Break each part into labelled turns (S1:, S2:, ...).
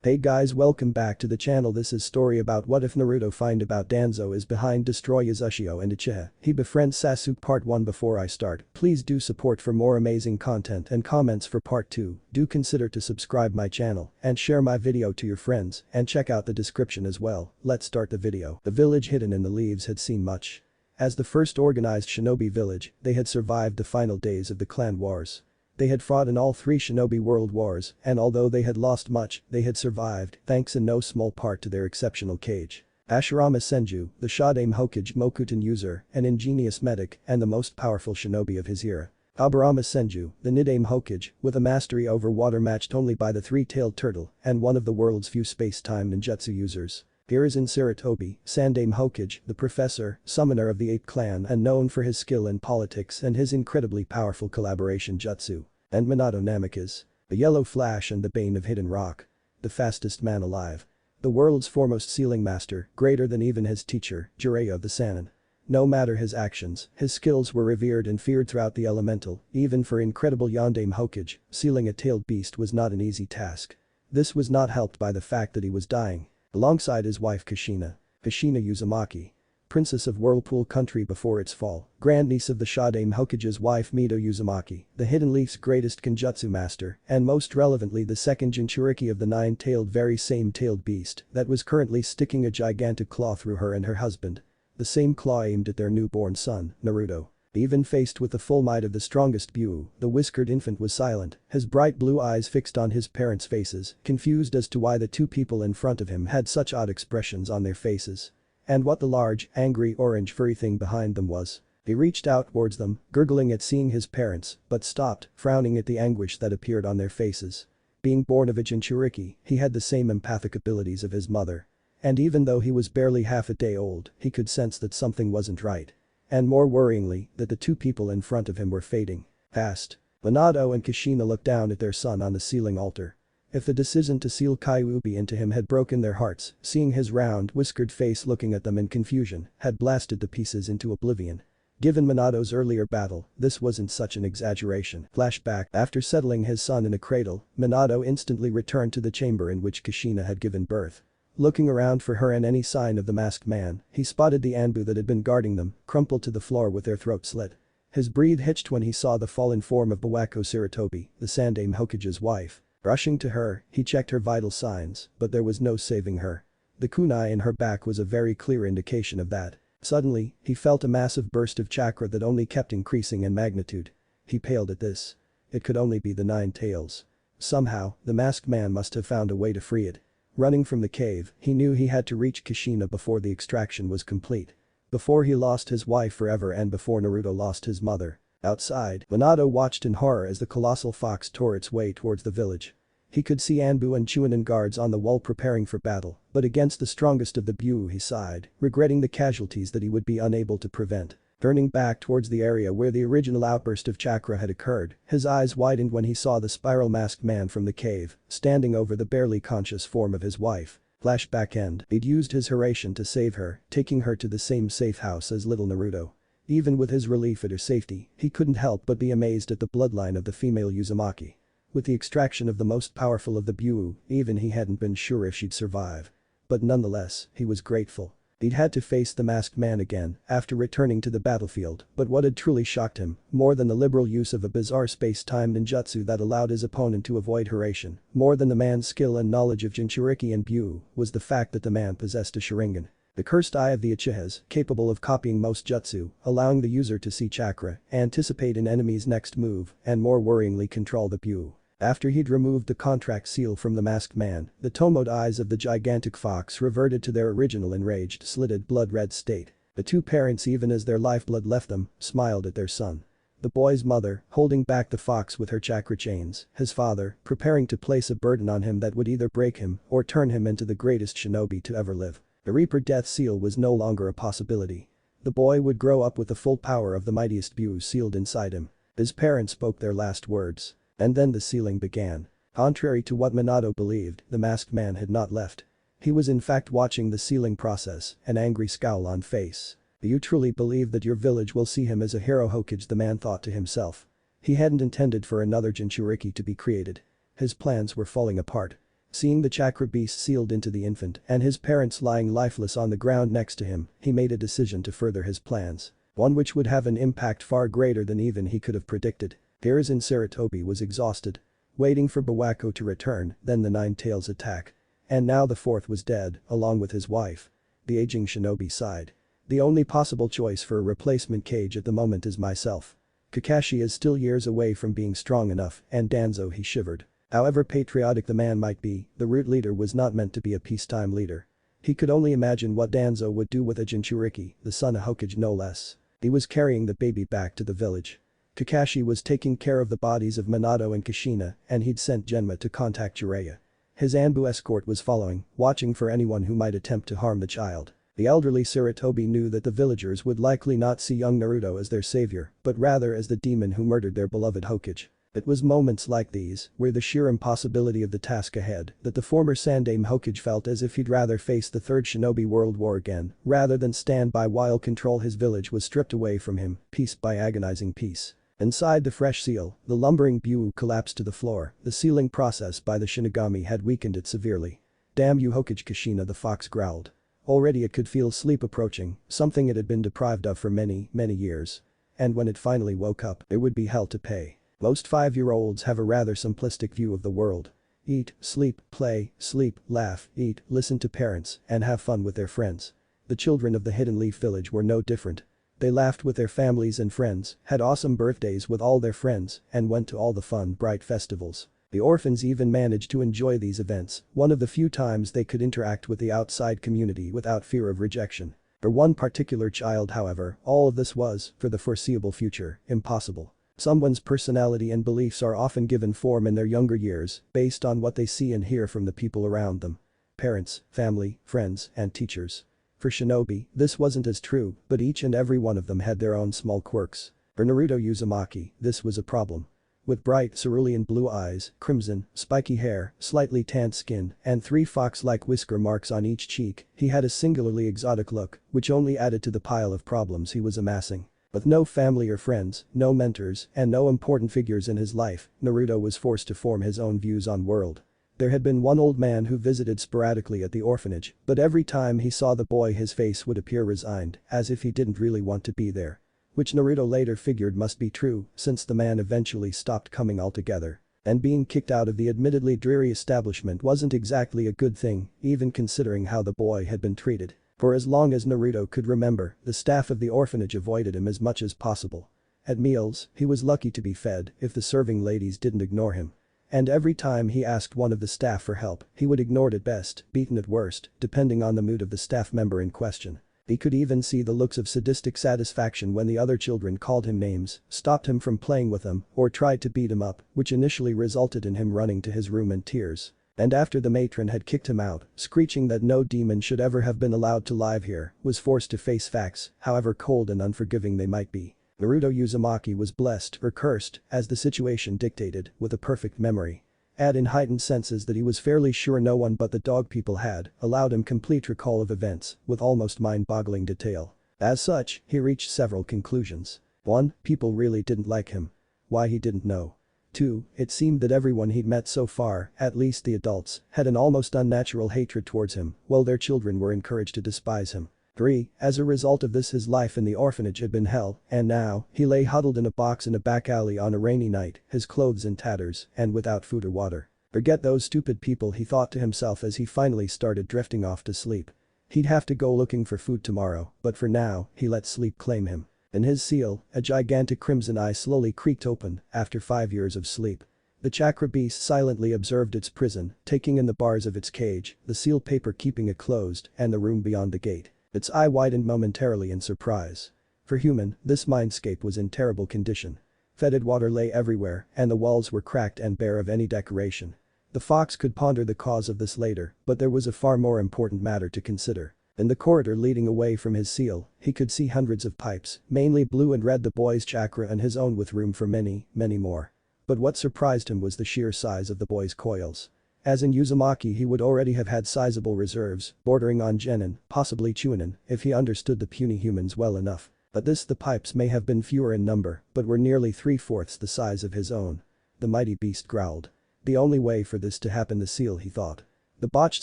S1: Hey guys, welcome back to the channel. This is story about what if Naruto find about Danzo is behind destroy Uzushiogakure and Uchiha. He befriends Sasuke part 1. Before I start, please do support for more amazing content and comments for part 2. Do consider to subscribe my channel and share my video to your friends and check out the description as well. Let's start the video. The village hidden in the leaves had seen much. As the first organized shinobi village, they had survived the final days of the clan wars. They had fought in all 3 shinobi world wars, and although they had lost much, they had survived, thanks in no small part to their exceptional Kage. Ashirama Senju, the Shodaime Hokage Mokuton user, an ingenious medic, and the most powerful shinobi of his era. Aburama Senju, the Nidaime Hokage, with a mastery over water matched only by the 3-tailed turtle, and one of the world's few space-time ninjutsu users. Hiruzen Sarutobi, Sandaime Hokage, the professor, summoner of the 8th clan and known for his skill in politics and his incredibly powerful collaboration jutsu. And Minato Namikaze, the Yellow Flash and the Bane of Hidden Rock. The fastest man alive. The world's foremost sealing master, greater than even his teacher, Jiraiya of the Sannin. No matter his actions, his skills were revered and feared throughout the elemental, even for incredible Yondaime Hokage, sealing a tailed beast was not an easy task. This was not helped by the fact that he was dying. Alongside his wife Kushina Uzumaki. Princess of Whirlpool Country before its fall, grandniece of the Shodaime Hokage's wife Mito Uzumaki, the Hidden Leaf's greatest Kenjutsu master, and most relevantly the second Jinchuriki of the 9-tailed very same tailed beast that was currently sticking a gigantic claw through her and her husband. The same claw aimed at their newborn son, Naruto. Even faced with the full might of the strongest Buu, the whiskered infant was silent, his bright blue eyes fixed on his parents' faces, confused as to why the 2 people in front of him had such odd expressions on their faces. And what the large, angry orange furry thing behind them was. He reached out towards them, gurgling at seeing his parents, but stopped, frowning at the anguish that appeared on their faces. Being born of a Jinchuriki, he had the same empathic abilities of his mother. And even though he was barely half a day old, he could sense that something wasn't right. And more worryingly, that the 2 people in front of him were fading fast. Minato and Kushina looked down at their son on the sealing altar. If the decision to seal Kyuubi into him had broken their hearts, seeing his round, whiskered face looking at them in confusion had blasted the pieces into oblivion. Given Minato's earlier battle, this wasn't such an exaggeration. Flashback. After settling his son in a cradle, Minato instantly returned to the chamber in which Kushina had given birth. Looking around for her and any sign of the masked man, he spotted the Anbu that had been guarding them, crumpled to the floor with their throats slit. His breath hitched when he saw the fallen form of Bawako Sarutobi, the Sandaime Hokage's wife. Rushing to her, he checked her vital signs, but there was no saving her. The kunai in her back was a very clear indication of that. Suddenly, he felt a massive burst of chakra that only kept increasing in magnitude. He paled at this. It could only be the 9 tails. Somehow, the masked man must have found a way to free it. Running from the cave, he knew he had to reach Kushina before the extraction was complete. Before he lost his wife forever and before Naruto lost his mother. Outside, Minato watched in horror as the colossal fox tore its way towards the village. He could see Anbu and Chunin guards on the wall preparing for battle, but against the strongest of the Buu he sighed, regretting the casualties that he would be unable to prevent. Turning back towards the area where the original outburst of chakra had occurred, his eyes widened when he saw the spiral masked man from the cave, standing over the barely conscious form of his wife. Flashback end. He'd used his Hiraishin to save her, taking her to the same safe house as little Naruto. Even with his relief at her safety, he couldn't help but be amazed at the bloodline of the female Uzumaki. With the extraction of the most powerful of the Buu, even he hadn't been sure if she'd survive. But nonetheless, he was grateful. He'd had to face the masked man again after returning to the battlefield, but what had truly shocked him, more than the liberal use of a bizarre space-time ninjutsu that allowed his opponent to avoid Hiraishin, more than the man's skill and knowledge of Jinchuriki and Buu, was the fact that the man possessed a Sharingan. The cursed eye of the Uchihas, capable of copying most jutsu, allowing the user to see chakra, anticipate an enemy's next move, and more worryingly control the Buu. After he'd removed the contract seal from the masked man, the tomoed eyes of the gigantic fox reverted to their original enraged, slitted blood-red state. The 2 parents, even as their lifeblood left them, smiled at their son. The boy's mother, holding back the fox with her chakra chains, his father, preparing to place a burden on him that would either break him or turn him into the greatest shinobi to ever live. The Reaper death seal was no longer a possibility. The boy would grow up with the full power of the mightiest Buu sealed inside him. His parents spoke their last words. And then the sealing began. Contrary to what Minato believed, the masked man had not left. He was in fact watching the sealing process, an angry scowl on face. Do you truly believe that your village will see him as a hero Hokage? The man thought to himself. He hadn't intended for another Jinchuriki to be created. His plans were falling apart. Seeing the chakra beast sealed into the infant and his parents lying lifeless on the ground next to him, he made a decision to further his plans. One which would have an impact far greater than even he could have predicted. Hiruzen Sarutobi was exhausted. Waiting for Bawako to return, then the Nine Tails attack. And now the fourth was dead, along with his wife. The aging shinobi sighed. The only possible choice for a replacement Kage at the moment is myself. Kakashi is still years away from being strong enough, and Danzo he shivered. However patriotic the man might be, the root leader was not meant to be a peacetime leader. He could only imagine what Danzo would do with a Jinchuriki, the son of Hokage no less. He was carrying the baby back to the village. Kakashi was taking care of the bodies of Minato and Kushina, and he'd sent Genma to contact Jiraiya. His Anbu escort was following, watching for anyone who might attempt to harm the child. The elderly Sarutobi knew that the villagers would likely not see young Naruto as their savior, but rather as the demon who murdered their beloved Hokage. It was moments like these, where the sheer impossibility of the task ahead, that the former Sandaime Hokage felt as if he'd rather face the Third Shinobi World War again, rather than stand by while control his village was stripped away from him, piece by agonizing piece. Inside the fresh seal, the lumbering Buu collapsed to the floor, the sealing process by the Shinigami had weakened it severely. "Damn you Hokage Kushina," the fox growled. Already it could feel sleep approaching, something it had been deprived of for many, many years. And when it finally woke up, it would be hell to pay. Most 5-year-olds have a rather simplistic view of the world. Eat, sleep, play, sleep, laugh, eat, listen to parents, and have fun with their friends. The children of the Hidden Leaf Village were no different. They laughed with their families and friends, had awesome birthdays with all their friends, and went to all the fun, bright festivals. The orphans even managed to enjoy these events, one of the few times they could interact with the outside community without fear of rejection. For one particular child, however, all of this was, for the foreseeable future, impossible. Someone's personality and beliefs are often given form in their younger years, based on what they see and hear from the people around them. Parents, family, friends, and teachers. For Shinobi, this wasn't as true, but each and every one of them had their own small quirks. For Naruto Uzumaki, this was a problem. With bright cerulean blue eyes, crimson, spiky hair, slightly tanned skin, and 3 fox-like whisker marks on each cheek, he had a singularly exotic look, which only added to the pile of problems he was amassing. With no family or friends, no mentors, and no important figures in his life, Naruto was forced to form his own views on world. There had been one old man who visited sporadically at the orphanage, but every time he saw the boy his face would appear resigned, as if he didn't really want to be there. Which Naruto later figured must be true, since the man eventually stopped coming altogether. And being kicked out of the admittedly dreary establishment wasn't exactly a good thing, even considering how the boy had been treated. For as long as Naruto could remember, the staff of the orphanage avoided him as much as possible. At meals, he was lucky to be fed if the serving ladies didn't ignore him. And every time he asked one of the staff for help, he would ignore it at best, beaten at worst, depending on the mood of the staff member in question. He could even see the looks of sadistic satisfaction when the other children called him names, stopped him from playing with them, or tried to beat him up, which initially resulted in him running to his room in tears. And after the matron had kicked him out, screeching that no demon should ever have been allowed to live here, was forced to face facts, however cold and unforgiving they might be. Naruto Uzumaki was blessed, or cursed, as the situation dictated, with a perfect memory. Add in heightened senses that he was fairly sure no one but the dog people had, allowed him complete recall of events, with almost mind-boggling detail. As such, he reached several conclusions. 1. People really didn't like him. Why he didn't know. 2. It seemed that everyone he'd met so far, at least the adults, had an almost unnatural hatred towards him, while their children were encouraged to despise him. 3. As a result of this, his life in the orphanage had been hell, and now, he lay huddled in a box in a back alley on a rainy night, his clothes in tatters, and without food or water. Forget those stupid people, he thought to himself as he finally started drifting off to sleep. He'd have to go looking for food tomorrow, but for now, he let sleep claim him. In his seal, a gigantic crimson eye slowly creaked open, after 5 years of sleep. The chakra beast silently observed its prison, taking in the bars of its cage, the seal paper keeping it closed, and the room beyond the gate. Its eye widened momentarily in surprise. For human, this mindscape was in terrible condition. Fetid water lay everywhere, and the walls were cracked and bare of any decoration. The fox could ponder the cause of this later, but there was a far more important matter to consider. In the corridor leading away from his seal, he could see hundreds of pipes, mainly blue and red, the boy's chakra and his own, with room for many, many more. But what surprised him was the sheer size of the boy's coils. As in Uzumaki, he would already have had sizable reserves, bordering on Genin, possibly Chunin, if he understood the puny humans well enough. But the pipes may have been fewer in number, but were nearly 3/4 the size of his own. The mighty beast growled. The only way for this to happen, the seal, he thought. The botched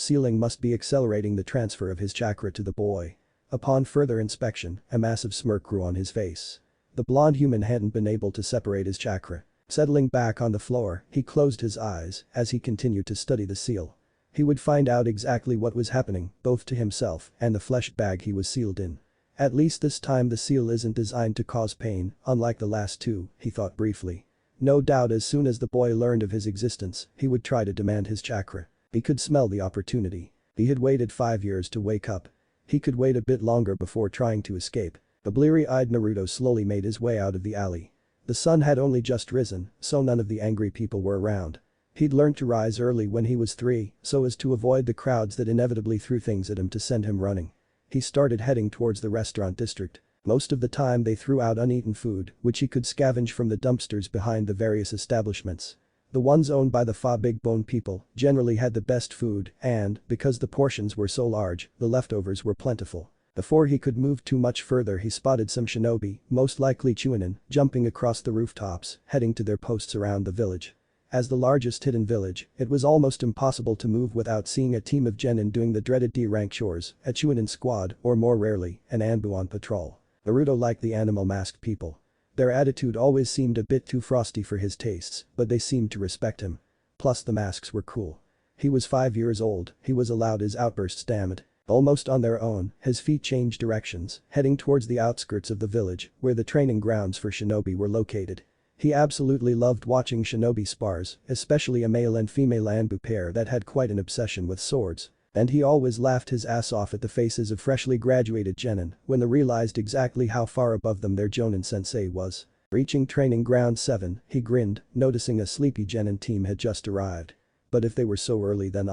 S1: sealing must be accelerating the transfer of his chakra to the boy. Upon further inspection, a massive smirk grew on his face. The blonde human hadn't been able to separate his chakra. Settling back on the floor, he closed his eyes as he continued to study the seal. He would find out exactly what was happening, both to himself and the flesh bag he was sealed in. At least this time the seal isn't designed to cause pain, unlike the last two, he thought briefly. No doubt as soon as the boy learned of his existence, he would try to demand his chakra. He could smell the opportunity. He had waited 5 years to wake up. He could wait a bit longer before trying to escape. The bleary-eyed Naruto slowly made his way out of the alley. The sun had only just risen, so none of the angry people were around. He'd learned to rise early when he was 3, so as to avoid the crowds that inevitably threw things at him to send him running. He started heading towards the restaurant district. Most of the time they threw out uneaten food, which he could scavenge from the dumpsters behind the various establishments. The ones owned by the big bone people generally had the best food and, because the portions were so large, the leftovers were plentiful. Before he could move too much further, he spotted some shinobi, most likely Chunin, jumping across the rooftops, heading to their posts around the village. As the largest hidden village, it was almost impossible to move without seeing a team of genin doing the dreaded D-rank chores, a Chunin squad, or more rarely, an Anbu on patrol. Naruto liked the animal masked people. Their attitude always seemed a bit too frosty for his tastes, but they seemed to respect him. Plus the masks were cool. He was 5 years old, he was allowed his outbursts damned. Almost on their own, his feet changed directions, heading towards the outskirts of the village, where the training grounds for shinobi were located. He absolutely loved watching shinobi spars, especially a male and female Anbu pair that had quite an obsession with swords. And he always laughed his ass off at the faces of freshly graduated genin when they realized exactly how far above them their Jonin sensei was. Reaching training ground 7, he grinned, noticing a sleepy genin team had just arrived. But if they were so early then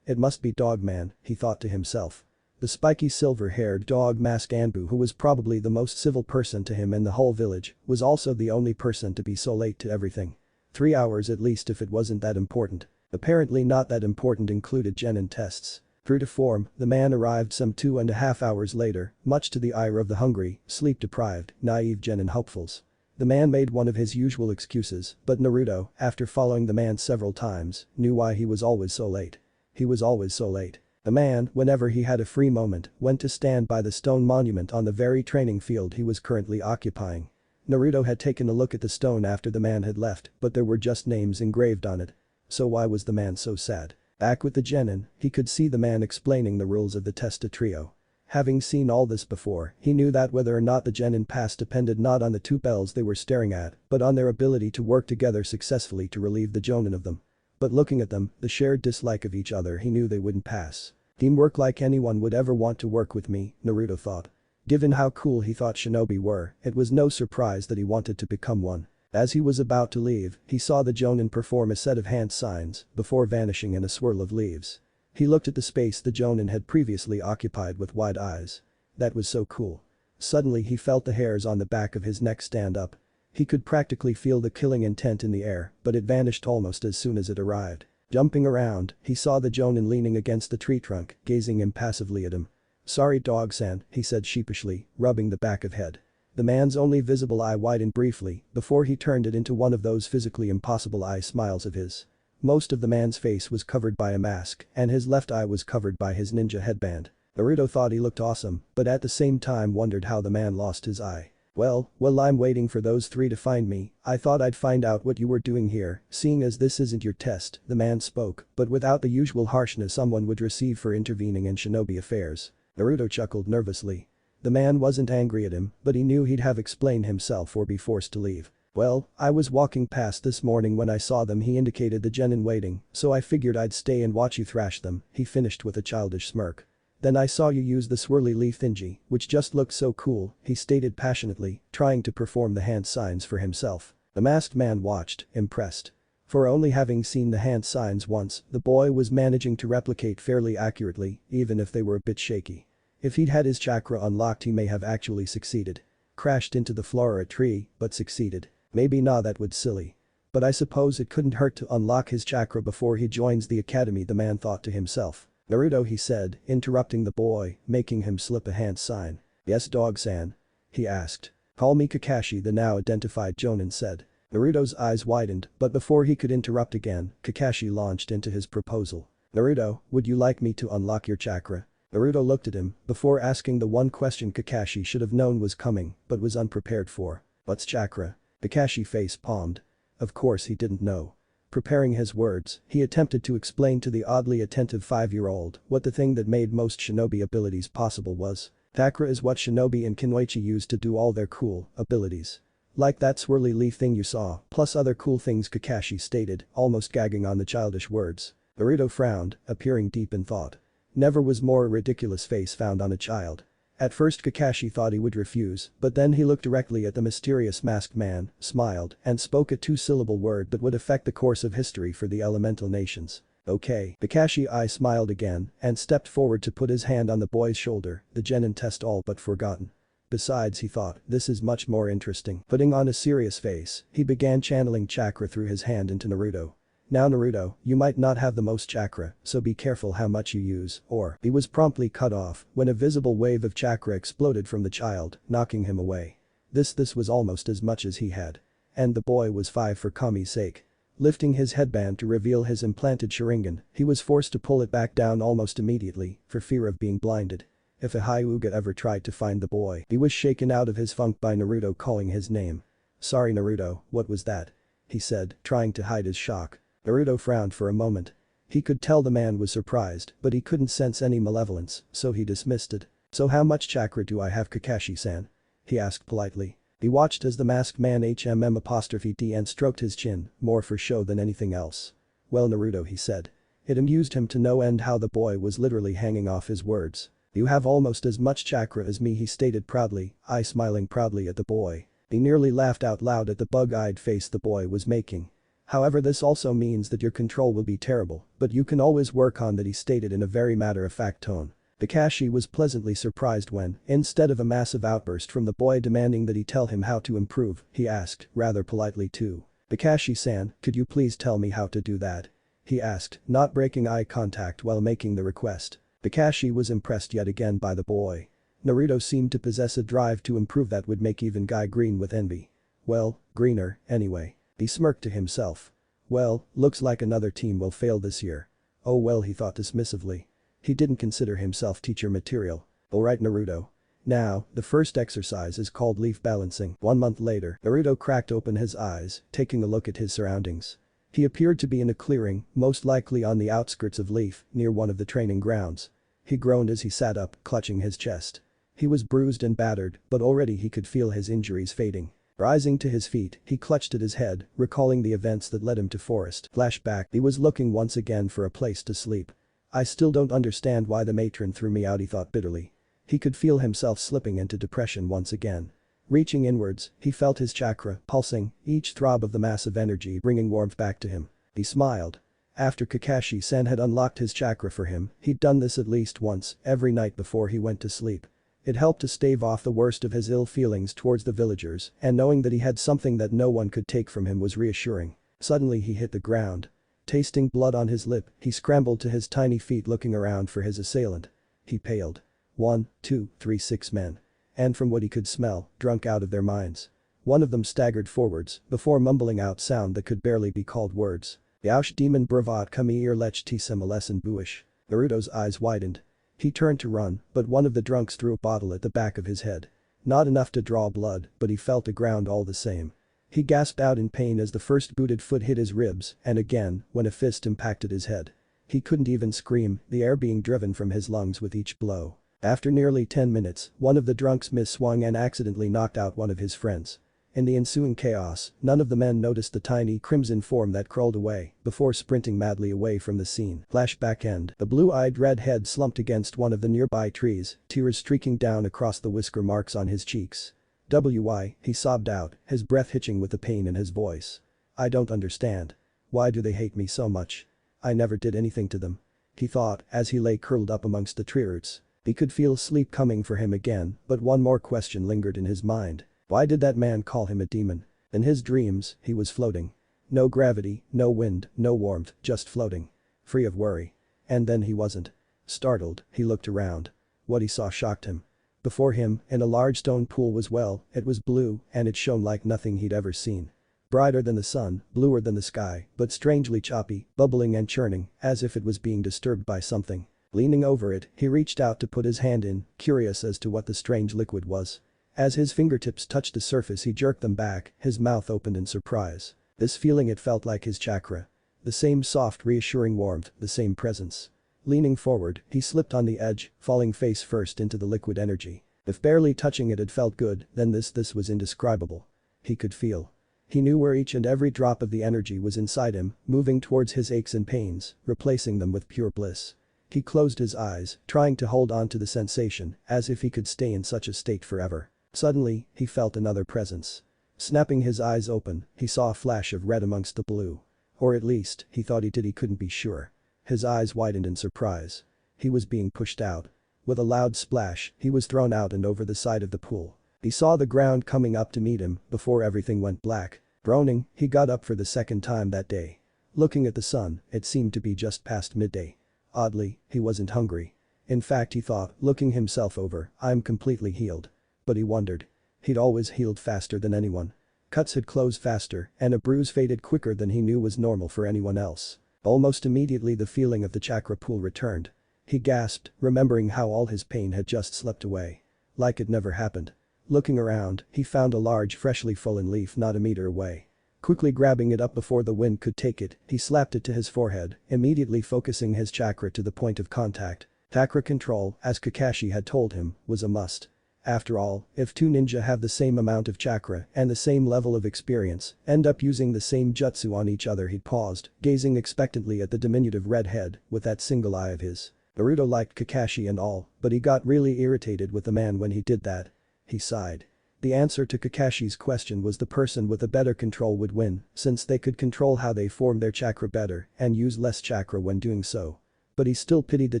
S1: it must be Dogman, he thought to himself. The spiky silver-haired dog-masked Anbu, who was probably the most civil person to him in the whole village, was also the only person to be so late to everything. 3 hours at least if it wasn't that important. Apparently not that important included genin tests. True to form, the man arrived some 2.5 hours later, much to the ire of the hungry, sleep-deprived, naive genin hopefuls. The man made one of his usual excuses, but Naruto, after following the man several times, knew why he was always so late. He was always so late. The man, whenever he had a free moment, went to stand by the stone monument on the very training field he was currently occupying. Naruto had taken a look at the stone after the man had left, but there were just names engraved on it. So why was the man so sad? Back with the genin, he could see the man explaining the rules of the test to trio. Having seen all this before, he knew that whether or not the genin passed depended not on the two bells they were staring at, but on their ability to work together successfully to relieve the jonin of them. But looking at them, the shared dislike of each other, he knew they wouldn't pass. Teamwork like anyone would ever want to work with me, Naruto thought. Given how cool he thought shinobi were, it was no surprise that he wanted to become one. As he was about to leave, he saw the jonin perform a set of hand signs before vanishing in a swirl of leaves. He looked at the space the jonin had previously occupied with wide eyes. That was so cool. Suddenly he felt the hairs on the back of his neck stand up. He could practically feel the killing intent in the air, but it vanished almost as soon as it arrived. Jumping around, he saw the jonin leaning against the tree trunk, gazing impassively at him. "Sorry dog-san," he said sheepishly, rubbing the back of head. The man's only visible eye widened briefly before he turned it into one of those physically impossible eye smiles of his. Most of the man's face was covered by a mask, and his left eye was covered by his ninja headband. Naruto thought he looked awesome, but at the same time wondered how the man lost his eye. Well, while I'm waiting for those three to find me, I thought I'd find out what you were doing here, seeing as this isn't your test," the man spoke, but without the usual harshness someone would receive for intervening in shinobi affairs. Naruto chuckled nervously. The man wasn't angry at him, but he knew he'd have explained himself or be forced to leave. "Well, I was walking past this morning when I saw them," he indicated the genin waiting, "so I figured I'd stay and watch you thrash them," he finished with a childish smirk. "Then I saw you use the swirly leaf thingy, which just looked so cool," he stated passionately, trying to perform the hand signs for himself. The masked man watched, impressed. For only having seen the hand signs once, the boy was managing to replicate fairly accurately, even if they were a bit shaky. If he'd had his chakra unlocked he may have actually succeeded. Crashed into the floor or a tree, but succeeded. Maybe not, that would silly. But I suppose it couldn't hurt to unlock his chakra before he joins the academy, the man thought to himself. "Naruto," he said, interrupting the boy, making him slip a hand sign. "Yes dog-san?" he asked. "Call me Kakashi," the now identified jonin said. Naruto's eyes widened, but before he could interrupt again, Kakashi launched into his proposal. "Naruto, would you like me to unlock your chakra?" Naruto looked at him before asking the one question Kakashi should have known was coming but was unprepared for. "What's chakra?" Kakashi face-palmed. Of course he didn't know. Preparing his words, he attempted to explain to the oddly attentive 5-year-old what the thing that made most shinobi abilities possible was. Chakra is what shinobi and kunoichi use to do all their cool abilities. Like that swirly leaf thing you saw, plus other cool things, Kakashi stated, almost gagging on the childish words. Naruto frowned, appearing deep in thought. Never was more a ridiculous face found on a child. At first Kakashi thought he would refuse, but then he looked directly at the mysterious masked man, smiled, and spoke a 2-syllable word that would affect the course of history for the elemental nations. "Okay." Kakashi I smiled again and stepped forward to put his hand on the boy's shoulder, the genin test all but forgotten. Besides, he thought, this is much more interesting. Putting on a serious face, he began channeling chakra through his hand into Naruto. "Now Naruto, you might not have the most chakra, so be careful how much you use, or..." He was promptly cut off when a visible wave of chakra exploded from the child, knocking him away. This was almost as much as he had. And the boy was 5 for Kami's sake. Lifting his headband to reveal his implanted Sharingan, he was forced to pull it back down almost immediately, for fear of being blinded. If a Hyuga ever tried to find the boy, he was shaken out of his funk by Naruto calling his name. "Sorry Naruto, what was that?" he said, trying to hide his shock. Naruto frowned for a moment. He could tell the man was surprised, but he couldn't sense any malevolence, so he dismissed it. "So how much chakra do I have, Kakashi-san?" he asked politely. He watched as the masked man HMM''D and stroked his chin, more for show than anything else. "Well Naruto," he said. It amused him to no end how the boy was literally hanging off his words. "You have almost as much chakra as me," he stated proudly, I smiling proudly at the boy. He nearly laughed out loud at the bug-eyed face the boy was making. "However, this also means that your control will be terrible, but you can always work on that," he stated in a very matter-of-fact tone. Kakashi was pleasantly surprised when, instead of a massive outburst from the boy demanding that he tell him how to improve, he asked, rather politely too. "Kakashi-san, could you please tell me how to do that?" he asked, not breaking eye contact while making the request. Kakashi was impressed yet again by the boy. Naruto seemed to possess a drive to improve that would make even Guy green with envy. Well, greener, anyway. He smirked to himself. "Well, looks like another team will fail this year." "Oh well," he thought dismissively. He didn't consider himself teacher material. "Alright Naruto. Now, the first exercise is called leaf balancing." 1 month later, Naruto cracked open his eyes, taking a look at his surroundings. He appeared to be in a clearing, most likely on the outskirts of Leaf, near one of the training grounds. He groaned as he sat up, clutching his chest. He was bruised and battered, but already he could feel his injuries fading. Rising to his feet, he clutched at his head, recalling the events that led him to forest. Flashback, he was looking once again for a place to sleep. "I still don't understand why the matron threw me out," he thought bitterly. He could feel himself slipping into depression once again. Reaching inwards, he felt his chakra pulsing, each throb of the massive energy bringing warmth back to him. He smiled. After Kakashi-san had unlocked his chakra for him, he'd done this at least once, every night before he went to sleep. It helped to stave off the worst of his ill feelings towards the villagers, and knowing that he had something that no one could take from him was reassuring. Suddenly he hit the ground. Tasting blood on his lip, he scrambled to his tiny feet looking around for his assailant. He paled. 1, 2, 3, 6 men. And from what he could smell, drunk out of their minds. One of them staggered forwards, before mumbling out sound that could barely be called words. "Yaush demon bravat kami ir lech tisem lesson buish." Naruto's eyes widened. He turned to run, but one of the drunks threw a bottle at the back of his head. Not enough to draw blood, but he felt the ground all the same. He gasped out in pain as the first booted foot hit his ribs, and again, when a fist impacted his head. He couldn't even scream, the air being driven from his lungs with each blow. After nearly 10 minutes, one of the drunks misswung and accidentally knocked out one of his friends. In the ensuing chaos, none of the men noticed the tiny crimson form that crawled away, before sprinting madly away from the scene. Flashback end. The blue-eyed redhead slumped against one of the nearby trees, tears streaking down across the whisker marks on his cheeks. "Why," he sobbed out, his breath hitching with the pain in his voice. "I don't understand. Why do they hate me so much? I never did anything to them," he thought as he lay curled up amongst the tree roots. He could feel sleep coming for him again, but one more question lingered in his mind. Why did that man call him a demon? In his dreams, he was floating. No gravity, no wind, no warmth, just floating. Free of worry. And then he wasn't. Startled, he looked around. What he saw shocked him. Before him, in a large stone pool was well, it was blue, and it shone like nothing he'd ever seen. Brighter than the sun, bluer than the sky, but strangely choppy, bubbling and churning, as if it was being disturbed by something. Leaning over it, he reached out to put his hand in, curious as to what the strange liquid was. As his fingertips touched the surface he jerked them back, his mouth opened in surprise. This feeling, it felt like his chakra. The same soft reassuring warmth, the same presence. Leaning forward, he slipped on the edge, falling face first into the liquid energy. If barely touching it had felt good, then this was indescribable. He could feel. He knew where each and every drop of the energy was inside him, moving towards his aches and pains, replacing them with pure bliss. He closed his eyes, trying to hold on to the sensation, as if he could stay in such a state forever. Suddenly, he felt another presence. Snapping his eyes open, he saw a flash of red amongst the blue. Or at least, he thought he did, he couldn't be sure. His eyes widened in surprise. He was being pushed out. With a loud splash, he was thrown out and over the side of the pool. He saw the ground coming up to meet him before everything went black. Groaning, he got up for the second time that day. Looking at the sun, it seemed to be just past midday. Oddly, he wasn't hungry. In fact, he thought, looking himself over, I'm completely healed. But he wondered. He'd always healed faster than anyone. Cuts had closed faster, and a bruise faded quicker than he knew was normal for anyone else. Almost immediately the feeling of the chakra pool returned. He gasped, remembering how all his pain had just slipped away. Like it never happened. Looking around, he found a large freshly fallen leaf not a meter away. Quickly grabbing it up before the wind could take it, he slapped it to his forehead, immediately focusing his chakra to the point of contact. Chakra control, as Kakashi had told him, was a must. After all, if two ninja have the same amount of chakra and the same level of experience, end up using the same jutsu on each other. He paused, gazing expectantly at the diminutive red head with that single eye of his. Naruto liked Kakashi and all, but he got really irritated with the man when he did that. He sighed. The answer to Kakashi's question was the person with the better control would win, since they could control how they form their chakra better and use less chakra when doing so. But he still pitied the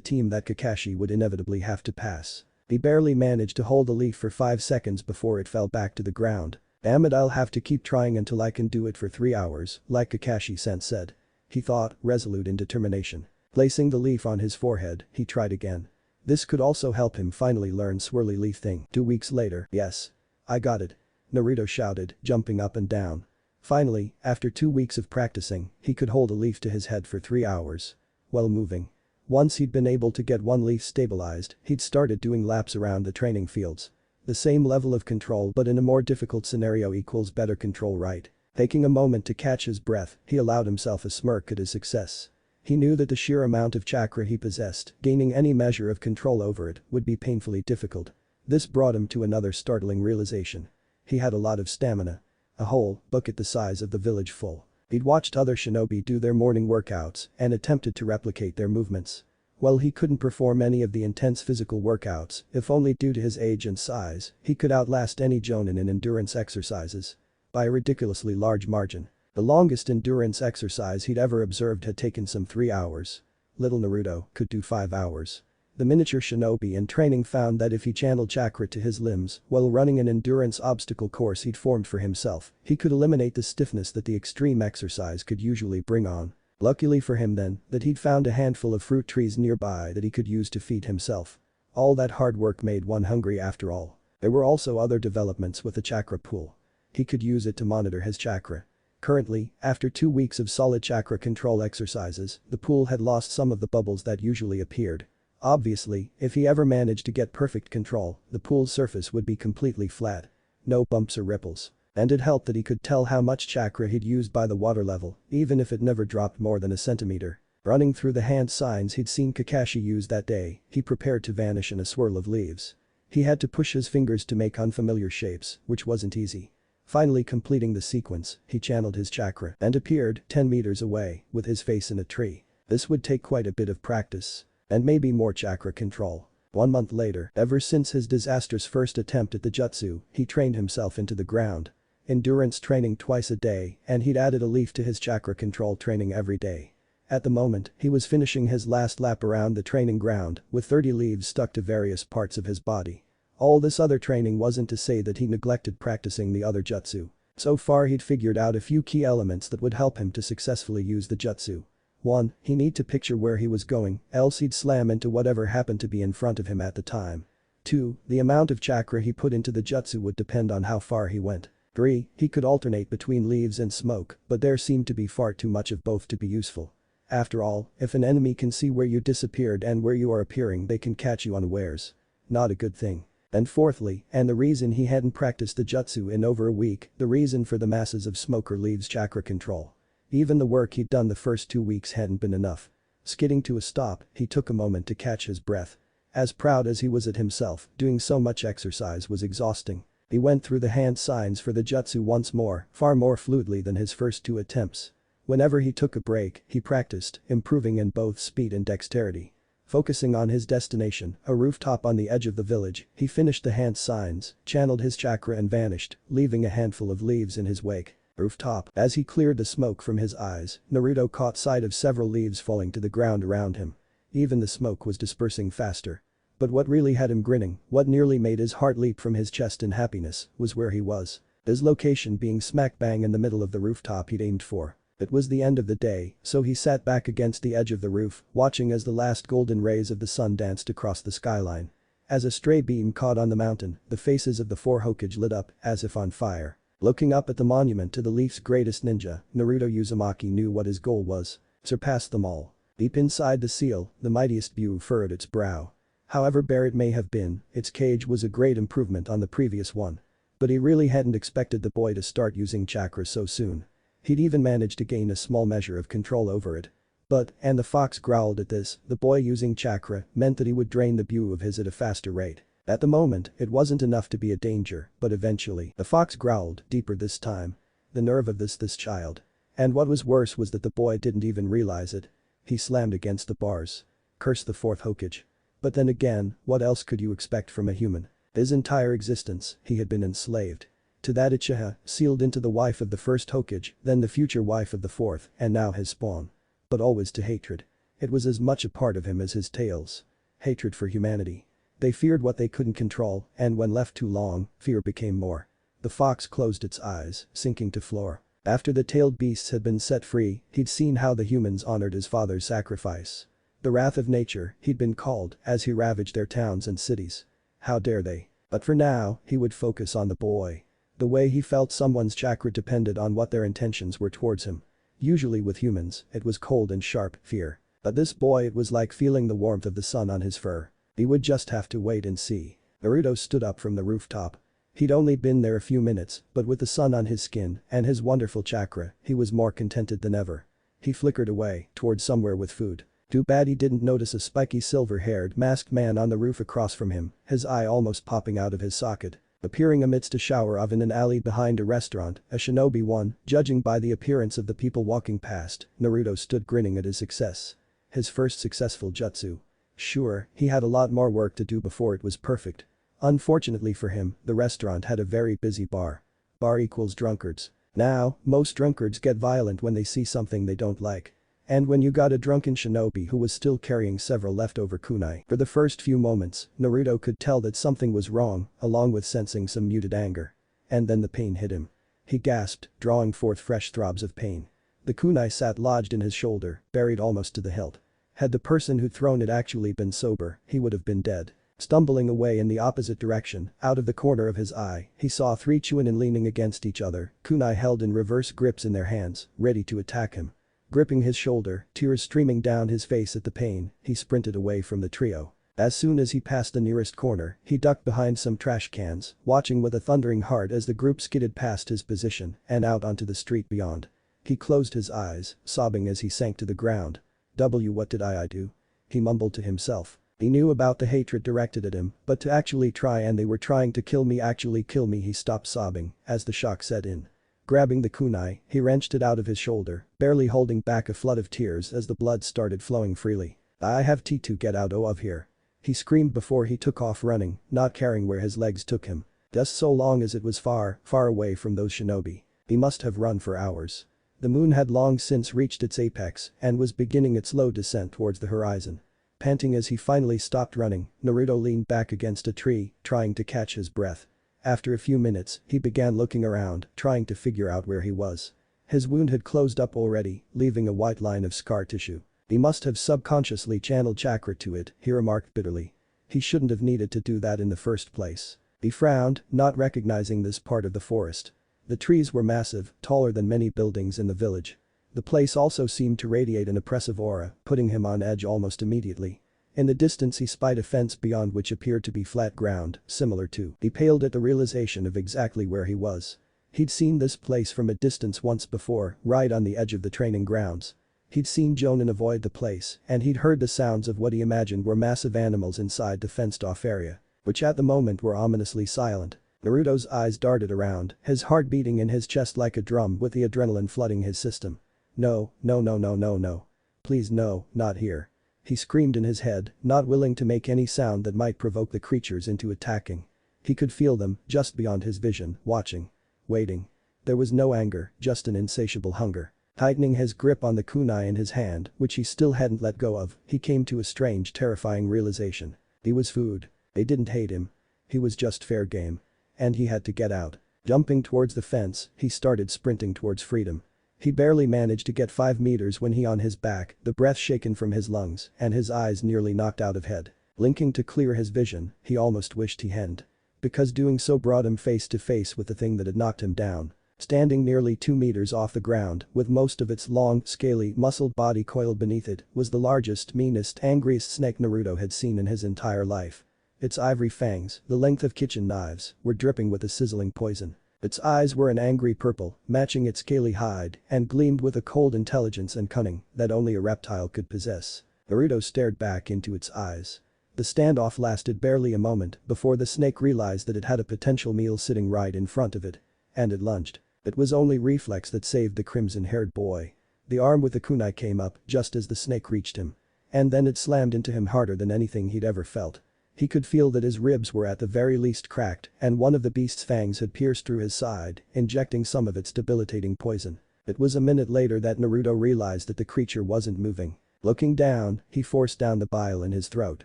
S1: team that Kakashi would inevitably have to pass. He barely managed to hold the leaf for 5 seconds before it fell back to the ground. Damn it, I'll have to keep trying until I can do it for 3 hours, like Kakashi-sen said. He thought, resolute in determination. Placing the leaf on his forehead, he tried again. This could also help him finally learn swirly leaf thing. 2 weeks later, yes. I got it. Naruto shouted, jumping up and down. Finally, after 2 weeks of practicing, he could hold a leaf to his head for 3 hours. While moving. Once he'd been able to get one leaf stabilized, he'd started doing laps around the training fields. The same level of control but in a more difficult scenario equals better control, right? Taking a moment to catch his breath, he allowed himself a smirk at his success. He knew that the sheer amount of chakra he possessed, gaining any measure of control over it, would be painfully difficult. This brought him to another startling realization. He had a lot of stamina. A whole bucket the size of the village full. He'd watched other shinobi do their morning workouts and attempted to replicate their movements. While he couldn't perform any of the intense physical workouts, if only due to his age and size, he could outlast any jonin in endurance exercises. By a ridiculously large margin. The longest endurance exercise he'd ever observed had taken some 3 hours. Little Naruto could do 5 hours. The miniature shinobi in training found that if he channeled chakra to his limbs while running an endurance obstacle course he'd formed for himself, he could eliminate the stiffness that the extreme exercise could usually bring on. Luckily for him then, that he'd found a handful of fruit trees nearby that he could use to feed himself. All that hard work made one hungry after all. There were also other developments with the chakra pool. He could use it to monitor his chakra. Currently, after 2 weeks of solid chakra control exercises, the pool had lost some of the bubbles that usually appeared. Obviously, if he ever managed to get perfect control, the pool's surface would be completely flat. No bumps or ripples. And it helped that he could tell how much chakra he'd used by the water level, even if it never dropped more than a centimeter. Running through the hand signs he'd seen Kakashi use that day, he prepared to vanish in a swirl of leaves. He had to push his fingers to make unfamiliar shapes, which wasn't easy. Finally completing the sequence, he channeled his chakra and appeared 10 meters away with his face in a tree. This would take quite a bit of practice. And maybe more chakra control. 1 month later, ever since his disastrous first attempt at the jutsu, he trained himself into the ground. Endurance training twice a day, and he'd added a leaf to his chakra control training every day. At the moment, he was finishing his last lap around the training ground, with 30 leaves stuck to various parts of his body. All this other training wasn't to say that he neglected practicing the other jutsu. So far he'd figured out a few key elements that would help him to successfully use the jutsu. 1. He need to picture where he was going, else he'd slam into whatever happened to be in front of him at the time. 2. The amount of chakra he put into the jutsu would depend on how far he went. 3. He could alternate between leaves and smoke, but there seemed to be far too much of both to be useful. After all, if an enemy can see where you disappeared and where you are appearing, they can catch you unawares. Not a good thing. And fourthly, and the reason he hadn't practiced the jutsu in over a week, the reason for the masses of smoke or leaves chakra control. Even the work he'd done the first 2 weeks hadn't been enough. Skidding to a stop, he took a moment to catch his breath. As proud as he was at himself, doing so much exercise was exhausting. He went through the hand signs for the jutsu once more, far more fluidly than his first 2 attempts. Whenever he took a break, he practiced, improving in both speed and dexterity. Focusing on his destination, a rooftop on the edge of the village, he finished the hand signs, channeled his chakra and vanished, leaving a handful of leaves in his wake. Rooftop. As he cleared the smoke from his eyes, Naruto caught sight of several leaves falling to the ground around him. Even the smoke was dispersing faster. But what really had him grinning, what nearly made his heart leap from his chest in happiness, was where he was. His location being smack bang in the middle of the rooftop he'd aimed for. It was the end of the day, so he sat back against the edge of the roof, watching as the last golden rays of the sun danced across the skyline. As a stray beam caught on the mountain, the faces of the 4 Hokage lit up, as if on fire. Looking up at the monument to the Leaf's greatest ninja, Naruto Uzumaki knew what his goal was. Surpass them all. Deep inside the seal, the mightiest Buu furrowed its brow. However bare it may have been, its cage was a great improvement on the previous one. But he really hadn't expected the boy to start using chakra so soon. He'd even managed to gain a small measure of control over it. But, and the fox growled at this, the boy using chakra meant that he would drain the Buu of his at a faster rate. At the moment, it wasn't enough to be a danger, but eventually, the fox growled, deeper this time. The nerve of this child. And what was worse was that the boy didn't even realize it. He slammed against the bars. Curse the 4th Hokage. But then again, what else could you expect from a human? His entire existence, he had been enslaved. To that Uchiha, sealed into the wife of the 1st Hokage, then the future wife of the 4th, and now his spawn. But always to hatred. It was as much a part of him as his tails. Hatred for humanity. They feared what they couldn't control, and when left too long, fear became more. The fox closed its eyes, sinking to floor. After the tailed beasts had been set free, he'd seen how the humans honored his father's sacrifice. The wrath of nature, he'd been called, as he ravaged their towns and cities. How dare they? But for now, he would focus on the boy. The way he felt someone's chakra depended on what their intentions were towards him. Usually with humans, it was cold and sharp fear. But this boy, it was like feeling the warmth of the sun on his fur. He would just have to wait and see. Naruto stood up from the rooftop. He'd only been there a few minutes, but with the sun on his skin and his wonderful chakra, he was more contented than ever. He flickered away, towards somewhere with food. Too bad he didn't notice a spiky silver-haired masked man on the roof across from him, his eye almost popping out of his socket. Appearing amidst a shower of in an alley behind a restaurant, a shinobi one, judging by the appearance of the people walking past, Naruto stood grinning at his success. His first successful jutsu. Sure, he had a lot more work to do before it was perfect. Unfortunately for him, the restaurant had a very busy bar. Bar equals drunkards. Now, most drunkards get violent when they see something they don't like. And when you got a drunken shinobi who was still carrying several leftover kunai. For the first few moments, Naruto could tell that something was wrong, along with sensing some muted anger. And then the pain hit him. He gasped, drawing forth fresh throbs of pain. The kunai sat lodged in his shoulder, buried almost to the hilt. Had the person who'd thrown it actually been sober, he would have been dead. Stumbling away in the opposite direction, out of the corner of his eye, he saw 3 Chunin leaning against each other, kunai held in reverse grips in their hands, ready to attack him. Gripping his shoulder, tears streaming down his face at the pain, he sprinted away from the trio. As soon as he passed the nearest corner, he ducked behind some trash cans, watching with a thundering heart as the group skidded past his position and out onto the street beyond. He closed his eyes, sobbing as he sank to the ground. What did I do? He mumbled to himself. He knew about the hatred directed at him, but to actually try and they were trying to kill me, actually kill me, he stopped sobbing as the shock set in. Grabbing the kunai, he wrenched it out of his shoulder, barely holding back a flood of tears as the blood started flowing freely. I have to get out of here. He screamed before he took off running, not caring where his legs took him. Just so long as it was far, far away from those shinobi. He must have run for hours. The moon had long since reached its apex and was beginning its slow descent towards the horizon. Panting as he finally stopped running, Naruto leaned back against a tree, trying to catch his breath. After a few minutes, he began looking around, trying to figure out where he was. His wound had closed up already, leaving a white line of scar tissue. He must have subconsciously channeled chakra to it, he remarked bitterly. He shouldn't have needed to do that in the first place. He frowned, not recognizing this part of the forest. The trees were massive, taller than many buildings in the village. The place also seemed to radiate an oppressive aura, putting him on edge almost immediately. In the distance he spied a fence beyond which appeared to be flat ground, similar to. He paled at the realization of exactly where he was. He'd seen this place from a distance once before, right on the edge of the training grounds. He'd seen Jonin avoid the place, and he'd heard the sounds of what he imagined were massive animals inside the fenced-off area, which at the moment were ominously silent. Naruto's eyes darted around, his heart beating in his chest like a drum with the adrenaline flooding his system. No, no, no, no, no, no. Please no, not here. He screamed in his head, not willing to make any sound that might provoke the creatures into attacking. He could feel them, just beyond his vision, watching. Waiting. There was no anger, just an insatiable hunger. Tightening his grip on the kunai in his hand, which he still hadn't let go of, he came to a strange, terrifying realization. He was food. They didn't hate him. He was just fair game. And he had to get out. Jumping towards the fence, he started sprinting towards freedom. He barely managed to get 5 meters when he on his back, the breath shaken from his lungs, and his eyes nearly knocked out of head. Blinking to clear his vision, he almost wished he hadn't. Because doing so brought him face to face with the thing that had knocked him down. Standing nearly 2 meters off the ground, with most of its long, scaly, muscled body coiled beneath it, was the largest, meanest, angriest snake Naruto had seen in his entire life. Its ivory fangs, the length of kitchen knives, were dripping with a sizzling poison. Its eyes were an angry purple, matching its scaly hide, and gleamed with a cold intelligence and cunning that only a reptile could possess. Naruto stared back into its eyes. The standoff lasted barely a moment before the snake realized that it had a potential meal sitting right in front of it. And it lunged. It was only reflex that saved the crimson-haired boy. The arm with the kunai came up just as the snake reached him. And then it slammed into him harder than anything he'd ever felt. He could feel that his ribs were at the very least cracked and one of the beast's fangs had pierced through his side, injecting some of its debilitating poison. It was a minute later that Naruto realized that the creature wasn't moving. Looking down, he forced down the bile in his throat.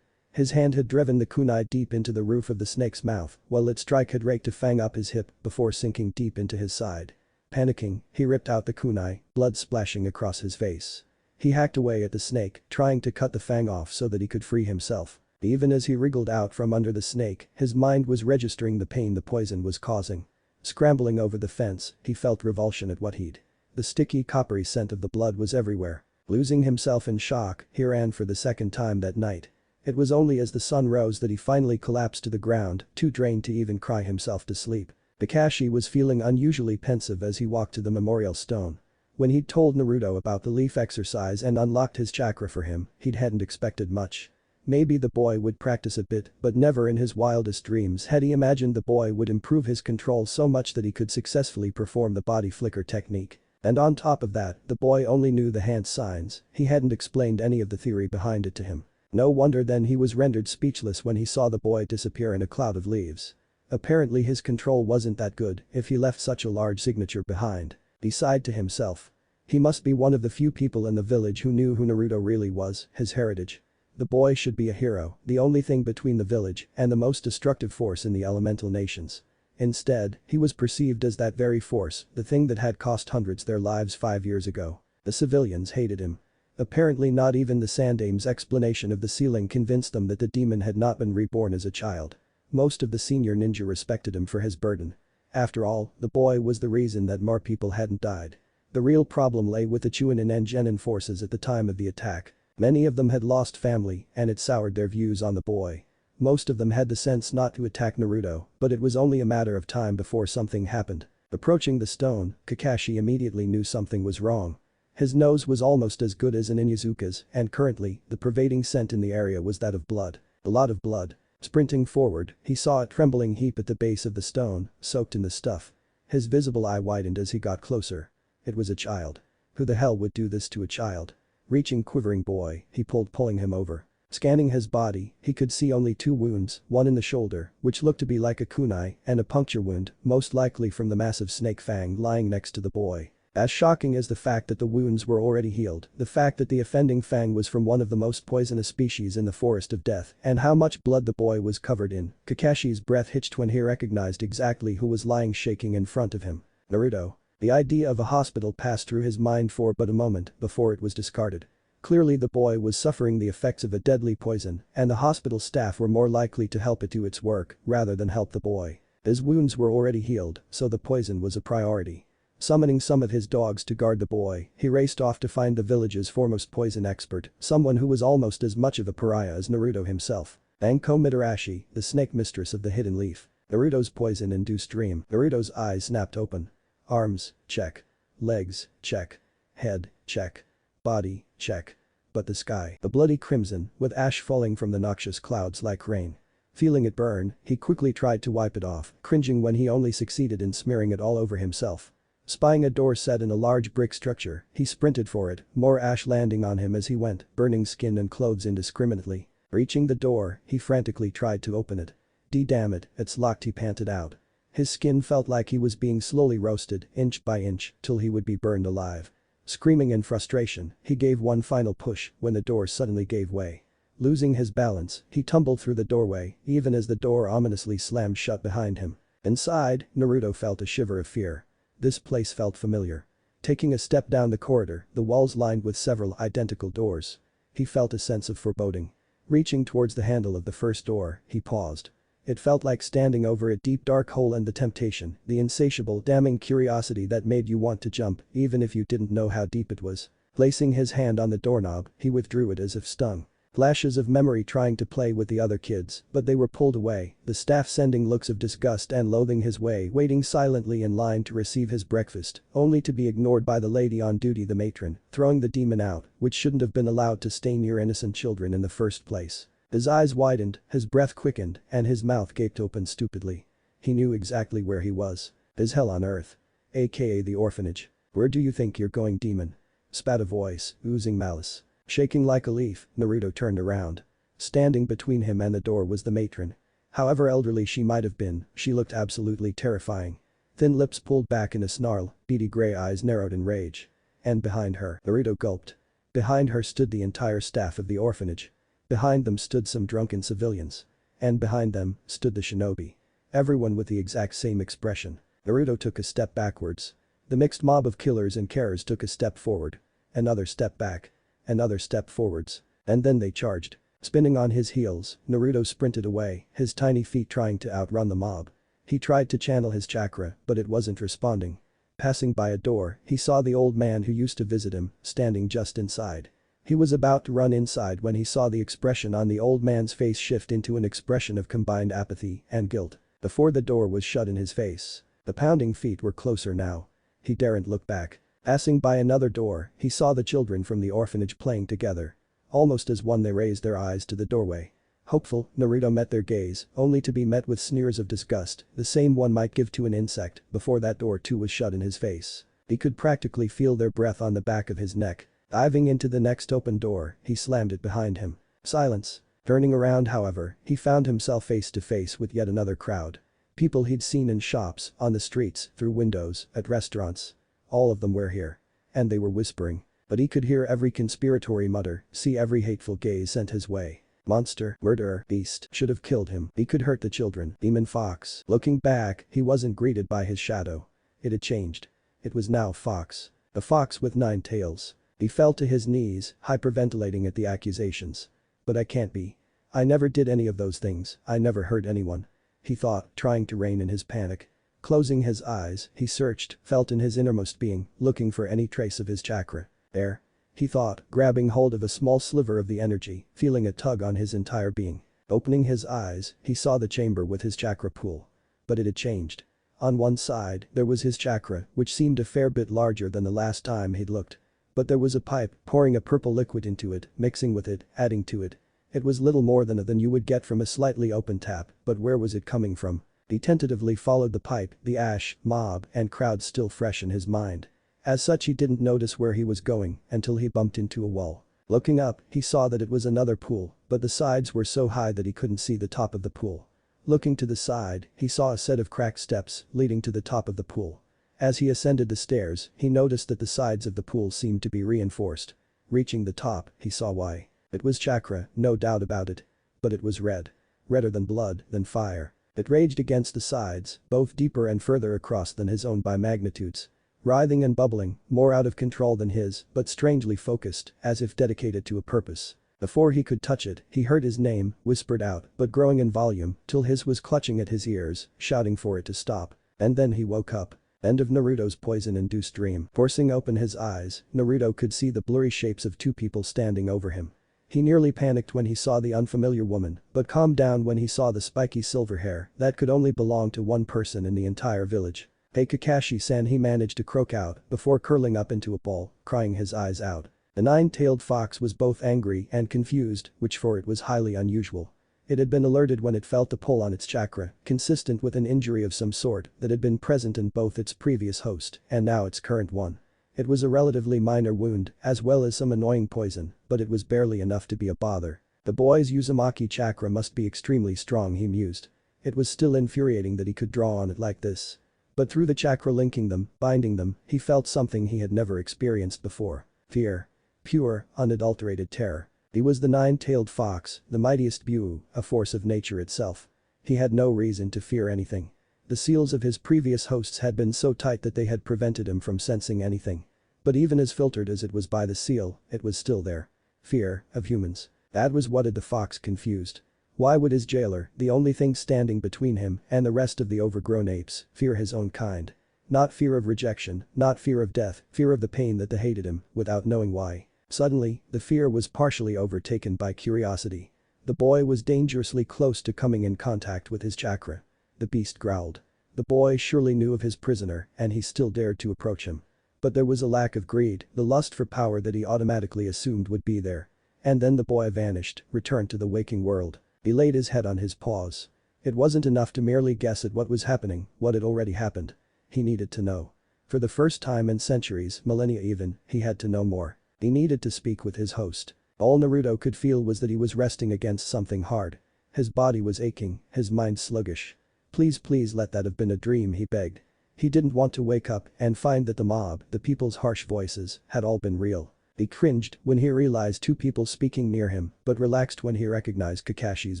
S1: His hand had driven the kunai deep into the roof of the snake's mouth, while its strike had raked a fang up his hip before sinking deep into his side. Panicking, he ripped out the kunai, blood splashing across his face. He hacked away at the snake, trying to cut the fang off so that he could free himself. Even as he wriggled out from under the snake, his mind was registering the pain the poison was causing. Scrambling over the fence, he felt revulsion at what he'd. The sticky coppery scent of the blood was everywhere. Losing himself in shock, he ran for the second time that night. It was only as the sun rose that he finally collapsed to the ground, too drained to even cry himself to sleep. Kakashi was feeling unusually pensive as he walked to the memorial stone. When he'd told Naruto about the leaf exercise and unlocked his chakra for him, he hadn't expected much. Maybe the boy would practice a bit, but never in his wildest dreams had he imagined the boy would improve his control so much that he could successfully perform the body flicker technique. And on top of that, the boy only knew the hand signs, he hadn't explained any of the theory behind it to him. No wonder then he was rendered speechless when he saw the boy disappear in a cloud of leaves. Apparently his control wasn't that good if he left such a large signature behind. He sighed to himself. He must be one of the few people in the village who knew who Naruto really was, his heritage. The boy should be a hero, the only thing between the village and the most destructive force in the elemental nations. Instead, he was perceived as that very force, the thing that had cost hundreds their lives 5 years ago. The civilians hated him. Apparently not even the Sandame's explanation of the ceiling convinced them that the demon had not been reborn as a child. Most of the senior ninja respected him for his burden. After all, the boy was the reason that more people hadn't died. The real problem lay with the Chunin and Genin forces at the time of the attack. Many of them had lost family and it soured their views on the boy. Most of them had the sense not to attack Naruto, but it was only a matter of time before something happened. Approaching the stone, Kakashi immediately knew something was wrong. His nose was almost as good as an Inuzuka's and currently, the pervading scent in the area was that of blood. A lot of blood. Sprinting forward, he saw a trembling heap at the base of the stone, soaked in the stuff. His visible eye widened as he got closer. It was a child. Who the hell would do this to a child? Reaching quivering boy, he pulling him over. Scanning his body, he could see only 2 wounds, one in the shoulder, which looked to be like a kunai, and a puncture wound, most likely from the massive snake fang lying next to the boy. As shocking as the fact that the wounds were already healed, the fact that the offending fang was from one of the most poisonous species in the Forest of Death, and how much blood the boy was covered in, Kakashi's breath hitched when he recognized exactly who was lying shaking in front of him. Naruto. The idea of a hospital passed through his mind for but a moment before it was discarded. Clearly the boy was suffering the effects of a deadly poison, and the hospital staff were more likely to help it do its work rather than help the boy. His wounds were already healed, so the poison was a priority. Summoning some of his dogs to guard the boy, he raced off to find the village's foremost poison expert, someone who was almost as much of a pariah as Naruto himself. Anko Mitarashi, the snake mistress of the hidden leaf. Naruto's poison-induced dream. Naruto's eyes snapped open. Arms, check. Legs, check. Head, check. Body, check. But the sky, the bloody crimson, with ash falling from the noxious clouds like rain. Feeling it burn, he quickly tried to wipe it off, cringing when he only succeeded in smearing it all over himself. Spying a door set in a large brick structure, he sprinted for it, more ash landing on him as he went, burning skin and clothes indiscriminately. Reaching the door, he frantically tried to open it. Damn it, it's locked, he panted out. His skin felt like he was being slowly roasted, inch by inch, till he would be burned alive. Screaming in frustration, he gave one final push when the door suddenly gave way. Losing his balance, he tumbled through the doorway, even as the door ominously slammed shut behind him. Inside, Naruto felt a shiver of fear. This place felt familiar. Taking a step down the corridor, the walls lined with several identical doors. He felt a sense of foreboding. Reaching towards the handle of the first door, he paused. It felt like standing over a deep dark hole, and the temptation, the insatiable damning curiosity that made you want to jump even if you didn't know how deep it was. Placing his hand on the doorknob, he withdrew it as if stung. Flashes of memory trying to play with the other kids, but they were pulled away, the staff sending looks of disgust and loathing his way, waiting silently in line to receive his breakfast, only to be ignored by the lady on duty, the matron, throwing the demon out, which shouldn't have been allowed to stay near innocent children in the first place. His eyes widened, his breath quickened, and his mouth gaped open stupidly. He knew exactly where he was. His hell on earth. AKA the orphanage. Where do you think you're going, demon? Spat a voice, oozing malice. Shaking like a leaf, Naruto turned around. Standing between him and the door was the matron. However elderly she might have been, she looked absolutely terrifying. Thin lips pulled back in a snarl, beady gray eyes narrowed in rage. And behind her, Naruto gulped. Behind her stood the entire staff of the orphanage. Behind them stood some drunken civilians. And behind them stood the shinobi. Everyone with the exact same expression. Naruto took a step backwards. The mixed mob of killers and carers took a step forward. Another step back. Another step forwards. And then they charged. Spinning on his heels, Naruto sprinted away, his tiny feet trying to outrun the mob. He tried to channel his chakra, but it wasn't responding. Passing by a door, he saw the old man who used to visit him, standing just inside. He was about to run inside when he saw the expression on the old man's face shift into an expression of combined apathy and guilt. Before the door was shut in his face. The pounding feet were closer now. He daren't look back. Passing by another door, he saw the children from the orphanage playing together. Almost as one they raised their eyes to the doorway. Hopeful, Naruto met their gaze, only to be met with sneers of disgust, the same one might give to an insect, before that door too was shut in his face. He could practically feel their breath on the back of his neck. Diving into the next open door, he slammed it behind him. Silence. Turning around, however, he found himself face to face with yet another crowd. People he'd seen in shops, on the streets, through windows, at restaurants. All of them were here. And they were whispering. But he could hear every conspiratory mutter, see every hateful gaze sent his way. Monster, murderer, beast, should have killed him. He could hurt the children. Demon Fox. Looking back, he wasn't greeted by his shadow. It had changed. It was now Fox. The fox with 9 tails. He fell to his knees, hyperventilating at the accusations. But I can't be. I never did any of those things, I never hurt anyone. He thought, trying to rein in his panic. Closing his eyes, he searched, felt in his innermost being, looking for any trace of his chakra. There. He thought, grabbing hold of a small sliver of the energy, feeling a tug on his entire being. Opening his eyes, he saw the chamber with his chakra pool. But it had changed. On one side, there was his chakra, which seemed a fair bit larger than the last time he'd looked. But there was a pipe, pouring a purple liquid into it, mixing with it, adding to it. It was little more than you would get from a slightly open tap, but where was it coming from? He tentatively followed the pipe, the ash, mob, and crowd still fresh in his mind. As such, he didn't notice where he was going until he bumped into a wall. Looking up, he saw that it was another pool, but the sides were so high that he couldn't see the top of the pool. Looking to the side, he saw a set of cracked steps leading to the top of the pool. As he ascended the stairs, he noticed that the sides of the pool seemed to be reinforced. Reaching the top, he saw why. It was chakra, no doubt about it. But it was red. Redder than blood, than fire. It raged against the sides, both deeper and further across than his own by magnitudes. Writhing and bubbling, more out of control than his, but strangely focused, as if dedicated to a purpose. Before he could touch it, he heard his name, whispered out, but growing in volume, till his was clutching at his ears, shouting for it to stop. And then he woke up. End of Naruto's poison-induced dream. Forcing open his eyes, Naruto could see the blurry shapes of two people standing over him. He nearly panicked when he saw the unfamiliar woman, but calmed down when he saw the spiky silver hair that could only belong to one person in the entire village. "Hey Kakashi-san," he managed to croak out before curling up into a ball, crying his eyes out. The nine-tailed fox was both angry and confused, which for it was highly unusual. It had been alerted when it felt the pull on its chakra, consistent with an injury of some sort that had been present in both its previous host and now its current one. It was a relatively minor wound, as well as some annoying poison, but it was barely enough to be a bother. The boy's Uzumaki chakra must be extremely strong, he mused. It was still infuriating that he could draw on it like this. But through the chakra linking them, binding them, he felt something he had never experienced before. Fear. Pure, unadulterated terror. He was the nine-tailed fox, the mightiest Buu, a force of nature itself. He had no reason to fear anything. The seals of his previous hosts had been so tight that they had prevented him from sensing anything. But even as filtered as it was by the seal, it was still there. Fear of humans. That was what had the fox confused. Why would his jailer, the only thing standing between him and the rest of the overgrown apes, fear his own kind? Not fear of rejection, not fear of death, fear of the pain that they hated him, without knowing why. Suddenly, the fear was partially overtaken by curiosity. The boy was dangerously close to coming in contact with his chakra. The beast growled. The boy surely knew of his prisoner, and he still dared to approach him. But there was a lack of greed, the lust for power that he automatically assumed would be there. And then the boy vanished, returned to the waking world. He laid his head on his paws. It wasn't enough to merely guess at what was happening, what had already happened. He needed to know. For the first time in centuries, millennia even, he had to know more. He needed to speak with his host. All Naruto could feel was that he was resting against something hard. His body was aching, his mind sluggish. Please let that have been a dream, he begged. He didn't want to wake up and find that the mob, the people's harsh voices, had all been real. He cringed when he realized two people speaking near him, but relaxed when he recognized Kakashi's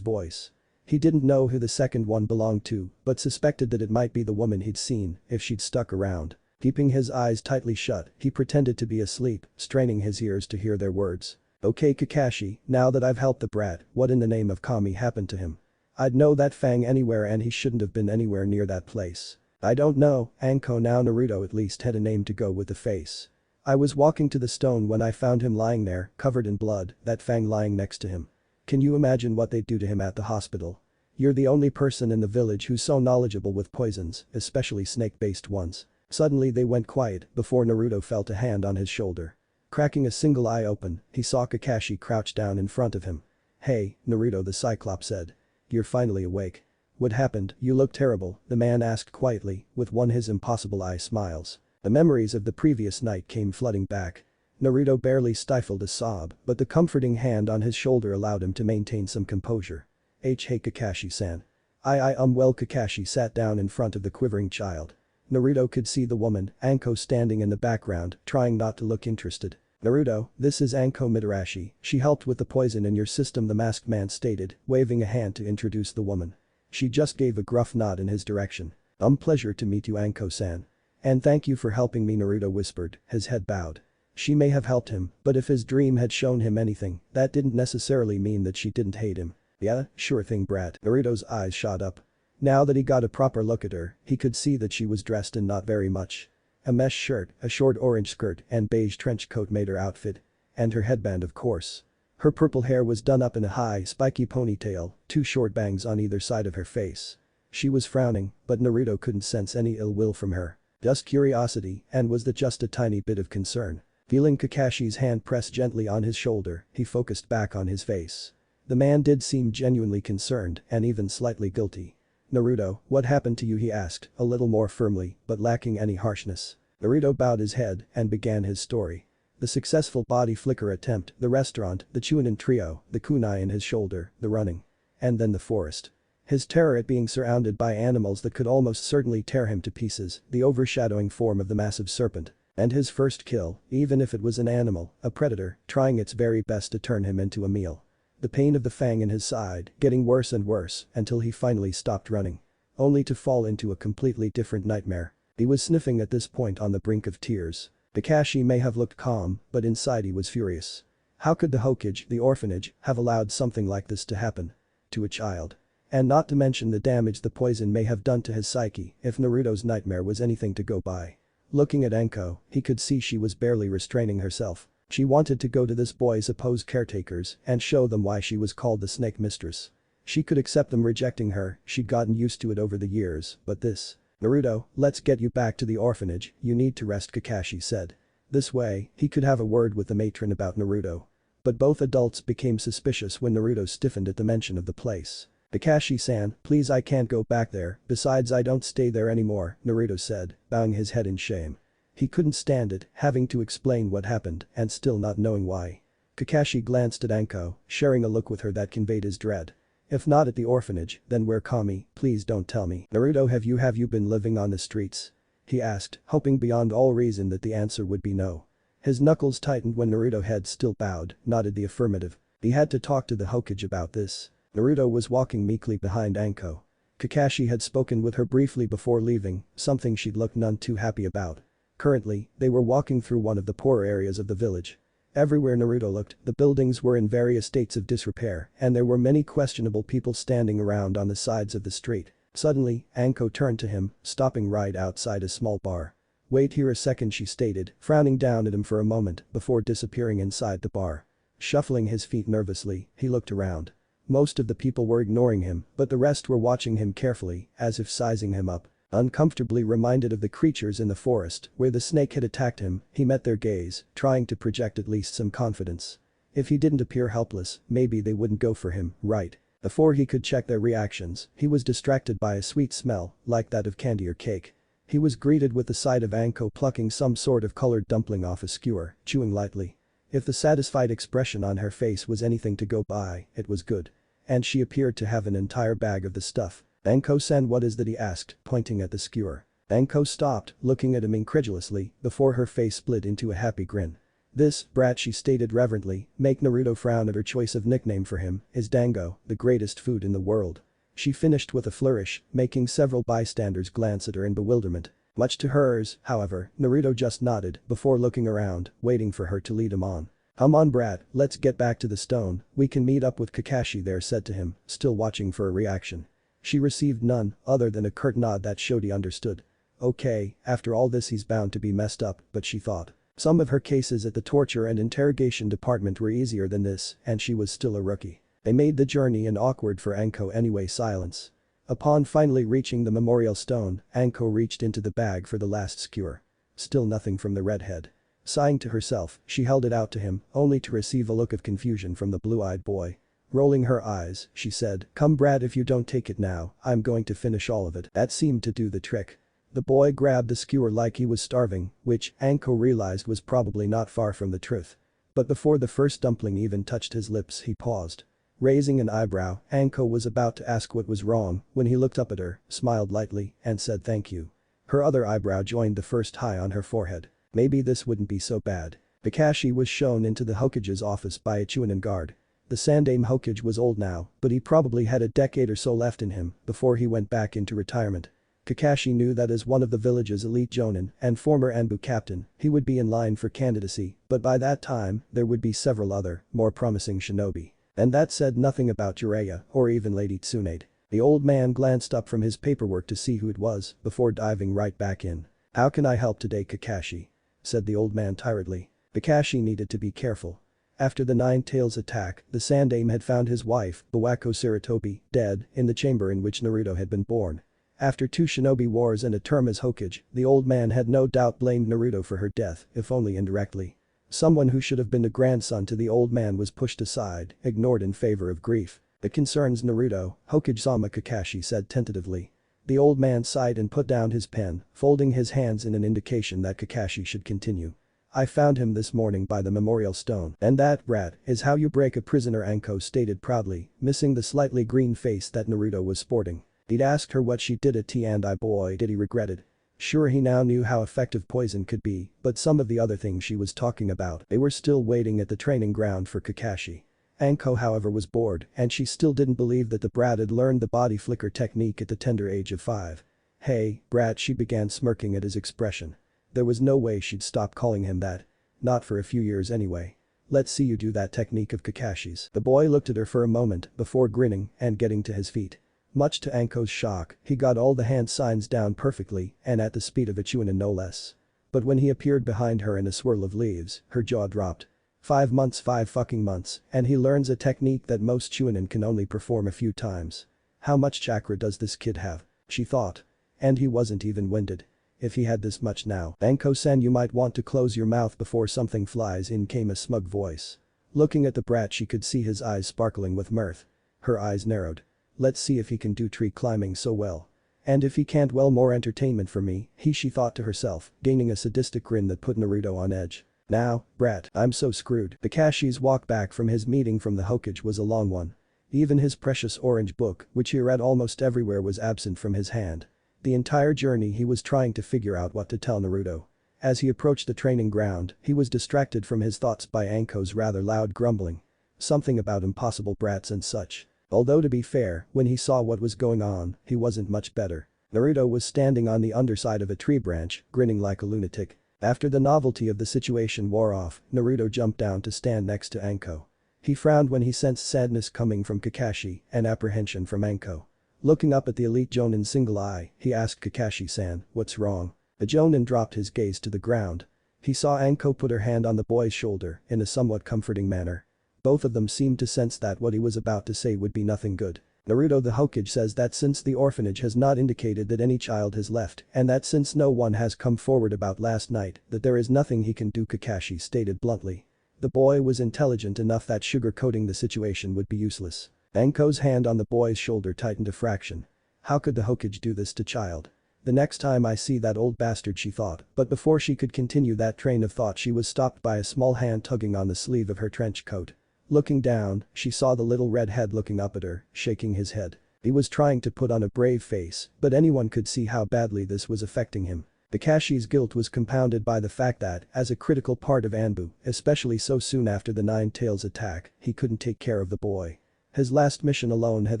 S1: voice. He didn't know who the second one belonged to, but suspected that it might be the woman he'd seen if she'd stuck around. Keeping his eyes tightly shut, he pretended to be asleep, straining his ears to hear their words. "Okay Kakashi, now that I've helped the brat, what in the name of Kami happened to him? I'd know that Fang anywhere and he shouldn't have been anywhere near that place." "I don't know, Anko." Now Naruto at least had a name to go with the face. "I was walking to the stone when I found him lying there, covered in blood, that Fang lying next to him. Can you imagine what they'd do to him at the hospital? You're the only person in the village who's so knowledgeable with poisons, especially snake-based ones." Suddenly they went quiet before Naruto felt a hand on his shoulder. Cracking a single eye open, he saw Kakashi crouch down in front of him. "Hey, Naruto," the Cyclops said. "You're finally awake. What happened? You look terrible," the man asked quietly, with one of his impossible eye smiles. The memories of the previous night came flooding back. Naruto barely stifled a sob, but the comforting hand on his shoulder allowed him to maintain some composure. Hey Kakashi-san. Well." Kakashi sat down in front of the quivering child. Naruto could see the woman, Anko, standing in the background, trying not to look interested. "Naruto, this is Anko Mitarashi, she helped with the poison in your system," the masked man stated, waving a hand to introduce the woman. She just gave a gruff nod in his direction. Pleasure to meet you, Anko-san. "And thank you for helping me," Naruto whispered, his head bowed. She may have helped him, but if his dream had shown him anything, that didn't necessarily mean that she didn't hate him. "Yeah, sure thing, brat." Naruto's eyes shot up. Now that he got a proper look at her, he could see that she was dressed in not very much. A mesh shirt, a short orange skirt and beige trench coat made her outfit. And her headband, of course. Her purple hair was done up in a high, spiky ponytail, two short bangs on either side of her face. She was frowning, but Naruto couldn't sense any ill will from her. Just curiosity, and was that just a tiny bit of concern? Feeling Kakashi's hand press gently on his shoulder, he focused back on his face. The man did seem genuinely concerned and even slightly guilty. "Naruto, what happened to you?" he asked, a little more firmly, but lacking any harshness. Naruto bowed his head and began his story. The successful body flicker attempt, the restaurant, the Chunin trio, the kunai in his shoulder, the running. And then the forest. His terror at being surrounded by animals that could almost certainly tear him to pieces, the overshadowing form of the massive serpent. And his first kill, even if it was an animal, a predator, trying its very best to turn him into a meal. The pain of the fang in his side, getting worse and worse, until he finally stopped running. Only to fall into a completely different nightmare. He was sniffing at this point on the brink of tears. Kakashi may have looked calm, but inside he was furious. How could the Hokage, the orphanage, have allowed something like this to happen? To a child. And not to mention the damage the poison may have done to his psyche if Naruto's nightmare was anything to go by. Looking at Anko, he could see she was barely restraining herself. She wanted to go to this boy's supposed caretakers and show them why she was called the Snake Mistress. She could accept them rejecting her, she'd gotten used to it over the years, but this. Naruto, let's get you back to the orphanage, you need to rest, Kakashi said. This way, he could have a word with the matron about Naruto. But both adults became suspicious when Naruto stiffened at the mention of the place. Kakashi-san, please, I can't go back there, besides I don't stay there anymore, Naruto said, bowing his head in shame. He couldn't stand it, having to explain what happened and still not knowing why. Kakashi glanced at Anko, sharing a look with her that conveyed his dread. If not at the orphanage, then where? Kami, please don't tell me. Naruto, have you been living on the streets? He asked, hoping beyond all reason that the answer would be no. His knuckles tightened when Naruto, head still bowed, nodded the affirmative. He had to talk to the Hokage about this. Naruto was walking meekly behind Anko. Kakashi had spoken with her briefly before leaving, something she'd looked none too happy about. Currently, they were walking through one of the poorer areas of the village. Everywhere Naruto looked, the buildings were in various states of disrepair and there were many questionable people standing around on the sides of the street. Suddenly, Anko turned to him, stopping right outside a small bar. Wait here a second, she stated, frowning down at him for a moment before disappearing inside the bar. Shuffling his feet nervously, he looked around. Most of the people were ignoring him, but the rest were watching him carefully, as if sizing him up. Uncomfortably reminded of the creatures in the forest where the snake had attacked him, he met their gaze, trying to project at least some confidence. If he didn't appear helpless, maybe they wouldn't go for him, right? Before he could check their reactions, he was distracted by a sweet smell, like that of candy or cake. He was greeted with the sight of Anko plucking some sort of colored dumpling off a skewer, chewing lightly. If the satisfied expression on her face was anything to go by, it was good. And she appeared to have an entire bag of the stuff. Anko-san, what is that? He asked, pointing at the skewer. Anko stopped, looking at him incredulously, before her face split into a happy grin. This, brat, she stated reverently, make Naruto frown at her choice of nickname for him, is dango, the greatest food in the world. She finished with a flourish, making several bystanders glance at her in bewilderment. Much to hers, however, Naruto just nodded before looking around, waiting for her to lead him on. Come on, brat, let's get back to the stone, we can meet up with Kakashi there, said to him, still watching for a reaction. She received none other than a curt nod that showed he understood. Okay, after all this he's bound to be messed up, but she thought. Some of her cases at the torture and interrogation department were easier than this, and she was still a rookie. They made the journey an awkward for Anko anyway silence. Upon finally reaching the memorial stone, Anko reached into the bag for the last skewer. Still nothing from the redhead. Sighing to herself, she held it out to him, only to receive a look of confusion from the blue-eyed boy. Rolling her eyes, she said, come brat, if you don't take it now, I'm going to finish all of it. That seemed to do the trick. The boy grabbed the skewer like he was starving, which Anko realized was probably not far from the truth. But before the first dumpling even touched his lips, he paused. Raising an eyebrow, Anko was about to ask what was wrong when he looked up at her, smiled lightly, and said thank you. Her other eyebrow joined the first high on her forehead. Maybe this wouldn't be so bad. Kakashi was shown into the Hokage's office by a Chunin guard. The Sandaime Hokage was old now, but he probably had a decade or so left in him before he went back into retirement. Kakashi knew that as one of the village's elite jonin and former Anbu captain, he would be in line for candidacy, but by that time, there would be several other, more promising shinobi. And that said nothing about Jiraiya or even Lady Tsunade. The old man glanced up from his paperwork to see who it was before diving right back in. How can I help today, Kakashi? Said the old man tiredly. Kakashi needed to be careful. After the Nine Tails attack, the Sandaime had found his wife, Bawako Sarutobi, dead in the chamber in which Naruto had been born. After 2 shinobi wars and a term as Hokage, the old man had no doubt blamed Naruto for her death, if only indirectly. Someone who should have been the grandson to the old man was pushed aside, ignored in favor of grief. It concerns Naruto, Hokage-sama, Kakashi said tentatively. The old man sighed and put down his pen, folding his hands in an indication that Kakashi should continue. I found him this morning by the memorial stone. And that, brat, is how you break a prisoner, Anko stated proudly, missing the slightly green face that Naruto was sporting. He'd asked her what she did at tea and boy did he regret it. Sure, he now knew how effective poison could be, but some of the other things she was talking about, they were still waiting at the training ground for Kakashi. Anko, however, was bored, and she still didn't believe that the brat had learned the body flicker technique at the tender age of 5. Hey, brat, she began, smirking at his expression. There was no way she'd stop calling him that. Not for a few years anyway. Let's see you do that technique of Kakashi's." The boy looked at her for a moment before grinning and getting to his feet. Much to Anko's shock, he got all the hand signs down perfectly and at the speed of a Chunin no less. But when he appeared behind her in a swirl of leaves, her jaw dropped. 5 months, 5 fucking months, and he learns a technique that most Chunin can only perform a few times. How much chakra does this kid have? She thought. And he wasn't even winded. If he had this much now, Anko-san, you might want to close your mouth before something flies in, came a smug voice. Looking at the brat, she could see his eyes sparkling with mirth. Her eyes narrowed. Let's see if he can do tree climbing so well. And if he can't, well, more entertainment for me, she thought to herself, gaining a sadistic grin that put Naruto on edge. Now, brat, I'm so screwed. Kakashi's walk back from his meeting from the Hokage was a long one. Even his precious orange book, which he read almost everywhere, was absent from his hand. The entire journey he was trying to figure out what to tell Naruto. As he approached the training ground, he was distracted from his thoughts by Anko's rather loud grumbling. Something about impossible brats and such. Although to be fair, when he saw what was going on, he wasn't much better. Naruto was standing on the underside of a tree branch, grinning like a lunatic. After the novelty of the situation wore off, Naruto jumped down to stand next to Anko. He frowned when he sensed sadness coming from Kakashi and apprehension from Anko. Looking up at the elite Jonin's single eye, he asked Kakashi-san, "What's wrong?" The Jonin dropped his gaze to the ground. He saw Anko put her hand on the boy's shoulder in a somewhat comforting manner. Both of them seemed to sense that what he was about to say would be nothing good. Naruto, the Hokage, says that since the orphanage has not indicated that any child has left and that since no one has come forward about last night, that there is nothing he can do, Kakashi stated bluntly. The boy was intelligent enough that sugarcoating the situation would be useless. Anko's hand on the boy's shoulder tightened a fraction. How could the Hokage do this to child? The next time I see that old bastard, she thought, but before she could continue that train of thought, she was stopped by a small hand tugging on the sleeve of her trench coat. Looking down, she saw the little red head looking up at her, shaking his head. He was trying to put on a brave face, but anyone could see how badly this was affecting him. Kakashi's guilt was compounded by the fact that, as a critical part of Anbu, especially so soon after the Nine Tails attack, he couldn't take care of the boy. His last mission alone had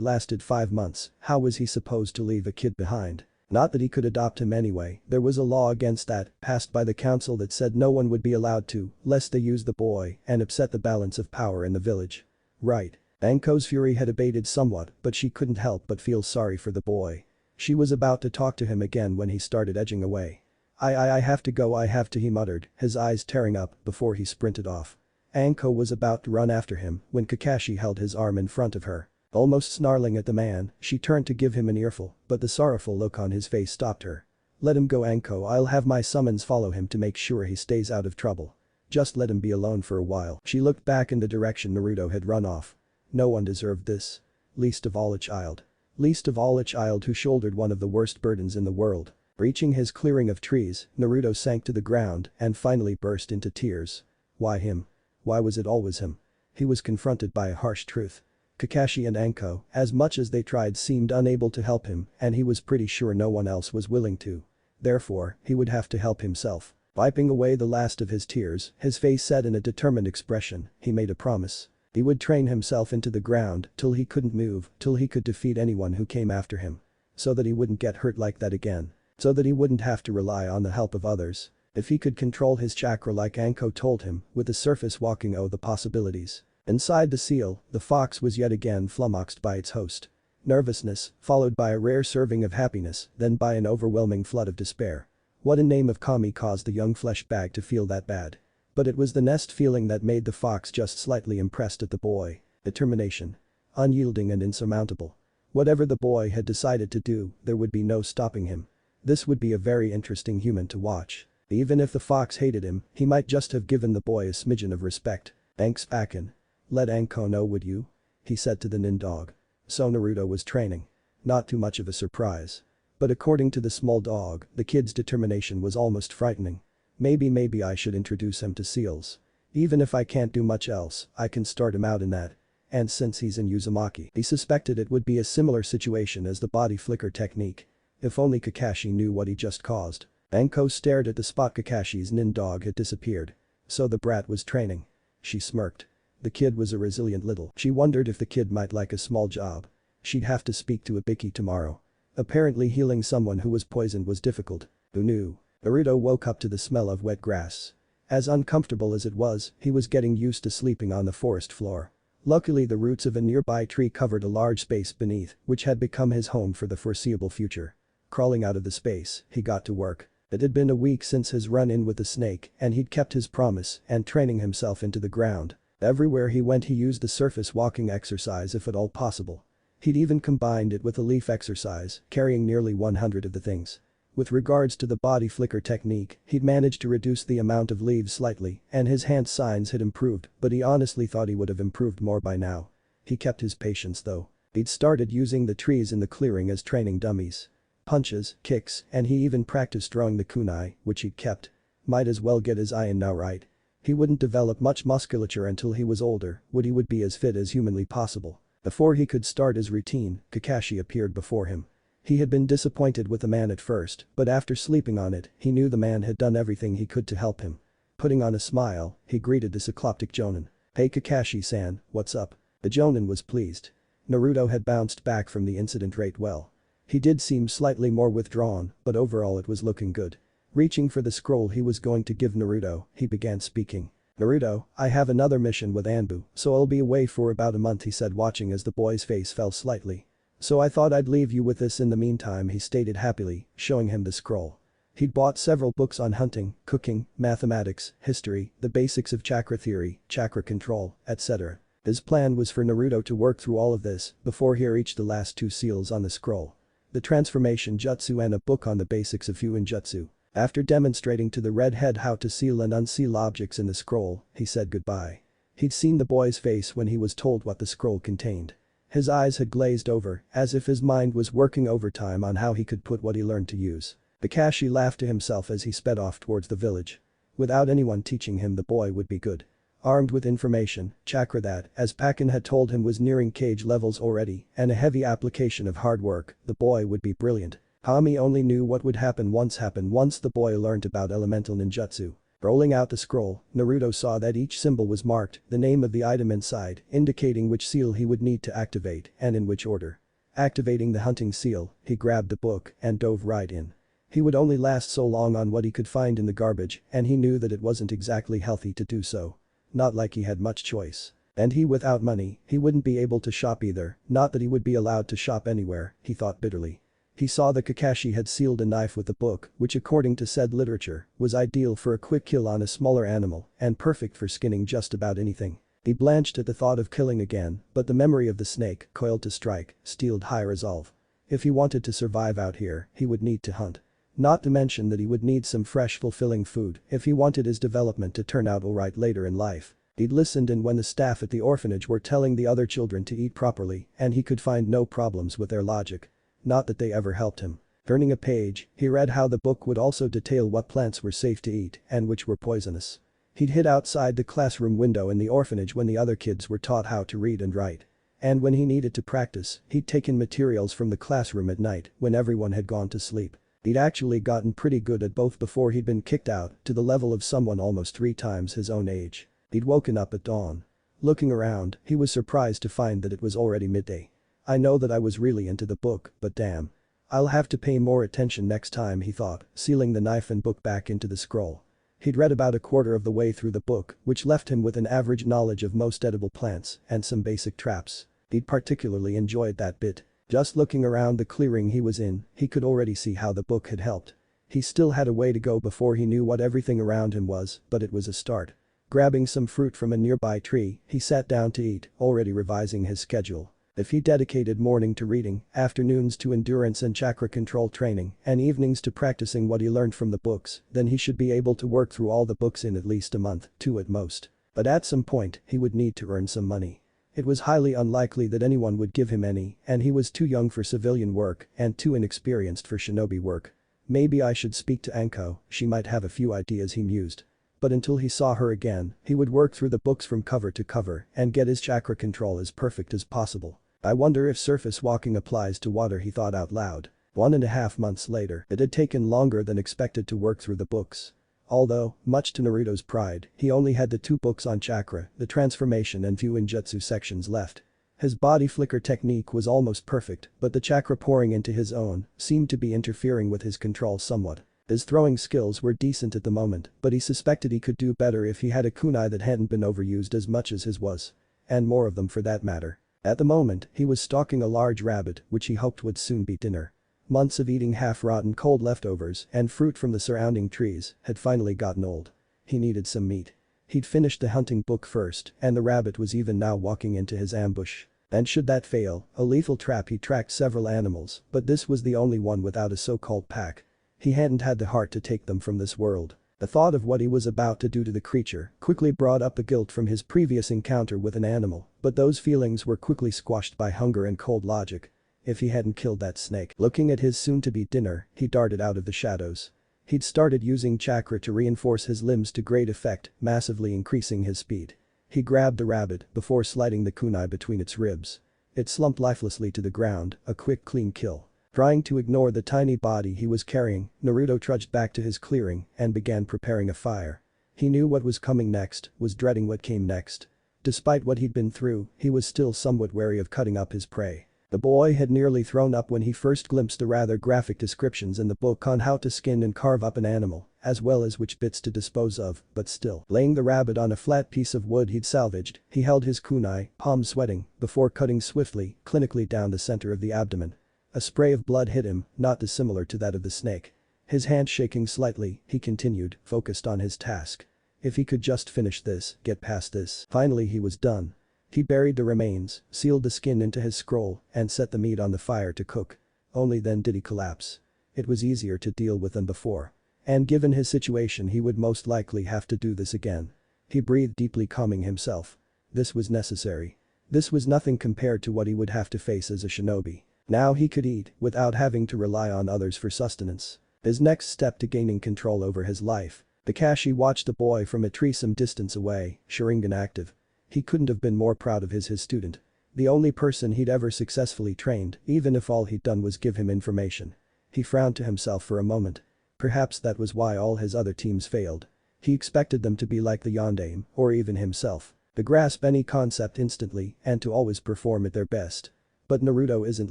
S1: lasted 5 months, how was he supposed to leave a kid behind? Not that he could adopt him anyway, there was a law against that, passed by the council, that said no one would be allowed to, lest they use the boy and upset the balance of power in the village. Right. Anko's fury had abated somewhat, but she couldn't help but feel sorry for the boy. She was about to talk to him again when he started edging away. I have to go, I have to," he muttered, his eyes tearing up before he sprinted off. Anko was about to run after him when Kakashi held his arm in front of her. Almost snarling at the man, she turned to give him an earful, but the sorrowful look on his face stopped her. "Let him go, Anko, I'll have my summons follow him to make sure he stays out of trouble. Just let him be alone for a while." She looked back in the direction Naruto had run off. No one deserved this. Least of all a child. Least of all a child who shouldered one of the worst burdens in the world. Reaching his clearing of trees, Naruto sank to the ground and finally burst into tears. Why him? Why was it always him? He was confronted by a harsh truth. Kakashi and Anko, as much as they tried, seemed unable to help him, and he was pretty sure no one else was willing to. Therefore, he would have to help himself. Wiping away the last of his tears, his face set in a determined expression, he made a promise. He would train himself into the ground till he couldn't move, till he could defeat anyone who came after him. So that he wouldn't get hurt like that again. So that he wouldn't have to rely on the help of others. If he could control his chakra like Anko told him, with the surface walking, oh the possibilities. Inside the seal, the fox was yet again flummoxed by its host. Nervousness, followed by a rare serving of happiness, then by an overwhelming flood of despair. What in name of Kami caused the young flesh bag to feel that bad? But it was the nest feeling that made the fox just slightly impressed at the boy. Determination. Unyielding and insurmountable. Whatever the boy had decided to do, there would be no stopping him. This would be a very interesting human to watch. Even if the fox hated him, he might just have given the boy a smidgen of respect. "Thanks, Akin. Let Anko know, would you?" he said to the nin dog. So Naruto was training. Not too much of a surprise. But according to the small dog, the kid's determination was almost frightening. Maybe I should introduce him to seals. Even if I can't do much else, I can start him out in that. And since he's in Uzumaki, he suspected it would be a similar situation as the body flicker technique. If only Kakashi knew what he just caused. Anko stared at the spot Kakashi's nin dog had disappeared. So the brat was training. She smirked. The kid was a resilient little. She wondered if the kid might like a small job. She'd have to speak to Ibiki tomorrow. Apparently healing someone who was poisoned was difficult. Who knew? Naruto woke up to the smell of wet grass. As uncomfortable as it was, he was getting used to sleeping on the forest floor. Luckily the roots of a nearby tree covered a large space beneath, which had become his home for the foreseeable future. Crawling out of the space, he got to work. It had been a week since his run-in with the snake, and he'd kept his promise and training himself into the ground. Everywhere he went he used the surface walking exercise if at all possible. He'd even combined it with a leaf exercise, carrying nearly 100 of the things. With regards to the body flicker technique, he'd managed to reduce the amount of leaves slightly, and his hand signs had improved, but he honestly thought he would have improved more by now. He kept his patience though. He'd started using the trees in the clearing as training dummies. Punches, kicks, and he even practiced drawing the kunai, which he'd kept. Might as well get his eye in now, right? He wouldn't develop much musculature until he was older, but he would be as fit as humanly possible. Before he could start his routine, Kakashi appeared before him. He had been disappointed with the man at first, but after sleeping on it, he knew the man had done everything he could to help him. Putting on a smile, he greeted the cycloptic Jonin. "Hey Kakashi-san, what's up?" The Jonin was pleased. Naruto had bounced back from the incident rate well. He did seem slightly more withdrawn, but overall it was looking good. Reaching for the scroll he was going to give Naruto, he began speaking. "Naruto, I have another mission with Anbu, so I'll be away for about a month," he said, watching as the boy's face fell slightly. "So I thought I'd leave you with this in the meantime," he stated happily, showing him the scroll. He'd bought several books on hunting, cooking, mathematics, history, the basics of chakra theory, chakra control, etc. His plan was for Naruto to work through all of this before he reached the last two seals on the scroll. The transformation jutsu and a book on the basics of Fuinjutsu. After demonstrating to the redhead how to seal and unseal objects in the scroll, he said goodbye. He'd seen the boy's face when he was told what the scroll contained. His eyes had glazed over, as if his mind was working overtime on how he could put what he learned to use. Kakashi laughed to himself as he sped off towards the village. Without anyone teaching him, the boy would be good. Armed with information, chakra that, as Pakin had told him, was nearing cage levels already, and a heavy application of hard work, the boy would be brilliant. Hami only knew what would happen once the boy learned about elemental ninjutsu. Rolling out the scroll, Naruto saw that each symbol was marked, the name of the item inside, indicating which seal he would need to activate and in which order. Activating the hunting seal, he grabbed the book and dove right in. He would only last so long on what he could find in the garbage, and he knew that it wasn't exactly healthy to do so. Not like he had much choice. And without money, he wouldn't be able to shop either, not that he would be allowed to shop anywhere, he thought bitterly. He saw that Kakashi had sealed a knife with the book, which according to said literature, was ideal for a quick kill on a smaller animal and perfect for skinning just about anything. He blanched at the thought of killing again, but the memory of the snake, coiled to strike, steeled high resolve. If he wanted to survive out here, he would need to hunt. Not to mention that he would need some fresh fulfilling food if he wanted his development to turn out alright later in life. He'd listened in when the staff at the orphanage were telling the other children to eat properly, and he could find no problems with their logic. Not that they ever helped him. Turning a page, he read how the book would also detail what plants were safe to eat and which were poisonous. He'd hid outside the classroom window in the orphanage when the other kids were taught how to read and write. And when he needed to practice, he'd taken materials from the classroom at night when everyone had gone to sleep. He'd actually gotten pretty good at both before he'd been kicked out, to the level of someone almost 3 times his own age. He'd woken up at dawn. Looking around, he was surprised to find that it was already midday. I know that I was really into the book, but damn. I'll have to pay more attention next time, he thought, sealing the knife and book back into the scroll. He'd read about a quarter of the way through the book, which left him with an average knowledge of most edible plants and some basic traps. He'd particularly enjoyed that bit. Just looking around the clearing he was in, he could already see how the book had helped. He still had a way to go before he knew what everything around him was, but it was a start. Grabbing some fruit from a nearby tree, he sat down to eat, already revising his schedule. If he dedicated morning to reading, afternoons to endurance and chakra control training, and evenings to practicing what he learned from the books, then he should be able to work through all the books in at least a month, 2 at most. But at some point, he would need to earn some money. It was highly unlikely that anyone would give him any, and he was too young for civilian work and too inexperienced for shinobi work. Maybe I should speak to Anko, she might have a few ideas, he mused. But until he saw her again, he would work through the books from cover to cover and get his chakra control as perfect as possible. I wonder if surface walking applies to water, he thought out loud. 1.5 months later, it had taken longer than expected to work through the books. Although, much to Naruto's pride, he only had the 2 books on chakra, the transformation and Fuinjutsu sections left. His body flicker technique was almost perfect, but the chakra pouring into his own seemed to be interfering with his control somewhat. His throwing skills were decent at the moment, but he suspected he could do better if he had a kunai that hadn't been overused as much as his was. And more of them for that matter. At the moment, he was stalking a large rabbit, which he hoped would soon be dinner. Months of eating half-rotten cold leftovers and fruit from the surrounding trees had finally gotten old. He needed some meat. He'd finished the hunting book first, and the rabbit was even now walking into his ambush. And should that fail, a lethal trap. He tracked several animals, but this was the only one without a so-called pack. He hadn't had the heart to take them from this world. The thought of what he was about to do to the creature quickly brought up the guilt from his previous encounter with an animal, but those feelings were quickly squashed by hunger and cold logic. If he hadn't killed that snake. Looking at his soon-to-be dinner, he darted out of the shadows. He'd started using chakra to reinforce his limbs to great effect, massively increasing his speed. He grabbed the rabbit before sliding the kunai between its ribs. It slumped lifelessly to the ground, a quick clean kill. Trying to ignore the tiny body he was carrying, Naruto trudged back to his clearing and began preparing a fire. He knew what was coming next, was dreading what came next. Despite what he'd been through, he was still somewhat wary of cutting up his prey. The boy had nearly thrown up when he first glimpsed the rather graphic descriptions in the book on how to skin and carve up an animal, as well as which bits to dispose of, but still. Laying the rabbit on a flat piece of wood he'd salvaged, he held his kunai, palms sweating, before cutting swiftly, clinically down the center of the abdomen. A spray of blood hit him, not dissimilar to that of the snake. His hand shaking slightly, he continued, focused on his task. If he could just finish this, get past this. Finally he was done. He buried the remains, sealed the skin into his scroll, and set the meat on the fire to cook. Only then did he collapse. It was easier to deal with than before. And given his situation he would most likely have to do this again. He breathed deeply, calming himself. This was necessary. This was nothing compared to what he would have to face as a shinobi. Now he could eat, without having to rely on others for sustenance. His next step to gaining control over his life. Kakashi watched the boy from a tree some distance away, Sharingan active. He couldn't have been more proud of his student. The only person he'd ever successfully trained, even if all he'd done was give him information. He frowned to himself for a moment. Perhaps that was why all his other teams failed. He expected them to be like the Yondaime, or even himself. To grasp any concept instantly and to always perform at their best. But Naruto isn't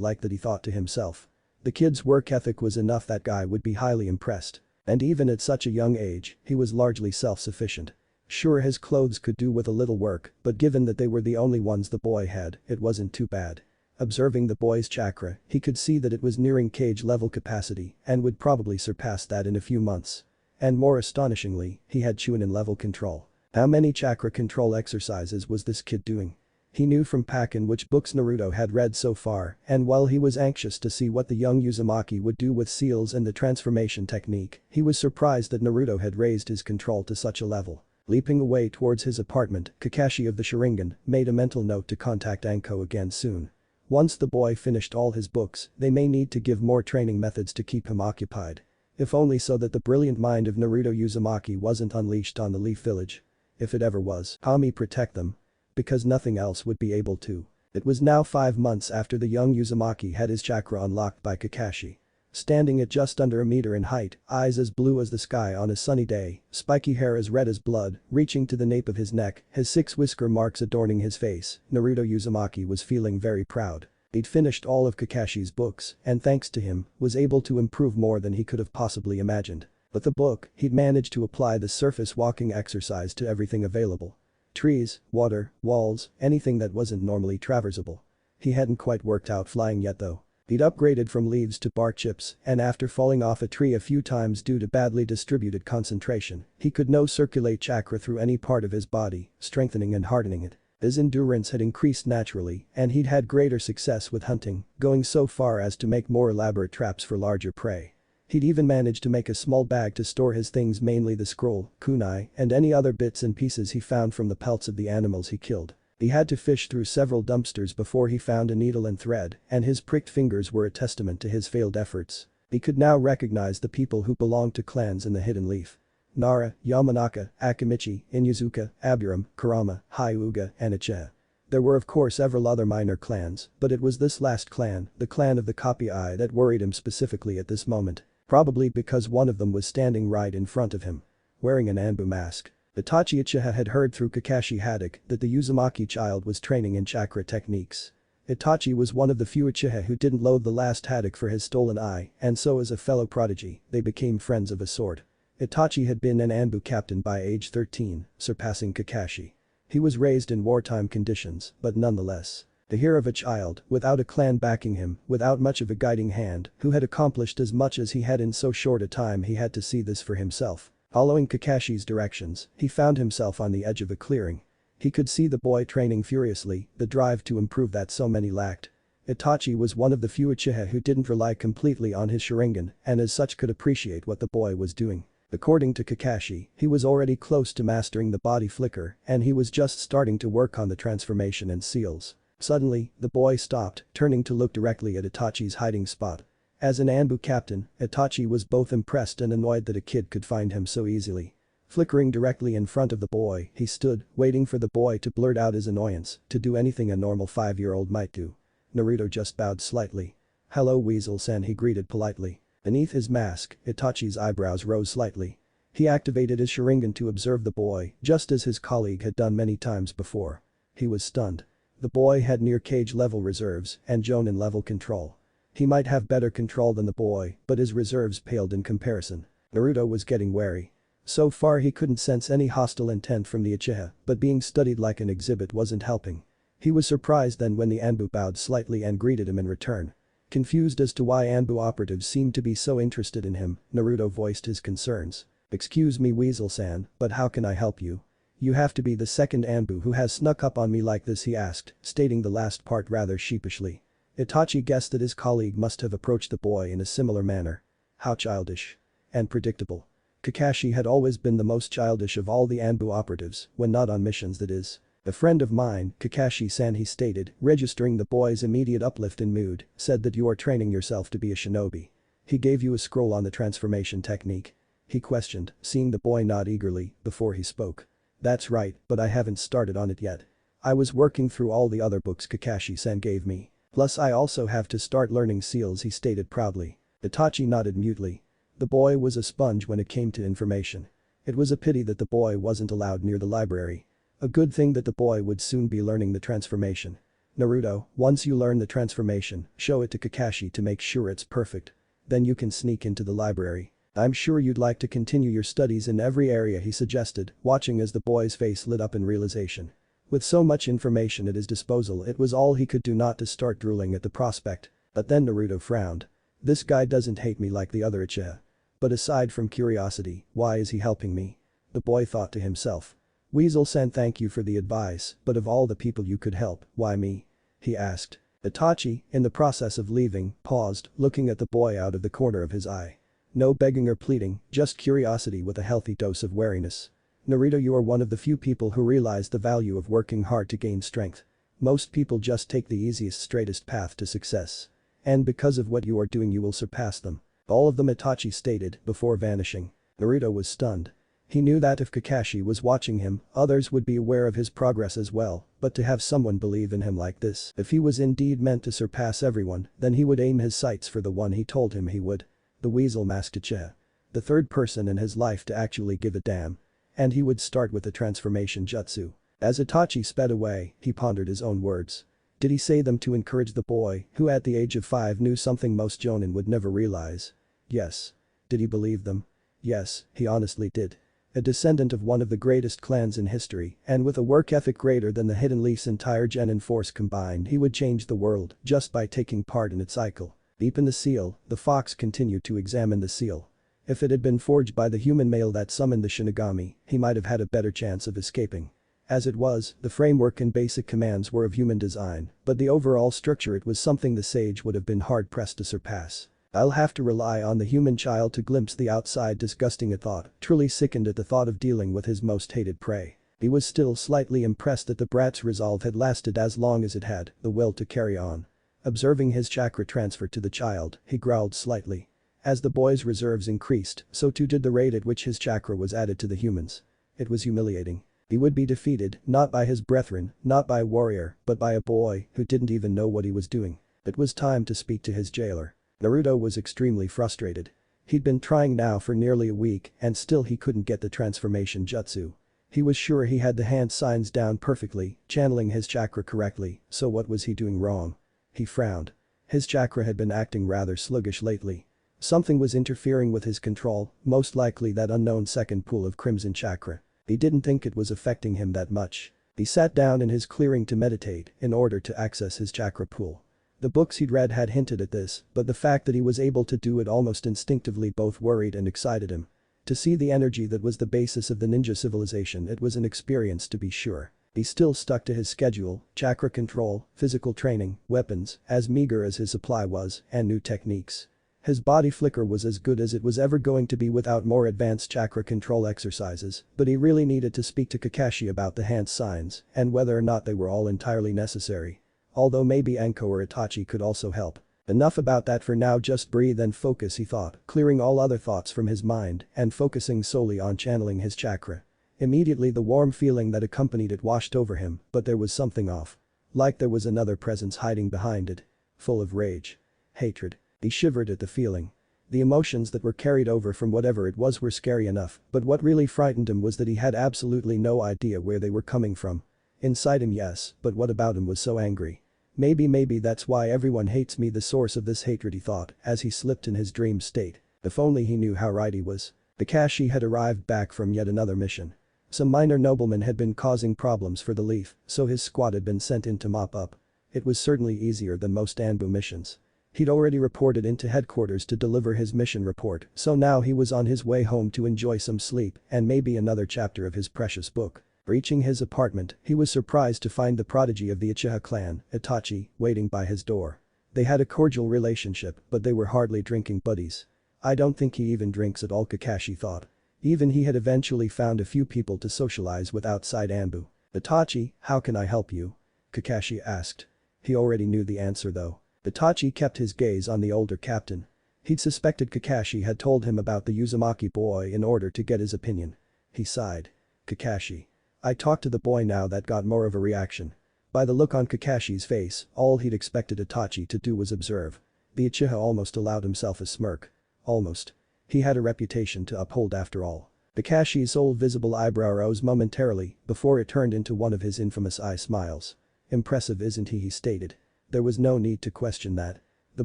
S1: like that, he thought to himself. The kid's work ethic was enough that guy would be highly impressed. And even at such a young age, he was largely self-sufficient. Sure, his clothes could do with a little work, but given that they were the only ones the boy had, it wasn't too bad. Observing the boy's chakra, he could see that it was nearing cage level capacity and would probably surpass that in a few months. And more astonishingly, he had Chunin level control. How many chakra control exercises was this kid doing? He knew from Pakken which books Naruto had read so far, and while he was anxious to see what the young Uzumaki would do with seals and the transformation technique, he was surprised that Naruto had raised his control to such a level. Leaping away towards his apartment, Kakashi of the Sharingan made a mental note to contact Anko again soon. Once the boy finished all his books, they may need to give more training methods to keep him occupied. If only so that the brilliant mind of Naruto Uzumaki wasn't unleashed on the Leaf Village. If it ever was, Kami protect them. Because nothing else would be able to. It was now 5 months after the young Uzumaki had his chakra unlocked by Kakashi. Standing at just under a meter in height, eyes as blue as the sky on a sunny day, spiky hair as red as blood, reaching to the nape of his neck, his 6 whisker marks adorning his face, Naruto Uzumaki was feeling very proud. He'd finished all of Kakashi's books, and thanks to him, was able to improve more than he could have possibly imagined. But the book, he'd managed to apply the surface walking exercise to everything available. Trees, water, walls, anything that wasn't normally traversable. He hadn't quite worked out flying yet though. He'd upgraded from leaves to bark chips, and after falling off a tree a few times due to badly distributed concentration, he could now circulate chakra through any part of his body, strengthening and hardening it. His endurance had increased naturally, and he'd had greater success with hunting, going so far as to make more elaborate traps for larger prey. He'd even managed to make a small bag to store his things, mainly the scroll, kunai, and any other bits and pieces he found from the pelts of the animals he killed. He had to fish through several dumpsters before he found a needle and thread, and his pricked fingers were a testament to his failed efforts. He could now recognize the people who belonged to clans in the Hidden Leaf. Nara, Yamanaka, Akimichi, Inuzuka, Aburam, Kurama, Hyuga, and Uchiha. There were of course several other minor clans, but it was this last clan, the clan of the copy eye, that worried him specifically at this moment. Probably because one of them was standing right in front of him. Wearing an Anbu mask. Itachi Uchiha had heard through Kakashi Haddock that the Uzumaki child was training in chakra techniques. Itachi was one of the few Uchiha who didn't loathe the last Haddock for his stolen eye, and so as a fellow prodigy, they became friends of a sort. Itachi had been an Anbu captain by age 13, surpassing Kakashi. He was raised in wartime conditions, but nonetheless. The hero of a child, without a clan backing him, without much of a guiding hand, who had accomplished as much as he had in so short a time he had to see this for himself. Following Kakashi's directions, he found himself on the edge of a clearing. He could see the boy training furiously, the drive to improve that so many lacked. Itachi was one of the few Uchiha who didn't rely completely on his Sharingan and as such could appreciate what the boy was doing. According to Kakashi, he was already close to mastering the body flicker and he was just starting to work on the transformation and seals. Suddenly, the boy stopped, turning to look directly at Itachi's hiding spot. As an Anbu captain, Itachi was both impressed and annoyed that a kid could find him so easily. Flickering directly in front of the boy, he stood, waiting for the boy to blurt out his annoyance, to do anything a normal 5-year-old might do. Naruto just bowed slightly. "Hello Weasel-san," he greeted politely. Beneath his mask, Itachi's eyebrows rose slightly. He activated his Sharingan to observe the boy, just as his colleague had done many times before. He was stunned. The boy had near cage level reserves and Jonin level control. He might have better control than the boy, but his reserves paled in comparison. Naruto was getting wary. So far he couldn't sense any hostile intent from the Uchiha, but being studied like an exhibit wasn't helping. He was surprised then when the Anbu bowed slightly and greeted him in return. Confused as to why Anbu operatives seemed to be so interested in him, Naruto voiced his concerns. "Excuse me Weasel-san, but how can I help you? You have to be the second Anbu who has snuck up on me like this," he asked, stating the last part rather sheepishly. Itachi guessed that his colleague must have approached the boy in a similar manner. How childish. And predictable. Kakashi had always been the most childish of all the Anbu operatives, when not on missions that is. "A friend of mine, Kakashi-san," he stated, registering the boy's immediate uplift in mood, "said that you are training yourself to be a shinobi. He gave you a scroll on the transformation technique?" he questioned, seeing the boy nod eagerly, before he spoke. "That's right, but I haven't started on it yet. I was working through all the other books Kakashi-san gave me. Plus I also have to start learning seals," he stated proudly. Itachi nodded mutely. The boy was a sponge when it came to information. It was a pity that the boy wasn't allowed near the library. A good thing that the boy would soon be learning the transformation. "Naruto, once you learn the transformation, show it to Kakashi to make sure it's perfect. Then you can sneak into the library. I'm sure you'd like to continue your studies in every area," he suggested, watching as the boy's face lit up in realization. With so much information at his disposal it was all he could do not to start drooling at the prospect. But then Naruto frowned. This guy doesn't hate me like the other Uchiha. But aside from curiosity, why is he helping me? The boy thought to himself. "Weasel-san, thank you for the advice, but of all the people you could help, why me?" he asked. Itachi, in the process of leaving, paused, looking at the boy out of the corner of his eye. No begging or pleading, just curiosity with a healthy dose of wariness. "Naruto, you are one of the few people who realize the value of working hard to gain strength. Most people just take the easiest straightest path to success. And because of what you are doing you will surpass them. All of them," Itachi stated, before vanishing. Naruto was stunned. He knew that if Kakashi was watching him, others would be aware of his progress as well, but to have someone believe in him like this, if he was indeed meant to surpass everyone, then he would aim his sights for the one he told him he would. The weasel-masked Uchiha. The third person in his life to actually give a damn. And he would start with the transformation jutsu. As Itachi sped away, he pondered his own words. Did he say them to encourage the boy, who at the age of 5 knew something most jonin would never realize? Yes. Did he believe them? Yes, he honestly did. A descendant of one of the greatest clans in history, and with a work ethic greater than the Hidden Leaf's entire genin force combined, he would change the world just by taking part in its cycle. Deep in the seal, the fox continued to examine the seal. If it had been forged by the human male that summoned the Shinigami, he might have had a better chance of escaping. As it was, the framework and basic commands were of human design, but the overall structure it was something the sage would have been hard-pressed to surpass. I'll have to rely on the human child to glimpse the outside, disgusting at thought, truly sickened at the thought of dealing with his most hated prey. He was still slightly impressed that the brat's resolve had lasted as long as it had, the will to carry on. Observing his chakra transfer to the child, he growled slightly. As the boy's reserves increased, so too did the rate at which his chakra was added to the humans. It was humiliating. He would be defeated, not by his brethren, not by a warrior, but by a boy who didn't even know what he was doing. It was time to speak to his jailer. Naruto was extremely frustrated. He'd been trying now for nearly a week and still he couldn't get the transformation jutsu. He was sure he had the hand signs down perfectly, channeling his chakra correctly, so what was he doing wrong? He frowned. His chakra had been acting rather sluggish lately. Something was interfering with his control, most likely that unknown second pool of crimson chakra. He didn't think it was affecting him that much. He sat down in his clearing to meditate in order to access his chakra pool. The books he'd read had hinted at this, but the fact that he was able to do it almost instinctively both worried and excited him. To see the energy that was the basis of the ninja civilization, it was an experience to be sure. He still stuck to his schedule, chakra control, physical training, weapons, as meager as his supply was, and new techniques. His body flicker was as good as it was ever going to be without more advanced chakra control exercises, but he really needed to speak to Kakashi about the hand signs and whether or not they were all entirely necessary. Although maybe Anko or Itachi could also help. Enough about that for now, just breathe and focus, he thought, clearing all other thoughts from his mind and focusing solely on channeling his chakra. Immediately the warm feeling that accompanied it washed over him, but there was something off. Like there was another presence hiding behind it. Full of rage. Hatred. He shivered at the feeling. The emotions that were carried over from whatever it was were scary enough, but what really frightened him was that he had absolutely no idea where they were coming from. Inside him, yes, but what about him was so angry? Maybe that's why everyone hates me, the source of this hatred, he thought, as he slipped in his dream state. If only he knew how right he was. Kakashi had arrived back from yet another mission. Some minor noblemen had been causing problems for the Leaf, so his squad had been sent in to mop up. It was certainly easier than most Anbu missions. He'd already reported into headquarters to deliver his mission report, so now he was on his way home to enjoy some sleep and maybe another chapter of his precious book. Reaching his apartment, he was surprised to find the prodigy of the Uchiha clan, Itachi, waiting by his door. They had a cordial relationship, but they were hardly drinking buddies. I don't think he even drinks at all, Kakashi thought. Even he had eventually found a few people to socialize with outside Anbu. Itachi, how can I help you? Kakashi asked. He already knew the answer though. Itachi kept his gaze on the older captain. He'd suspected Kakashi had told him about the Uzumaki boy in order to get his opinion. He sighed. Kakashi. I talked to the boy now, that got more of a reaction. By the look on Kakashi's face, all he'd expected Itachi to do was observe. The Uchiha almost allowed himself a smirk. Almost. He had a reputation to uphold after all. Kakashi's sole visible eyebrow rose momentarily before it turned into one of his infamous eye smiles. Impressive, isn't he stated. There was no need to question that. The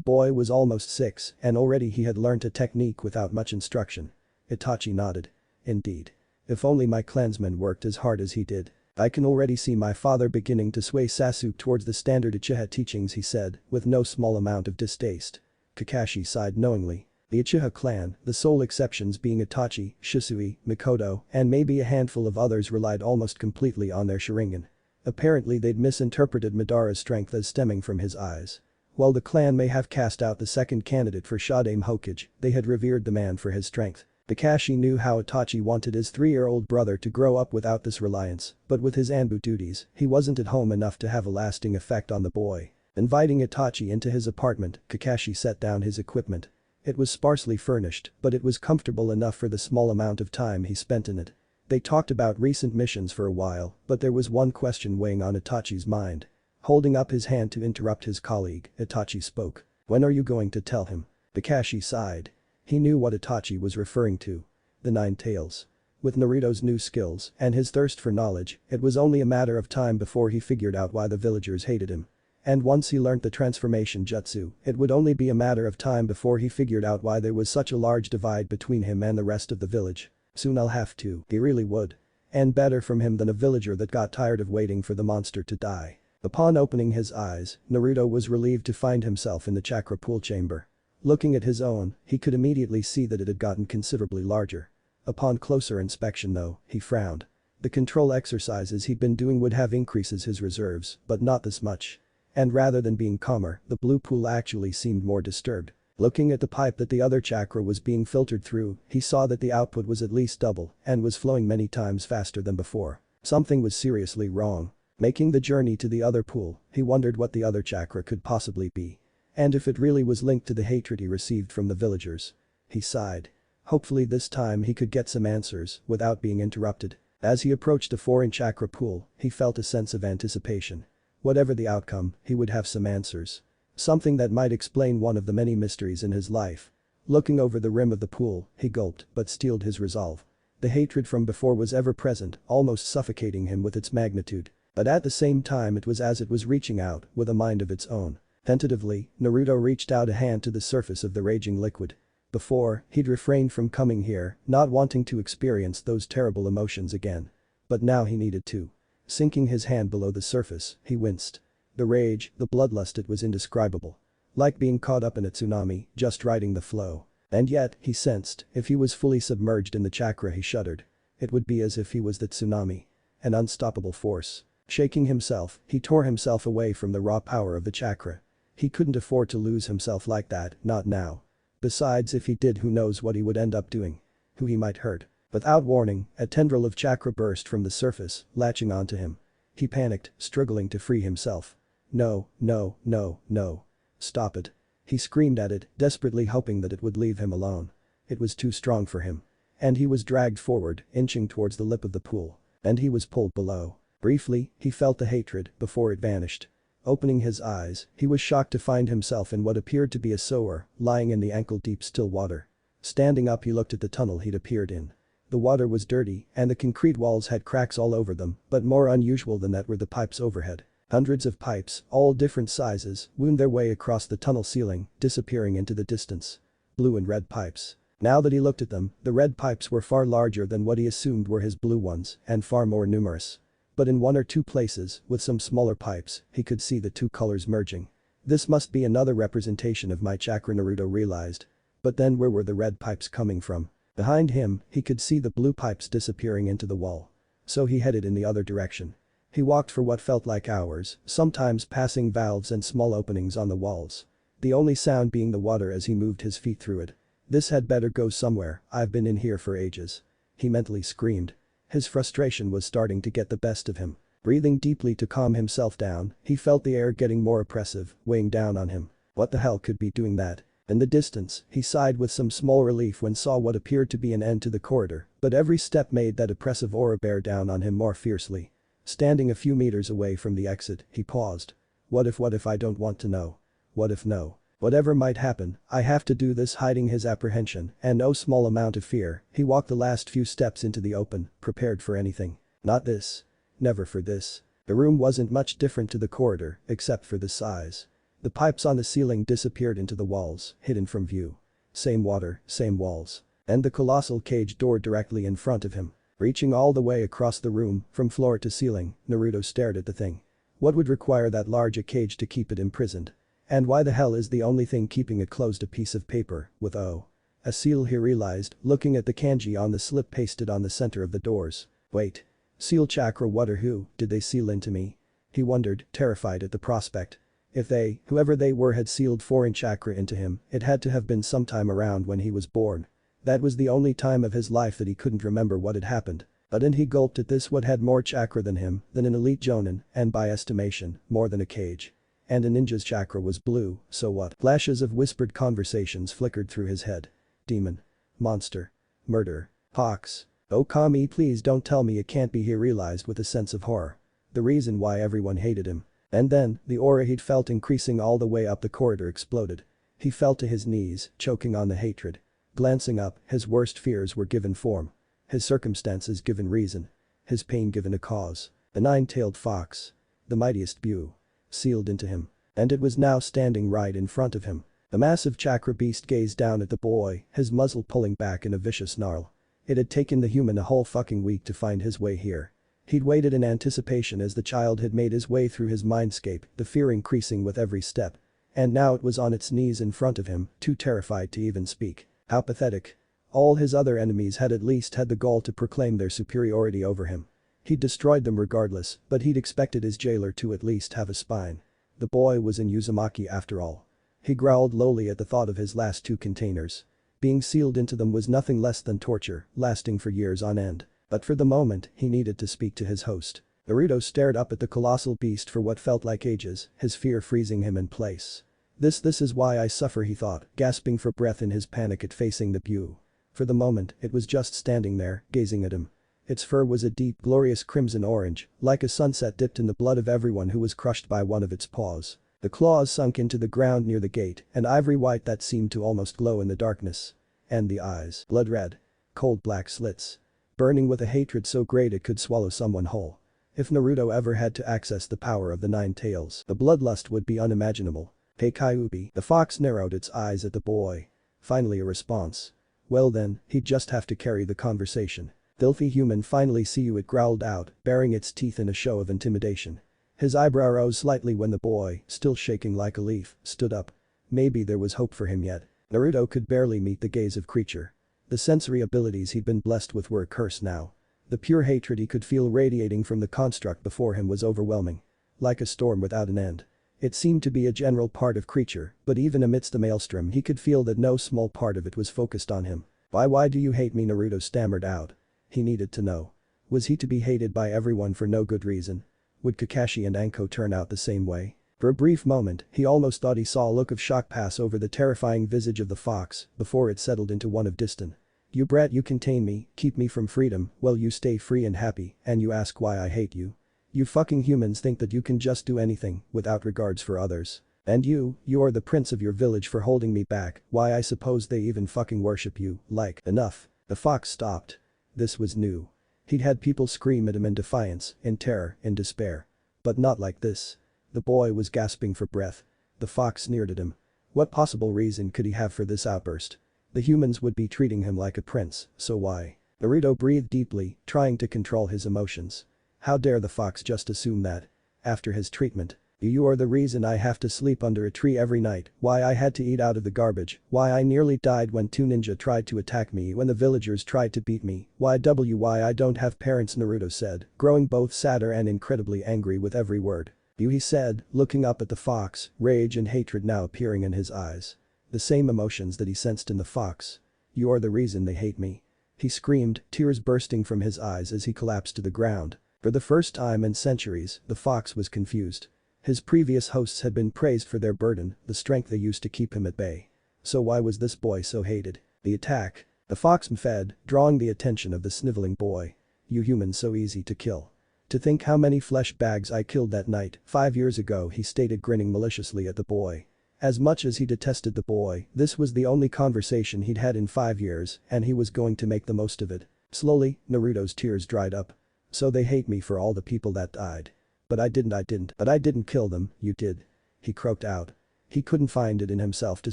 S1: boy was almost 6 and already he had learnt a technique without much instruction. Itachi nodded. Indeed. If only my clansmen worked as hard as he did. I can already see my father beginning to sway Sasuke towards the standard Uchiha teachings, he said, with no small amount of distaste. Kakashi sighed knowingly. The Uchiha clan, the sole exceptions being Itachi, Shisui, Mikoto, and maybe a handful of others, relied almost completely on their Sharingan. Apparently they'd misinterpreted Madara's strength as stemming from his eyes. While the clan may have cast out the second candidate for Shodaime Hokage, they had revered the man for his strength. Kakashi knew how Itachi wanted his 3-year-old brother to grow up without this reliance, but with his Anbu duties, he wasn't at home enough to have a lasting effect on the boy. Inviting Itachi into his apartment, Kakashi set down his equipment. It was sparsely furnished, but it was comfortable enough for the small amount of time he spent in it. They talked about recent missions for a while, but there was one question weighing on Itachi's mind. Holding up his hand to interrupt his colleague, Itachi spoke. When are you going to tell him? Kakashi sighed. He knew what Itachi was referring to. The 9 tails. With Naruto's new skills and his thirst for knowledge, it was only a matter of time before he figured out why the villagers hated him. And once he learnt the transformation jutsu, it would only be a matter of time before he figured out why there was such a large divide between him and the rest of the village. Soon I'll have to. He really would. And better from him than a villager that got tired of waiting for the monster to die. Upon opening his eyes, Naruto was relieved to find himself in the chakra pool chamber. Looking at his own, he could immediately see that it had gotten considerably larger. Upon closer inspection though, he frowned. The control exercises he'd been doing would have increases his reserves, but not this much. And rather than being calmer, the blue pool actually seemed more disturbed. Looking at the pipe that the other chakra was being filtered through, he saw that the output was at least double and was flowing many times faster than before. Something was seriously wrong. Making the journey to the other pool, he wondered what the other chakra could possibly be. And if it really was linked to the hatred he received from the villagers. He sighed. Hopefully this time he could get some answers without being interrupted. As he approached the foreign chakra pool, he felt a sense of anticipation. Whatever the outcome, he would have some answers. Something that might explain one of the many mysteries in his life. Looking over the rim of the pool, he gulped but steeled his resolve. The hatred from before was ever present, almost suffocating him with its magnitude. But at the same time it was as it was reaching out with a mind of its own. Tentatively, Naruto reached out a hand to the surface of the raging liquid. Before, he'd refrained from coming here, not wanting to experience those terrible emotions again. But now he needed to. Sinking his hand below the surface, he winced. The rage, the bloodlust, it was indescribable. Like being caught up in a tsunami, just riding the flow. And yet, he sensed, if he was fully submerged in the chakra, he shuddered. It would be as if he was the tsunami. An unstoppable force. Shaking himself, he tore himself away from the raw power of the chakra. He couldn't afford to lose himself like that, not now. Besides, if he did, who knows what he would end up doing. Who he might hurt. Without warning, a tendril of chakra burst from the surface, latching onto him. He panicked, struggling to free himself. No, no, no, no. Stop it. He screamed at it, desperately hoping that it would leave him alone. It was too strong for him. And he was dragged forward, inching towards the lip of the pool. And he was pulled below. Briefly, he felt the hatred, before it vanished. Opening his eyes, he was shocked to find himself in what appeared to be a sewer, lying in the ankle-deep still water. Standing up, he looked at the tunnel he'd appeared in. The water was dirty, and the concrete walls had cracks all over them, but more unusual than that were the pipes overhead. Hundreds of pipes, all different sizes, wound their way across the tunnel ceiling, disappearing into the distance. Blue and red pipes. Now that he looked at them, the red pipes were far larger than what he assumed were his blue ones, and far more numerous. But in one or two places, with some smaller pipes, he could see the two colors merging. This must be another representation of my chakra, Naruto realized. But then where were the red pipes coming from? Behind him, he could see the blue pipes disappearing into the wall. So he headed in the other direction. He walked for what felt like hours, sometimes passing valves and small openings on the walls. The only sound being the water as he moved his feet through it. This had better go somewhere, I've been in here for ages. He mentally screamed. His frustration was starting to get the best of him. Breathing deeply to calm himself down, he felt the air getting more oppressive, weighing down on him. What the hell could be doing that? In the distance, he sighed with some small relief when saw what appeared to be an end to the corridor, but every step made that oppressive aura bear down on him more fiercely. Standing a few meters away from the exit, he paused. What if I don't want to know? What if no? Whatever might happen, I have to do this. Hiding his apprehension and no small amount of fear, he walked the last few steps into the open, prepared for anything. Not this. Never for this. The room wasn't much different to the corridor, except for the size. The pipes on the ceiling disappeared into the walls, hidden from view. Same water, same walls. And the colossal cage door directly in front of him. Reaching all the way across the room, from floor to ceiling, Naruto stared at the thing. What would require that large a cage to keep it imprisoned? And why the hell is the only thing keeping it closed a piece of paper, with a seal, he realized, looking at the kanji on the slip pasted on the center of the doors. Wait. Seal chakra, what or who, did they seal into me? He wondered, terrified at the prospect. If they, whoever they were, had sealed foreign chakra into him, it had to have been sometime around when he was born. That was the only time of his life that he couldn't remember what had happened. But then he gulped at this. What had more chakra than him, than an elite jonin, and by estimation, more than a cage. And a ninja's chakra was blue, so what? Flashes of whispered conversations flickered through his head. Demon. Monster. Murder. Hawks. Oh, Kami, please don't tell me it can't be, he realized with a sense of horror. The reason why everyone hated him. And then, the aura he'd felt increasing all the way up the corridor exploded. He fell to his knees, choking on the hatred. Glancing up, his worst fears were given form. His circumstances given reason. His pain given a cause. The nine-tailed fox. The mightiest Buu. Sealed into him. And it was now standing right in front of him. The massive chakra beast gazed down at the boy, his muzzle pulling back in a vicious snarl. It had taken the human a whole fucking week to find his way here. He'd waited in anticipation as the child had made his way through his mindscape, the fear increasing with every step. And now it was on its knees in front of him, too terrified to even speak. How pathetic. All his other enemies had at least had the gall to proclaim their superiority over him. He'd destroyed them regardless, but he'd expected his jailer to at least have a spine. The boy was in Uzumaki after all. He growled lowly at the thought of his last two containers. Being sealed into them was nothing less than torture, lasting for years on end. But for the moment, he needed to speak to his host. Naruto stared up at the colossal beast for what felt like ages, his fear freezing him in place. This is why I suffer, he thought, gasping for breath in his panic at facing the Buu. For the moment, it was just standing there, gazing at him. Its fur was a deep, glorious crimson orange, like a sunset dipped in the blood of everyone who was crushed by one of its paws. The claws sunk into the ground near the gate, and ivory white that seemed to almost glow in the darkness. And the eyes. Blood red. Cold black slits. Burning with a hatred so great it could swallow someone whole. If Naruto ever had to access the power of the nine tails, the bloodlust would be unimaginable. Hey Kyuubi. The fox narrowed its eyes at the boy. Finally a response. Well then, he'd just have to carry the conversation. Filthy human finally see you, it growled out, baring its teeth in a show of intimidation. His eyebrow rose slightly when the boy, still shaking like a leaf, stood up. Maybe there was hope for him yet. Naruto could barely meet the gaze of creature. The sensory abilities he'd been blessed with were a curse now. The pure hatred he could feel radiating from the construct before him was overwhelming. Like a storm without an end. It seemed to be a general part of creature, but even amidst the maelstrom he could feel that no small part of it was focused on him. Why do you hate me?" Naruto stammered out. He needed to know. Was he to be hated by everyone for no good reason? Would Kakashi and Anko turn out the same way? For a brief moment, he almost thought he saw a look of shock pass over the terrifying visage of the fox before it settled into one of disdain. "You brat, you contain me, keep me from freedom, well you stay free and happy, and you ask why I hate you. You fucking humans think that you can just do anything without regards for others. And you are the prince of your village for holding me back, why I suppose they even fucking worship you, like." Enough. The fox stopped. This was new. He'd had people scream at him in defiance, in terror, in despair. But not like this. The boy was gasping for breath. The fox sneered at him. What possible reason could he have for this outburst? The humans would be treating him like a prince, so why? Naruto breathed deeply, trying to control his emotions. How dare the fox just assume that? After his treatment. You are the reason I have to sleep under a tree every night, why I had to eat out of the garbage, why I nearly died when two ninja tried to attack me, when the villagers tried to beat me, why I don't have parents, Naruto said, growing both sadder and incredibly angry with every word. You, he said, looking up at the fox, rage and hatred now appearing in his eyes. The same emotions that he sensed in the fox. You are the reason they hate me. He screamed, tears bursting from his eyes as he collapsed to the ground. For the first time in centuries, the fox was confused. His previous hosts had been praised for their burden, the strength they used to keep him at bay. So why was this boy so hated? The attack. The fox fed, drawing the attention of the sniveling boy. You humans so easy to kill. To think how many flesh bags I killed that night, 5 years ago, he stated, grinning maliciously at the boy. As much as he detested the boy, this was the only conversation he'd had in 5 years, and he was going to make the most of it. Slowly, Naruto's tears dried up. So they hate me for all the people that died. But I didn't kill them, you did. He croaked out. He couldn't find it in himself to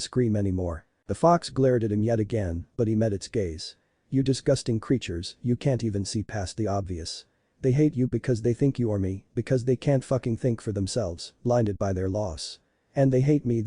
S1: scream anymore. The fox glared at him yet again, but he met its gaze. You disgusting creatures, you can't even see past the obvious. They hate you because they think you are me, because they can't fucking think for themselves, blinded by their loss. And they hate me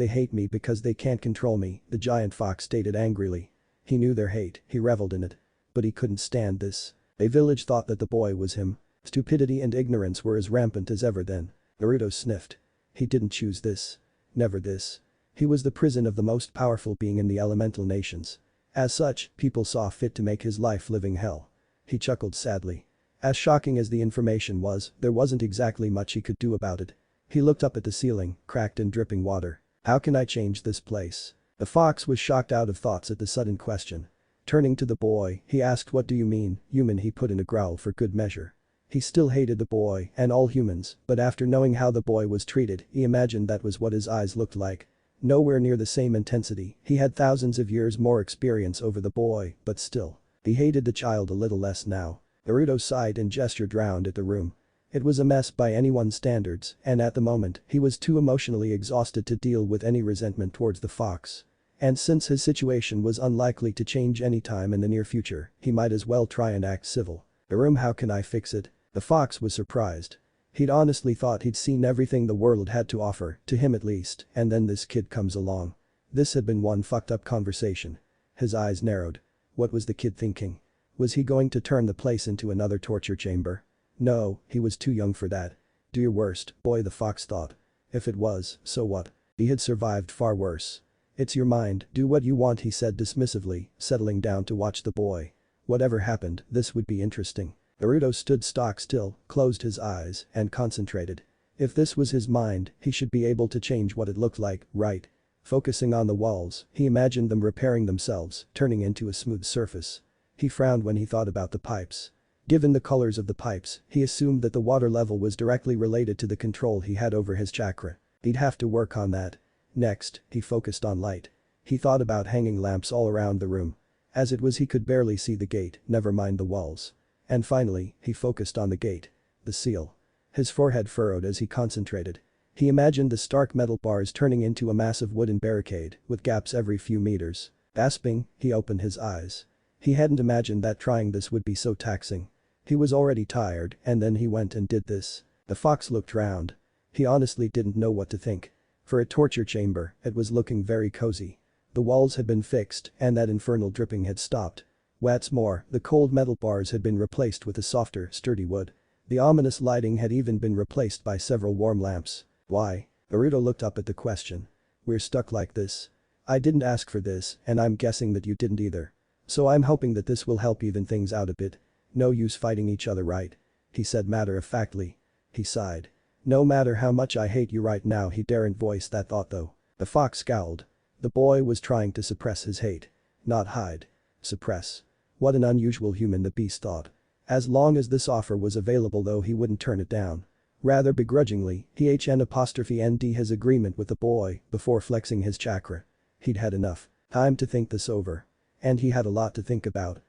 S1: because they can't control me, the giant fox stated angrily. He knew their hate, he reveled in it. But he couldn't stand this. A village thought that the boy was him. Stupidity and ignorance were as rampant as ever then. Naruto sniffed. He didn't choose this. Never this. He was the prison of the most powerful being in the elemental nations. As such, people saw fit to make his life living hell. He chuckled sadly. As shocking as the information was, there wasn't exactly much he could do about it. He looked up at the ceiling, cracked and dripping water. How can I change this place? The fox was shocked out of thoughts at the sudden question. Turning to the boy, he asked, what do you mean, human? He put in a growl for good measure. He still hated the boy and all humans, but after knowing how the boy was treated, he imagined that was what his eyes looked like. Nowhere near the same intensity, he had thousands of years more experience over the boy, but still. He hated the child a little less now. Naruto sighed and gestured round at the room. It was a mess by anyone's standards, and at the moment, he was too emotionally exhausted to deal with any resentment towards the fox. And since his situation was unlikely to change anytime in the near future, he might as well try and act civil. The room, how can I fix it? The fox was surprised. He'd honestly thought he'd seen everything the world had to offer, to him at least, and then this kid comes along. This had been one fucked up conversation. His eyes narrowed. What was the kid thinking? Was he going to turn the place into another torture chamber? No, he was too young for that. Do your worst, boy, the fox thought. If it was, so what? He had survived far worse. It's your mind, do what you want, he said dismissively, settling down to watch the boy. Whatever happened, this would be interesting. Naruto stood stock still, closed his eyes, and concentrated. If this was his mind, he should be able to change what it looked like, right? Focusing on the walls, he imagined them repairing themselves, turning into a smooth surface. He frowned when he thought about the pipes. Given the colors of the pipes, he assumed that the water level was directly related to the control he had over his chakra. He'd have to work on that. Next, he focused on light. He thought about hanging lamps all around the room. As it was, he could barely see the gate, never mind the walls. And finally, he focused on the gate. The seal. His forehead furrowed as he concentrated. He imagined the stark metal bars turning into a massive wooden barricade with gaps every few meters. Gasping, he opened his eyes. He hadn't imagined that trying this would be so taxing. He was already tired and then he went and did this. The fox looked round. He honestly didn't know what to think. For a torture chamber, it was looking very cozy. The walls had been fixed and that infernal dripping had stopped. What's more, the cold metal bars had been replaced with a softer, sturdy wood. The ominous lighting had even been replaced by several warm lamps. Why? Naruto looked up at the question. We're stuck like this. I didn't ask for this and I'm guessing that you didn't either. So I'm hoping that this will help even things out a bit. No use fighting each other, right? He said matter-of-factly. He sighed. No matter how much I hate you right now, he daren't voice that thought though. The fox scowled. The boy was trying to suppress his hate. Not hide. Suppress. What an unusual human, the beast thought. As long as this offer was available though, he wouldn't turn it down. Rather begrudgingly, he HN''nd his agreement with the boy before flexing his chakra. He'd had enough. Time to think this over. And he had a lot to think about.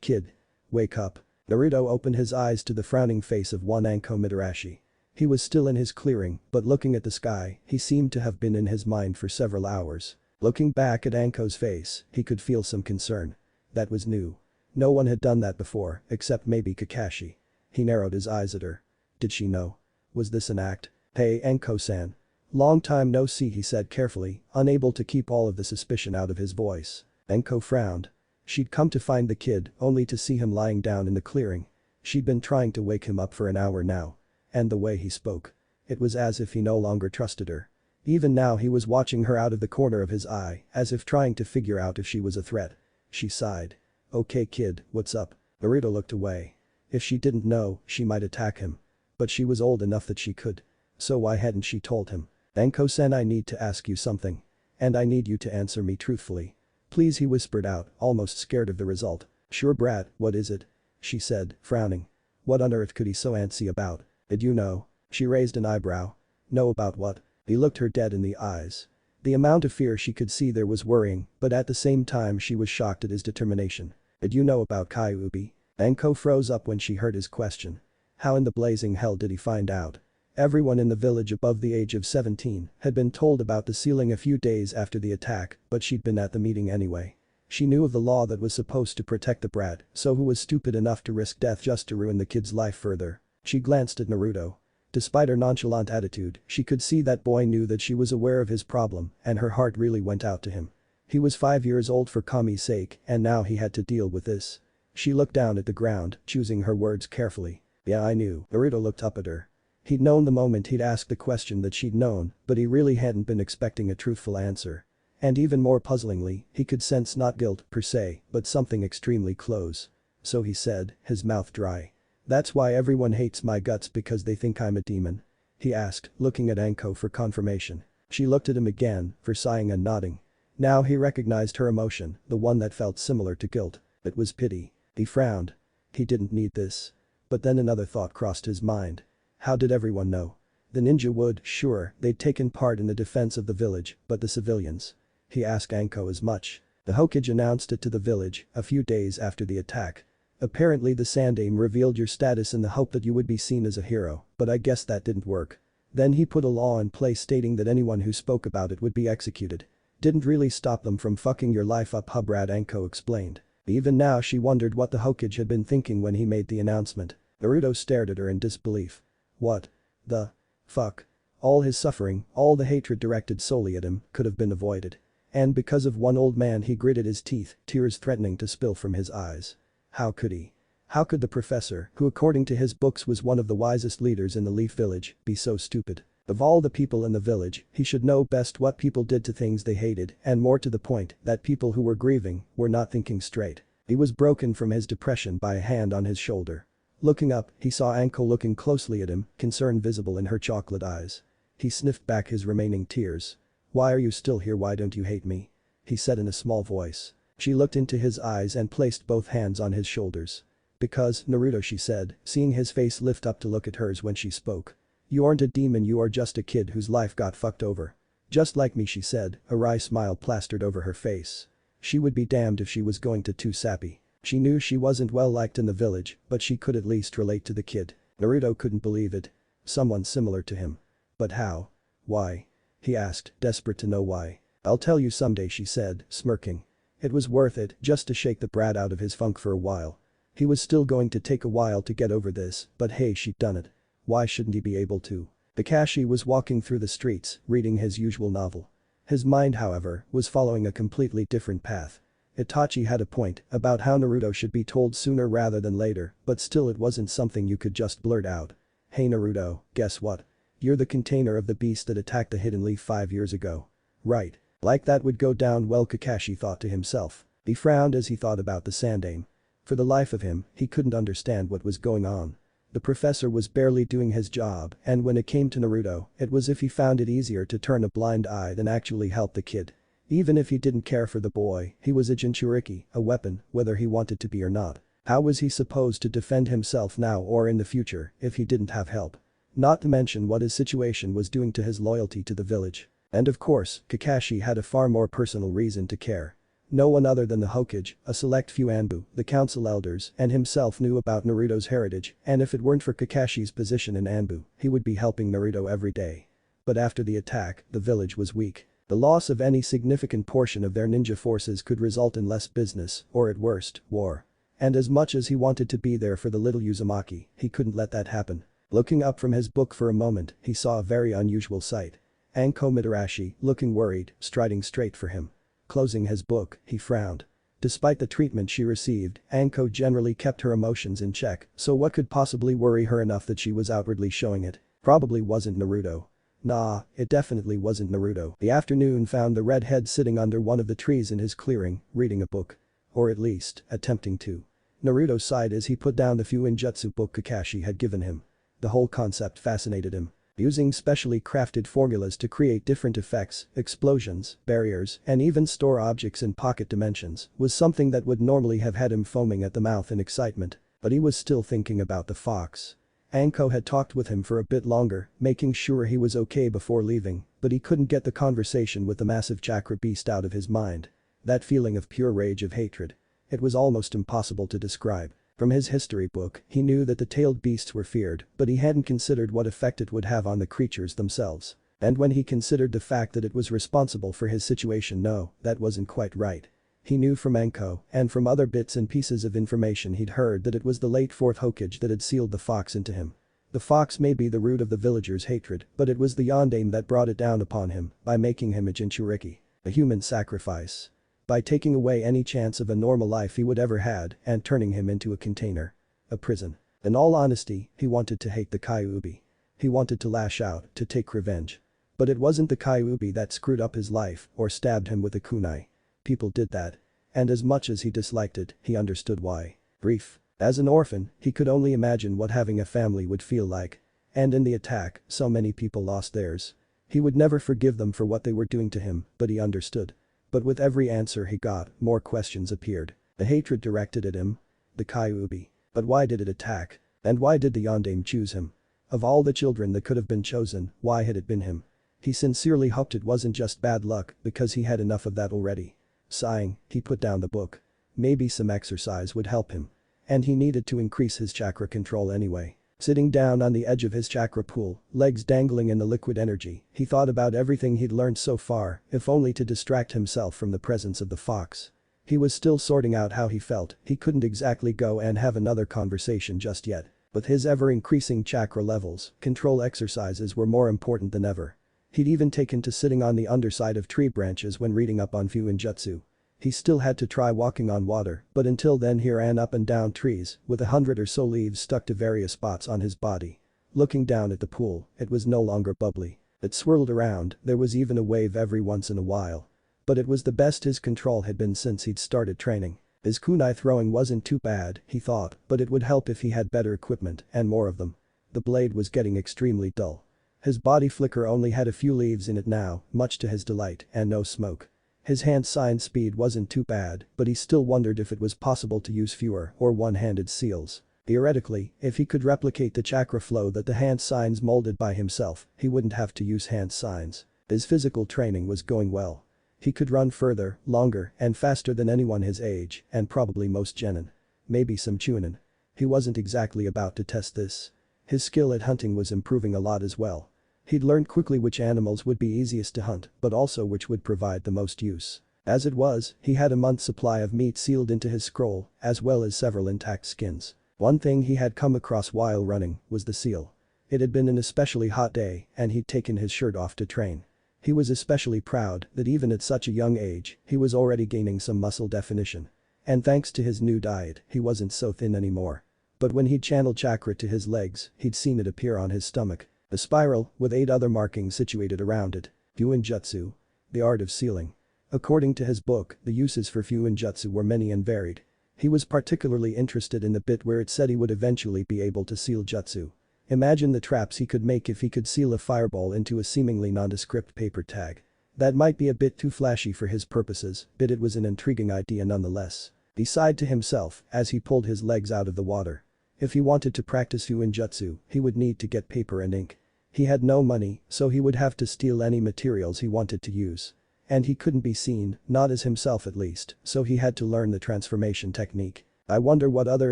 S1: Kid. Wake up. Naruto opened his eyes to the frowning face of one Anko Mitarashi. He was still in his clearing, but looking at the sky, he seemed to have been in his mind for several hours. Looking back at Anko's face, he could feel some concern. That was new. No one had done that before, except maybe Kakashi. He narrowed his eyes at her. Did she know? Was this an act? Hey Anko-san. Long time no see, he said carefully, unable to keep all of the suspicion out of his voice. Anko frowned. She'd come to find the kid only to see him lying down in the clearing. She'd been trying to wake him up for an hour now. And the way he spoke. It was as if he no longer trusted her. Even now he was watching her out of the corner of his eye, as if trying to figure out if she was a threat. She sighed. Okay kid, what's up? Naruto looked away. If she didn't know, she might attack him. But she was old enough that she could. So why hadn't she told him? Anko-san, I need to ask you something. And I need you to answer me truthfully. Please, he whispered out, almost scared of the result. Sure brat, what is it? She said, frowning. What on earth could he so antsy about? Did you know? She raised an eyebrow. Know about what? He looked her dead in the eyes. The amount of fear she could see there was worrying, but at the same time she was shocked at his determination. Did you know about Kyuubi? Anko froze up when she heard his question. How in the blazing hell did he find out? Everyone in the village above the age of 17 had been told about the sealing a few days after the attack, but she'd been at the meeting anyway. She knew of the law that was supposed to protect the brat, so who was stupid enough to risk death just to ruin the kid's life further? She glanced at Naruto. Despite her nonchalant attitude, she could see that boy knew that she was aware of his problem and her heart really went out to him. He was 5 years old for Kami's sake and now he had to deal with this. She looked down at the ground, choosing her words carefully. Yeah, I knew. Naruto looked up at her. He'd known the moment he'd asked the question that she'd known, but he really hadn't been expecting a truthful answer. And even more puzzlingly, he could sense not guilt, per se, but something extremely close. So he said, his mouth dry. That's why everyone hates my guts, because they think I'm a demon? He asked, looking at Anko for confirmation. She looked at him again, for sighing and nodding. Now he recognized her emotion, the one that felt similar to guilt. It was pity. He frowned. He didn't need this. But then another thought crossed his mind. How did everyone know? The ninja would, sure, they'd taken part in the defense of the village, but the civilians? He asked Anko as much. The Hokage announced it to the village a few days after the attack. Apparently the Sandaime revealed your status in the hope that you would be seen as a hero, but I guess that didn't work. Then he put a law in place stating that anyone who spoke about it would be executed. Didn't really stop them from fucking your life up, hubrat, Anko explained. Even now she wondered what the Hokage had been thinking when he made the announcement. Naruto stared at her in disbelief. What the fuck? All his suffering, all the hatred directed solely at him, could have been avoided. And because of one old man he gritted his teeth, tears threatening to spill from his eyes. How could he? How could the professor, who according to his books was one of the wisest leaders in the Leaf Village, be so stupid? Of all the people in the village, he should know best what people did to things they hated, and more to the point, that people who were grieving were not thinking straight. He was broken from his depression by a hand on his shoulder. Looking up, he saw Anko looking closely at him, concern visible in her chocolate eyes. He sniffed back his remaining tears. Why are you still here? Why don't you hate me? He said in a small voice. She looked into his eyes and placed both hands on his shoulders. Because, Naruto, she said, seeing his face lift up to look at hers when she spoke. You aren't a demon, you are just a kid whose life got fucked over. Just like me, she said, a wry smile plastered over her face. She would be damned if she was going to too sappy. She knew she wasn't well liked in the village, but she could at least relate to the kid. Naruto couldn't believe it. Someone similar to him. But how? Why? He asked, desperate to know why. I'll tell you someday, she said, smirking. It was worth it just to shake the brat out of his funk for a while. He was still going to take a while to get over this, but hey, she'd done it. Why shouldn't he be able to? Kakashi was walking through the streets, reading his usual novel. His mind, however, was following a completely different path. Itachi had a point about how Naruto should be told sooner rather than later, but still it wasn't something you could just blurt out. Hey Naruto, guess what? You're the container of the beast that attacked the Hidden Leaf 5 years ago. Right. Like that would go down well, Kakashi thought to himself. He frowned as he thought about the Sandaime. For the life of him, he couldn't understand what was going on. The professor was barely doing his job, and when it came to Naruto, it was as if he found it easier to turn a blind eye than actually help the kid. Even if he didn't care for the boy, he was a Jinchuriki, a weapon, whether he wanted to be or not. How was he supposed to defend himself now or in the future if he didn't have help? Not to mention what his situation was doing to his loyalty to the village. And of course, Kakashi had a far more personal reason to care. No one other than the Hokage, a select few Anbu, the council elders, and himself knew about Naruto's heritage, and if it weren't for Kakashi's position in Anbu, he would be helping Naruto every day. But after the attack, the village was weak. The loss of any significant portion of their ninja forces could result in less business, or at worst, war. And as much as he wanted to be there for the little Uzumaki, he couldn't let that happen. Looking up from his book for a moment, he saw a very unusual sight. Anko Mitarashi, looking worried, striding straight for him. Closing his book, he frowned. Despite the treatment she received, Anko generally kept her emotions in check, so what could possibly worry her enough that she was outwardly showing it? Probably wasn't Naruto. Nah, it definitely wasn't Naruto. The afternoon found the redhead sitting under one of the trees in his clearing, reading a book. Or at least, attempting to. Naruto sighed as he put down the few ninjutsu book Kakashi had given him. The whole concept fascinated him. Using specially crafted formulas to create different effects, explosions, barriers, and even store objects in pocket dimensions was something that would normally have had him foaming at the mouth in excitement, but he was still thinking about the fox. Anko had talked with him for a bit longer, making sure he was okay before leaving, but he couldn't get the conversation with the massive chakra beast out of his mind. That feeling of pure rage of hatred. It was almost impossible to describe. From his history book, he knew that the tailed beasts were feared, but he hadn't considered what effect it would have on the creatures themselves. And when he considered the fact that it was responsible for his situation, no, that wasn't quite right. He knew from Anko, and from other bits and pieces of information he'd heard, that it was the late 4th Hokage that had sealed the fox into him. The fox may be the root of the villagers' hatred, but it was the Yondaime that brought it down upon him, by making him a Jinchuriki. A human sacrifice. By taking away any chance of a normal life he would ever had and turning him into a container. A prison. In all honesty, he wanted to hate the Kyuubi. He wanted to lash out, to take revenge. But it wasn't the Kyuubi that screwed up his life or stabbed him with a kunai. People did that. And as much as he disliked it, he understood why. Grief. As an orphan, he could only imagine what having a family would feel like. And in the attack, so many people lost theirs. He would never forgive them for what they were doing to him, but he understood. But with every answer he got, more questions appeared. The hatred directed at him. The Kyuubi. But why did it attack? And why did the Yondaime choose him? Of all the children that could have been chosen, why had it been him? He sincerely hoped it wasn't just bad luck, because he had enough of that already. Sighing, he put down the book. Maybe some exercise would help him. And he needed to increase his chakra control anyway. Sitting down on the edge of his chakra pool, legs dangling in the liquid energy, he thought about everything he'd learned so far, if only to distract himself from the presence of the fox. He was still sorting out how he felt, he couldn't exactly go and have another conversation just yet. With his ever-increasing chakra levels, control exercises were more important than ever. He'd even taken to sitting on the underside of tree branches when reading up on Fuinjutsu. He still had to try walking on water, but until then he ran up and down trees, with 100 or so leaves stuck to various spots on his body. Looking down at the pool, it was no longer bubbly. It swirled around, there was even a wave every once in a while. But it was the best his control had been since he'd started training. His kunai throwing wasn't too bad, he thought, but it would help if he had better equipment, and more of them. The blade was getting extremely dull. His body flicker only had a few leaves in it now, much to his delight, and no smoke. His hand sign speed wasn't too bad, but he still wondered if it was possible to use fewer or one-handed seals. Theoretically, if he could replicate the chakra flow that the hand signs molded by himself, he wouldn't have to use hand signs. His physical training was going well. He could run further, longer, and faster than anyone his age, and probably most genin. Maybe some chunin. He wasn't exactly about to test this. His skill at hunting was improving a lot as well. He'd learned quickly which animals would be easiest to hunt, but also which would provide the most use. As it was, he had a month's supply of meat sealed into his scroll, as well as several intact skins. One thing he had come across while running was the seal. It had been an especially hot day, and he'd taken his shirt off to train. He was especially proud that even at such a young age, he was already gaining some muscle definition. And thanks to his new diet, he wasn't so thin anymore. But when he'd channeled chakra to his legs, he'd seen it appear on his stomach. A spiral, with 8 other markings situated around it. Fuinjutsu. The art of sealing. According to his book, the uses for Fuinjutsu were many and varied. He was particularly interested in the bit where it said he would eventually be able to seal jutsu. Imagine the traps he could make if he could seal a fireball into a seemingly nondescript paper tag. That might be a bit too flashy for his purposes, but it was an intriguing idea nonetheless. He sighed to himself as he pulled his legs out of the water. If he wanted to practice Fuinjutsu, he would need to get paper and ink. He had no money, so he would have to steal any materials he wanted to use. And he couldn't be seen, not as himself at least, so he had to learn the transformation technique. I wonder what other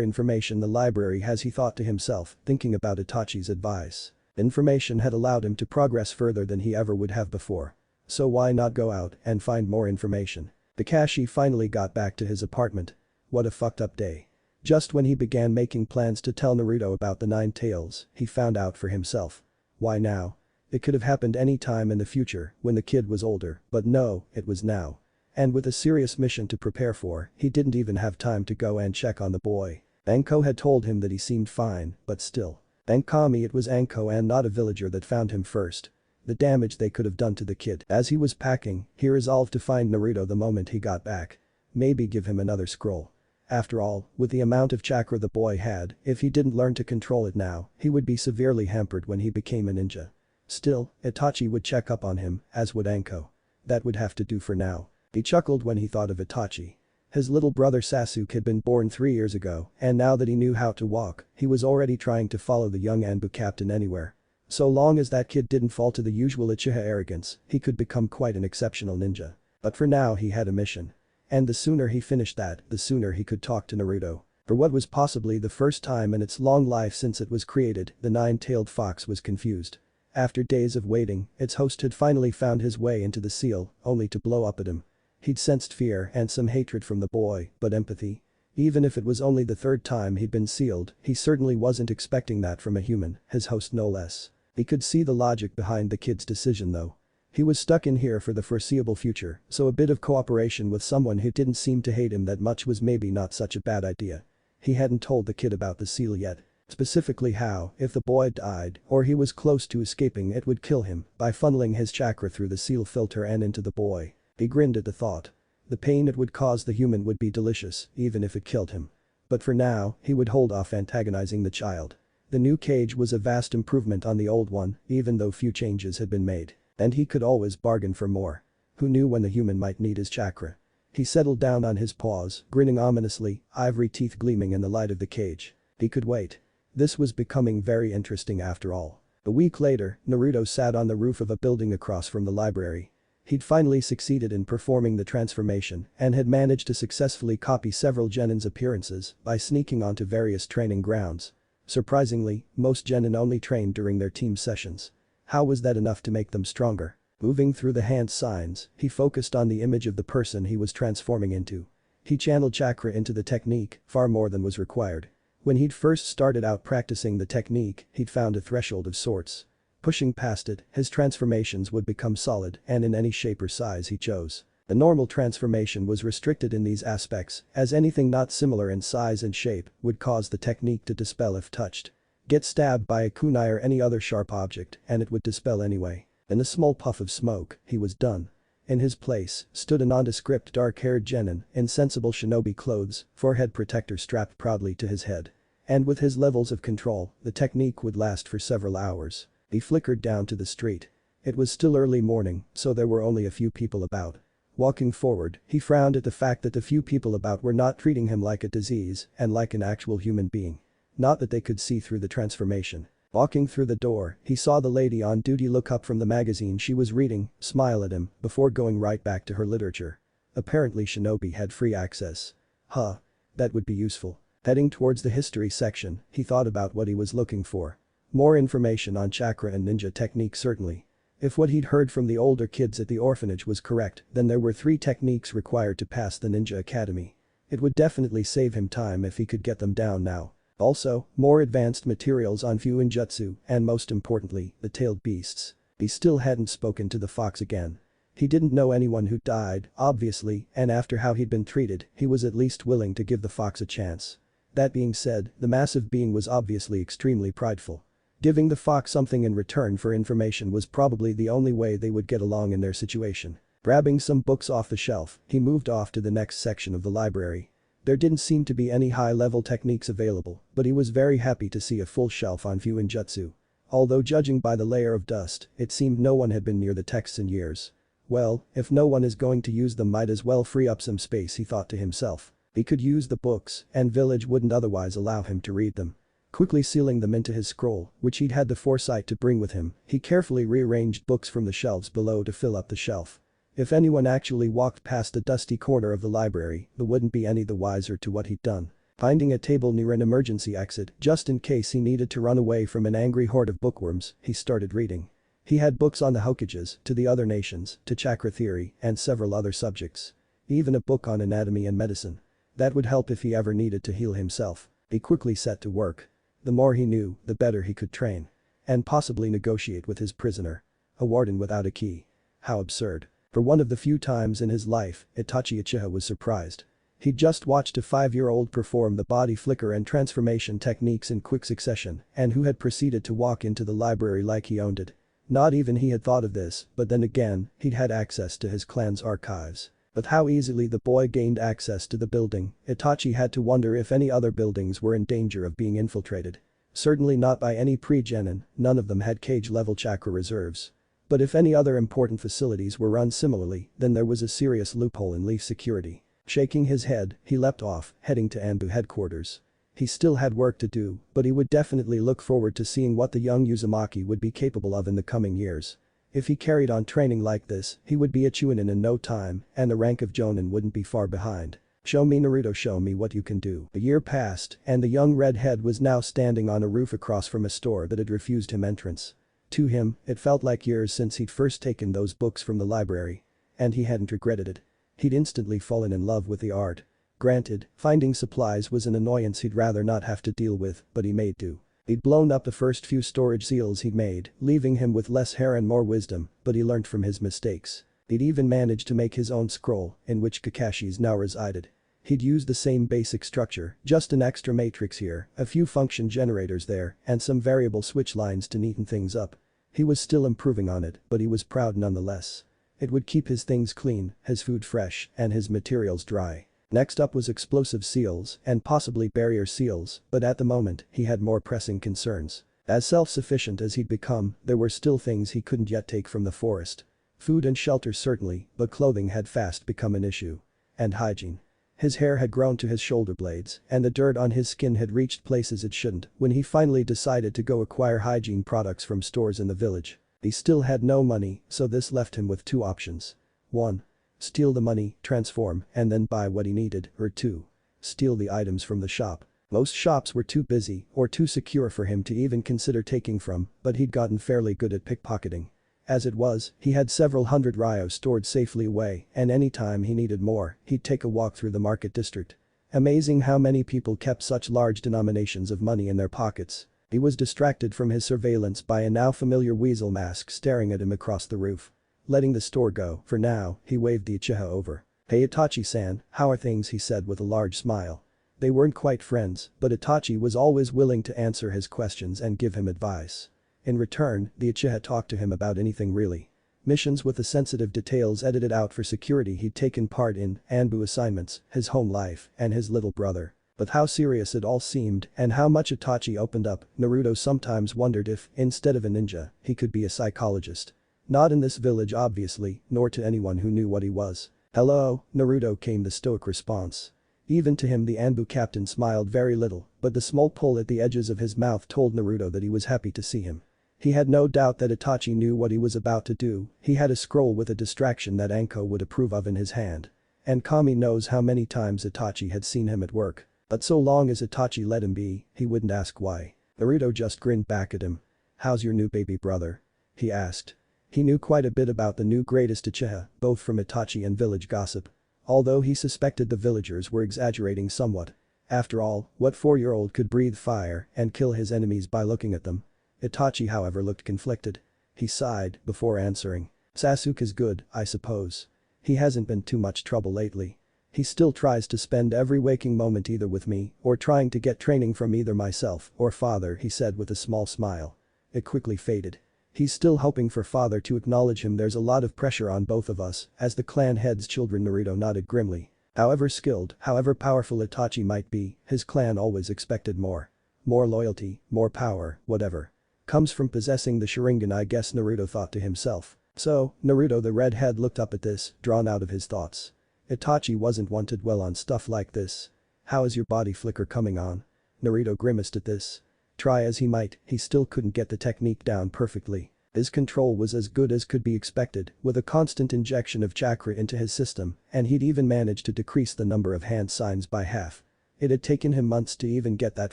S1: information the library has, he thought to himself, thinking about Itachi's advice. Information had allowed him to progress further than he ever would have before. So why not go out and find more information? Takashi finally got back to his apartment. What a fucked up day. Just when he began making plans to tell Naruto about the 9 tails, he found out for himself. Why now? It could have happened any time in the future, when the kid was older, but no, it was now. And with a serious mission to prepare for, he didn't even have time to go and check on the boy. Anko had told him that he seemed fine, but still. Thank Kami it was Anko and not a villager that found him first. The damage they could have done to the kid. As he was packing, he resolved to find Naruto the moment he got back. Maybe give him another scroll. After all, with the amount of chakra the boy had, if he didn't learn to control it now, he would be severely hampered when he became a ninja. Still, Itachi would check up on him, as would Anko. That would have to do for now. He chuckled when he thought of Itachi. His little brother Sasuke had been born 3 years ago, and now that he knew how to walk, he was already trying to follow the young Anbu captain anywhere. So long as that kid didn't fall to the usual Uchiha arrogance, he could become quite an exceptional ninja. But for now he had a mission. And the sooner he finished that, the sooner he could talk to Naruto. For what was possibly the first time in its long life since it was created, the 9-tailed fox was confused. After days of waiting, its host had finally found his way into the seal, only to blow up at him. He'd sensed fear and some hatred from the boy, but empathy? Even if it was only the 3rd time he'd been sealed, he certainly wasn't expecting that from a human, his host no less. He could see the logic behind the kid's decision though. He was stuck in here for the foreseeable future, so a bit of cooperation with someone who didn't seem to hate him that much was maybe not such a bad idea. He hadn't told the kid about the seal yet. Specifically how, if the boy died, or he was close to escaping, it would kill him by funneling his chakra through the seal filter and into the boy. He grinned at the thought. The pain it would cause the human would be delicious, even if it killed him. But for now, he would hold off antagonizing the child. The new cage was a vast improvement on the old one, even though few changes had been made. And he could always bargain for more. Who knew when the human might need his chakra? He settled down on his paws, grinning ominously, ivory teeth gleaming in the light of the cage. He could wait. This was becoming very interesting after all. A week later, Naruto sat on the roof of a building across from the library. He'd finally succeeded in performing the transformation and had managed to successfully copy several genin's appearances by sneaking onto various training grounds. Surprisingly, most genin only trained during their team sessions. How was that enough to make them stronger? Moving through the hand signs, he focused on the image of the person he was transforming into. He channeled chakra into the technique, far more than was required. When he'd first started out practicing the technique, he'd found a threshold of sorts. Pushing past it, his transformations would become solid and in any shape or size he chose. The normal transformation was restricted in these aspects, as anything not similar in size and shape would cause the technique to dispel if touched. Get stabbed by a kunai or any other sharp object and it would dispel anyway. In a small puff of smoke, he was done. In his place stood a nondescript dark-haired genin in sensible shinobi clothes, forehead protector strapped proudly to his head. And with his levels of control, the technique would last for several hours. He flickered down to the street. It was still early morning, so there were only a few people about. Walking forward, he frowned at the fact that the few people about were not treating him like a disease and like an actual human being. Not that they could see through the transformation. Walking through the door, he saw the lady on duty look up from the magazine she was reading, smile at him, before going right back to her literature. Apparently Shinobi had free access. That would be useful. Heading towards the history section, he thought about what he was looking for. More information on chakra and ninja technique certainly. If what he'd heard from the older kids at the orphanage was correct, then there were 3 techniques required to pass the ninja academy. It would definitely save him time if he could get them down now. Also, more advanced materials on Fuinjutsu, and most importantly, the tailed beasts. He still hadn't spoken to the fox again. He didn't know anyone who died, obviously, and after how he'd been treated, he was at least willing to give the fox a chance. That being said, the massive being was obviously extremely prideful. Giving the fox something in return for information was probably the only way they would get along in their situation. Grabbing some books off the shelf, he moved off to the next section of the library. There didn't seem to be any high-level techniques available, but he was very happy to see a full shelf on Fuinjutsu. Although judging by the layer of dust, it seemed no one had been near the texts in years. Well, if no one is going to use them, might as well free up some space, he thought to himself. He could use the books, and village wouldn't otherwise allow him to read them. Quickly sealing them into his scroll, which he'd had the foresight to bring with him, he carefully rearranged books from the shelves below to fill up the shelf. If anyone actually walked past the dusty corner of the library, they wouldn't be any the wiser to what he'd done. Finding a table near an emergency exit, just in case he needed to run away from an angry horde of bookworms, he started reading. He had books on the Hokages, to the other nations, to chakra theory, and several other subjects. Even a book on anatomy and medicine. That would help if he ever needed to heal himself. He quickly set to work. The more he knew, the better he could train. And possibly negotiate with his prisoner. A warden without a key. How absurd. For one of the few times in his life, Itachi Uchiha was surprised. He'd just watched a 5-year-old perform the body flicker and transformation techniques in quick succession, and who had proceeded to walk into the library like he owned it. Not even he had thought of this, but then again, he'd had access to his clan's archives. But how easily the boy gained access to the building, Itachi had to wonder if any other buildings were in danger of being infiltrated. Certainly not by any pre-genin, none of them had cage-level chakra reserves. But if any other important facilities were run similarly, then there was a serious loophole in Leaf security. Shaking his head, he leapt off, heading to Anbu headquarters. He still had work to do, but he would definitely look forward to seeing what the young Uzumaki would be capable of in the coming years. If he carried on training like this, he would be a Chunin in no time, and the rank of Jonin wouldn't be far behind. Show me Naruto, show me what you can do. A year passed, and the young redhead was now standing on a roof across from a store that had refused him entrance. To him, it felt like years since he'd first taken those books from the library. And he hadn't regretted it. He'd instantly fallen in love with the art. Granted, finding supplies was an annoyance he'd rather not have to deal with, but he made do. He'd blown up the first few storage seals he'd made, leaving him with less hair and more wisdom, but he learned from his mistakes. He'd even managed to make his own scroll, in which Kakashi's now resided. He'd used the same basic structure, just an extra matrix here, a few function generators there, and some variable switch lines to neaten things up. He was still improving on it, but he was proud nonetheless. It would keep his things clean, his food fresh, and his materials dry. Next up was explosive seals, and possibly barrier seals, but at the moment, he had more pressing concerns. As self-sufficient as he'd become, there were still things he couldn't yet take from the forest. Food and shelter certainly, but clothing had fast become an issue. And hygiene. His hair had grown to his shoulder blades, and the dirt on his skin had reached places it shouldn't when he finally decided to go acquire hygiene products from stores in the village. He still had no money, so this left him with 2 options. 1. Steal the money, transform, and then buy what he needed, or 2. Steal the items from the shop. Most shops were too busy or too secure for him to even consider taking from, but he'd gotten fairly good at pickpocketing. As it was, he had several hundred ryo stored safely away, and anytime he needed more, he'd take a walk through the market district. Amazing how many people kept such large denominations of money in their pockets. He was distracted from his surveillance by a now familiar weasel mask staring at him across the roof. Letting the store go, for now, he waved the Uchiha over. "Hey Itachi-san, how are things?" he said with a large smile. They weren't quite friends, but Itachi was always willing to answer his questions and give him advice. In return, the Uchiha talked to him about anything really. Missions with the sensitive details edited out for security he'd taken part in, Anbu assignments, his home life, and his little brother. But how serious it all seemed and how much Itachi opened up, Naruto sometimes wondered if, instead of a ninja, he could be a psychologist. Not in this village obviously, nor to anyone who knew what he was. "Hello," Naruto came the stoic response. Even to him the Anbu captain smiled very little, but the small pull at the edges of his mouth told Naruto that he was happy to see him. He had no doubt that Itachi knew what he was about to do, he had a scroll with a distraction that Anko would approve of in his hand. And Kami knows how many times Itachi had seen him at work. But so long as Itachi let him be, he wouldn't ask why. Naruto just grinned back at him. "How's your new baby brother?" he asked. He knew quite a bit about the new greatest Uchiha, both from Itachi and village gossip. Although he suspected the villagers were exaggerating somewhat. After all, what 4-year-old could breathe fire and kill his enemies by looking at them? Itachi however looked conflicted. He sighed before answering. "Sasuke's good, I suppose. He hasn't been too much trouble lately. He still tries to spend every waking moment either with me or trying to get training from either myself or father," he said with a small smile. It quickly faded. He's still hoping for father to acknowledge him. There's a lot of pressure on both of us as the clan head's children. Naruto nodded grimly. However skilled, however powerful Itachi might be, his clan always expected more. More loyalty, more power, whatever. Comes from possessing the Sharingan, I guess, Naruto thought to himself. So, Naruto the redhead looked up at this, drawn out of his thoughts. Itachi wasn't one to dwell on stuff like this. "How is your body flicker coming on?" Naruto grimaced at this. Try as he might, he still couldn't get the technique down perfectly. His control was as good as could be expected, with a constant injection of chakra into his system, and he'd even managed to decrease the number of hand signs by half. It had taken him months to even get that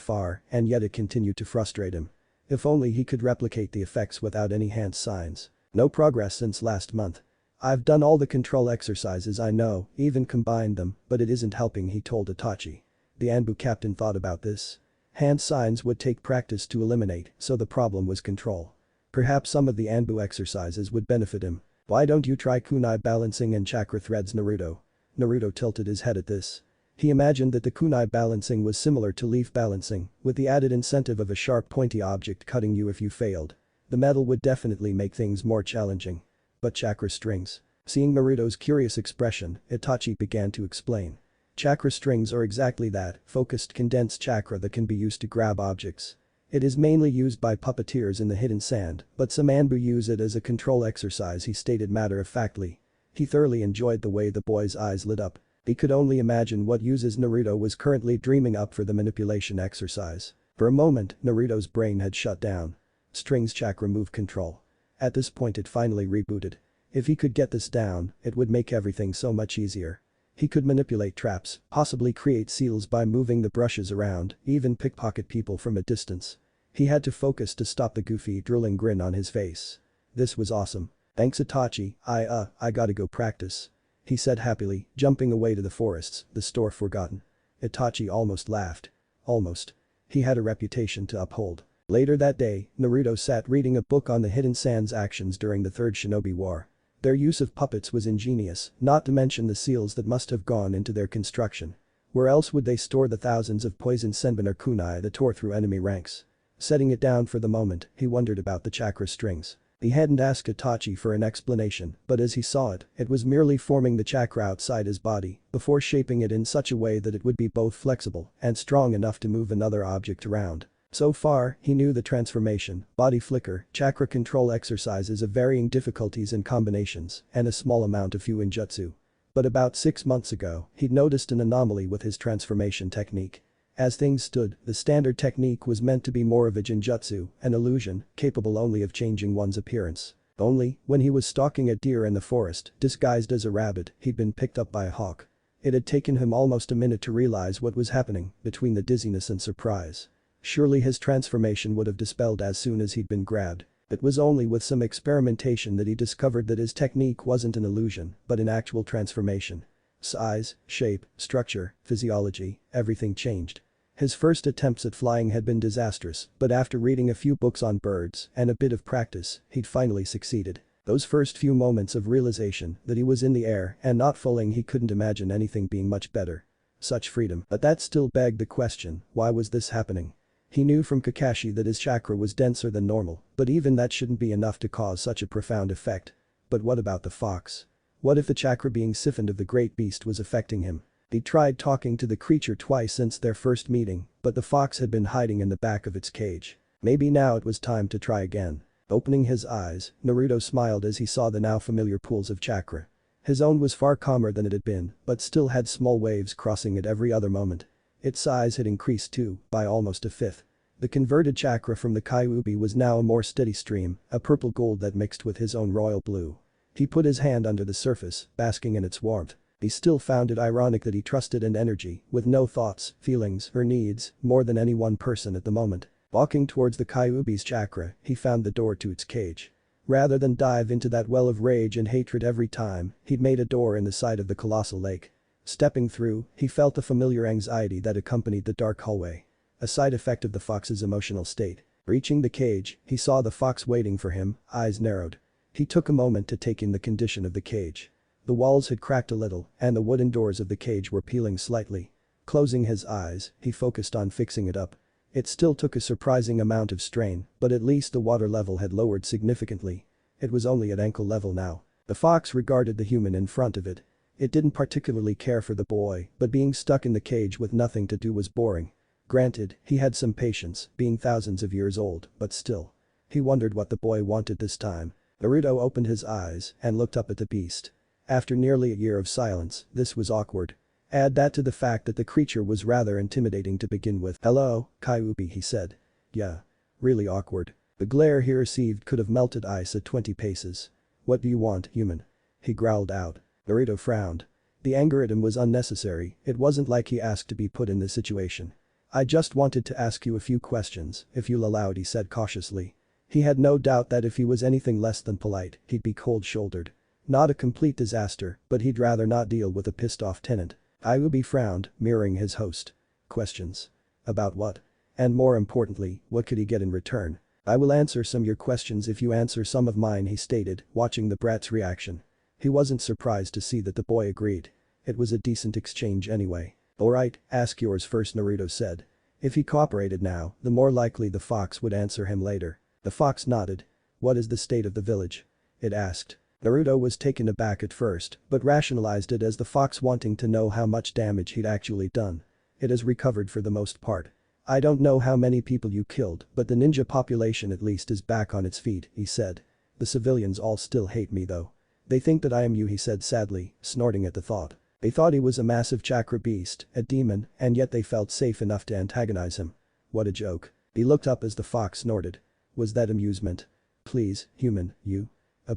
S1: far, and yet it continued to frustrate him. If only he could replicate the effects without any hand signs. No progress since last month. "I've done all the control exercises I know, even combined them, but it isn't helping," he told Itachi. The Anbu captain thought about this. Hand signs would take practice to eliminate, so the problem was control. Perhaps some of the Anbu exercises would benefit him. "Why don't you try kunai balancing and chakra threads, Naruto?" Naruto tilted his head at this. He imagined that the kunai balancing was similar to leaf balancing, with the added incentive of a sharp pointy object cutting you if you failed. The metal would definitely make things more challenging. But chakra strings. Seeing Naruto's curious expression, Itachi began to explain. Chakra strings are exactly that, focused condensed chakra that can be used to grab objects. It is mainly used by puppeteers in the hidden sand, but some Anbu use it as a control exercise, he stated matter-of-factly. He thoroughly enjoyed the way the boy's eyes lit up. He could only imagine what uses Naruto was currently dreaming up for the manipulation exercise. For a moment, Naruto's brain had shut down. Strings chakra move control. At this point it finally rebooted. If he could get this down, it would make everything so much easier. He could manipulate traps, possibly create seals by moving the brushes around, even pickpocket people from a distance. He had to focus to stop the goofy drooling grin on his face. This was awesome. "Thanks Itachi, I gotta go practice," he said happily, jumping away to the forests, the store forgotten. Itachi almost laughed. Almost. He had a reputation to uphold. Later that day, Naruto sat reading a book on the Hidden Sands actions during the Third Shinobi War. Their use of puppets was ingenious, not to mention the seals that must have gone into their construction. Where else would they store the thousands of poison senbon or kunai that tore through enemy ranks? Setting it down for the moment, he wondered about the chakra strings. He hadn't asked Itachi for an explanation, but as he saw it, it was merely forming the chakra outside his body, before shaping it in such a way that it would be both flexible and strong enough to move another object around. So far, he knew the transformation, body flicker, chakra control exercises of varying difficulties and combinations, and a small amount of Fuinjutsu. But about 6 months ago, he'd noticed an anomaly with his transformation technique. As things stood, the standard technique was meant to be more of a genjutsu, an illusion, capable only of changing one's appearance. Only, when he was stalking a deer in the forest, disguised as a rabbit, he'd been picked up by a hawk. It had taken him almost a minute to realize what was happening, between the dizziness and surprise. Surely his transformation would have dispelled as soon as he'd been grabbed. It was only with some experimentation that he discovered that his technique wasn't an illusion, but an actual transformation. Size, shape, structure, physiology, everything changed. His first attempts at flying had been disastrous, but after reading a few books on birds and a bit of practice, he'd finally succeeded. Those first few moments of realization that he was in the air and not falling, he couldn't imagine anything being much better. Such freedom. But that still begged the question, why was this happening? He knew from Kakashi that his chakra was denser than normal, but even that shouldn't be enough to cause such a profound effect. But what about the fox? What if the chakra being siphoned of the great beast was affecting him? He tried talking to the creature twice since their first meeting, but the fox had been hiding in the back of its cage. Maybe now it was time to try again. Opening his eyes, Naruto smiled as he saw the now familiar pools of chakra. His own was far calmer than it had been, but still had small waves crossing it every other moment. Its size had increased too, by almost a fifth. The converted chakra from the Kyuubi was now a more steady stream, a purple gold that mixed with his own royal blue. He put his hand under the surface, basking in its warmth. He still found it ironic that he trusted an energy with no thoughts, feelings, or needs more than any one person at the moment. Walking towards the Kyuubi's chakra, he found the door to its cage. Rather than dive into that well of rage and hatred every time, he'd made a door in the side of the colossal lake. Stepping through, he felt the familiar anxiety that accompanied the dark hallway. A side effect of the fox's emotional state. Reaching the cage, he saw the fox waiting for him, eyes narrowed. He took a moment to take in the condition of the cage. The walls had cracked a little, and the wooden doors of the cage were peeling slightly. Closing his eyes, he focused on fixing it up. It still took a surprising amount of strain, but at least the water level had lowered significantly. It was only at ankle level now. The fox regarded the human in front of it. It didn't particularly care for the boy, but being stuck in the cage with nothing to do was boring. Granted, he had some patience, being thousands of years old, but still. He wondered what the boy wanted this time. Naruto opened his eyes and looked up at the beast. After nearly a year of silence, this was awkward. Add that to the fact that the creature was rather intimidating to begin with. "Hello, Kyuubi," he said. "Yeah. Really awkward." The glare he received could have melted ice at 20 paces. "What do you want, human?" he growled out. Naruto frowned. The anger at him was unnecessary, it wasn't like he asked to be put in this situation. "I just wanted to ask you a few questions, if you'll allow it," he said cautiously. He had no doubt that if he was anything less than polite, he'd be cold-shouldered. Not a complete disaster, but he'd rather not deal with a pissed-off tenant. Kyuubi frowned, mirroring his host. Questions? About what? And more importantly, what could he get in return? "I will answer some of your questions if you answer some of mine," he stated, watching the brat's reaction. He wasn't surprised to see that the boy agreed. It was a decent exchange anyway. "Alright, ask yours first," Naruto said. If he cooperated now, the more likely the fox would answer him later. The fox nodded. "What is the state of the village?" it asked. Naruto was taken aback at first, but rationalized it as the fox wanting to know how much damage he'd actually done. "It has recovered for the most part. I don't know how many people you killed, but the ninja population at least is back on its feet," he said. "The civilians all still hate me though. They think that I am you," he said sadly, snorting at the thought. They thought he was a massive chakra beast, a demon, and yet they felt safe enough to antagonize him. What a joke. He looked up as the fox snorted. "Was that amusement? Please, human, you?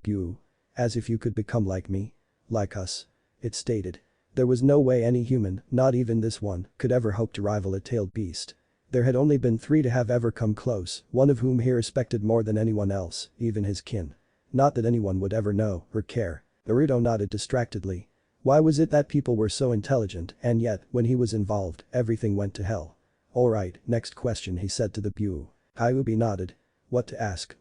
S1: You. As if you could become like me? Like us?" it stated. There was no way any human, not even this one, could ever hope to rival a tailed beast. There had only been 3 to have ever come close, one of whom he respected more than anyone else, even his kin. Not that anyone would ever know or care. Naruto nodded distractedly. Why was it that people were so intelligent and yet, when he was involved, everything went to hell? "Alright, next question," he said to the Buu. Kyuubi nodded. What to ask,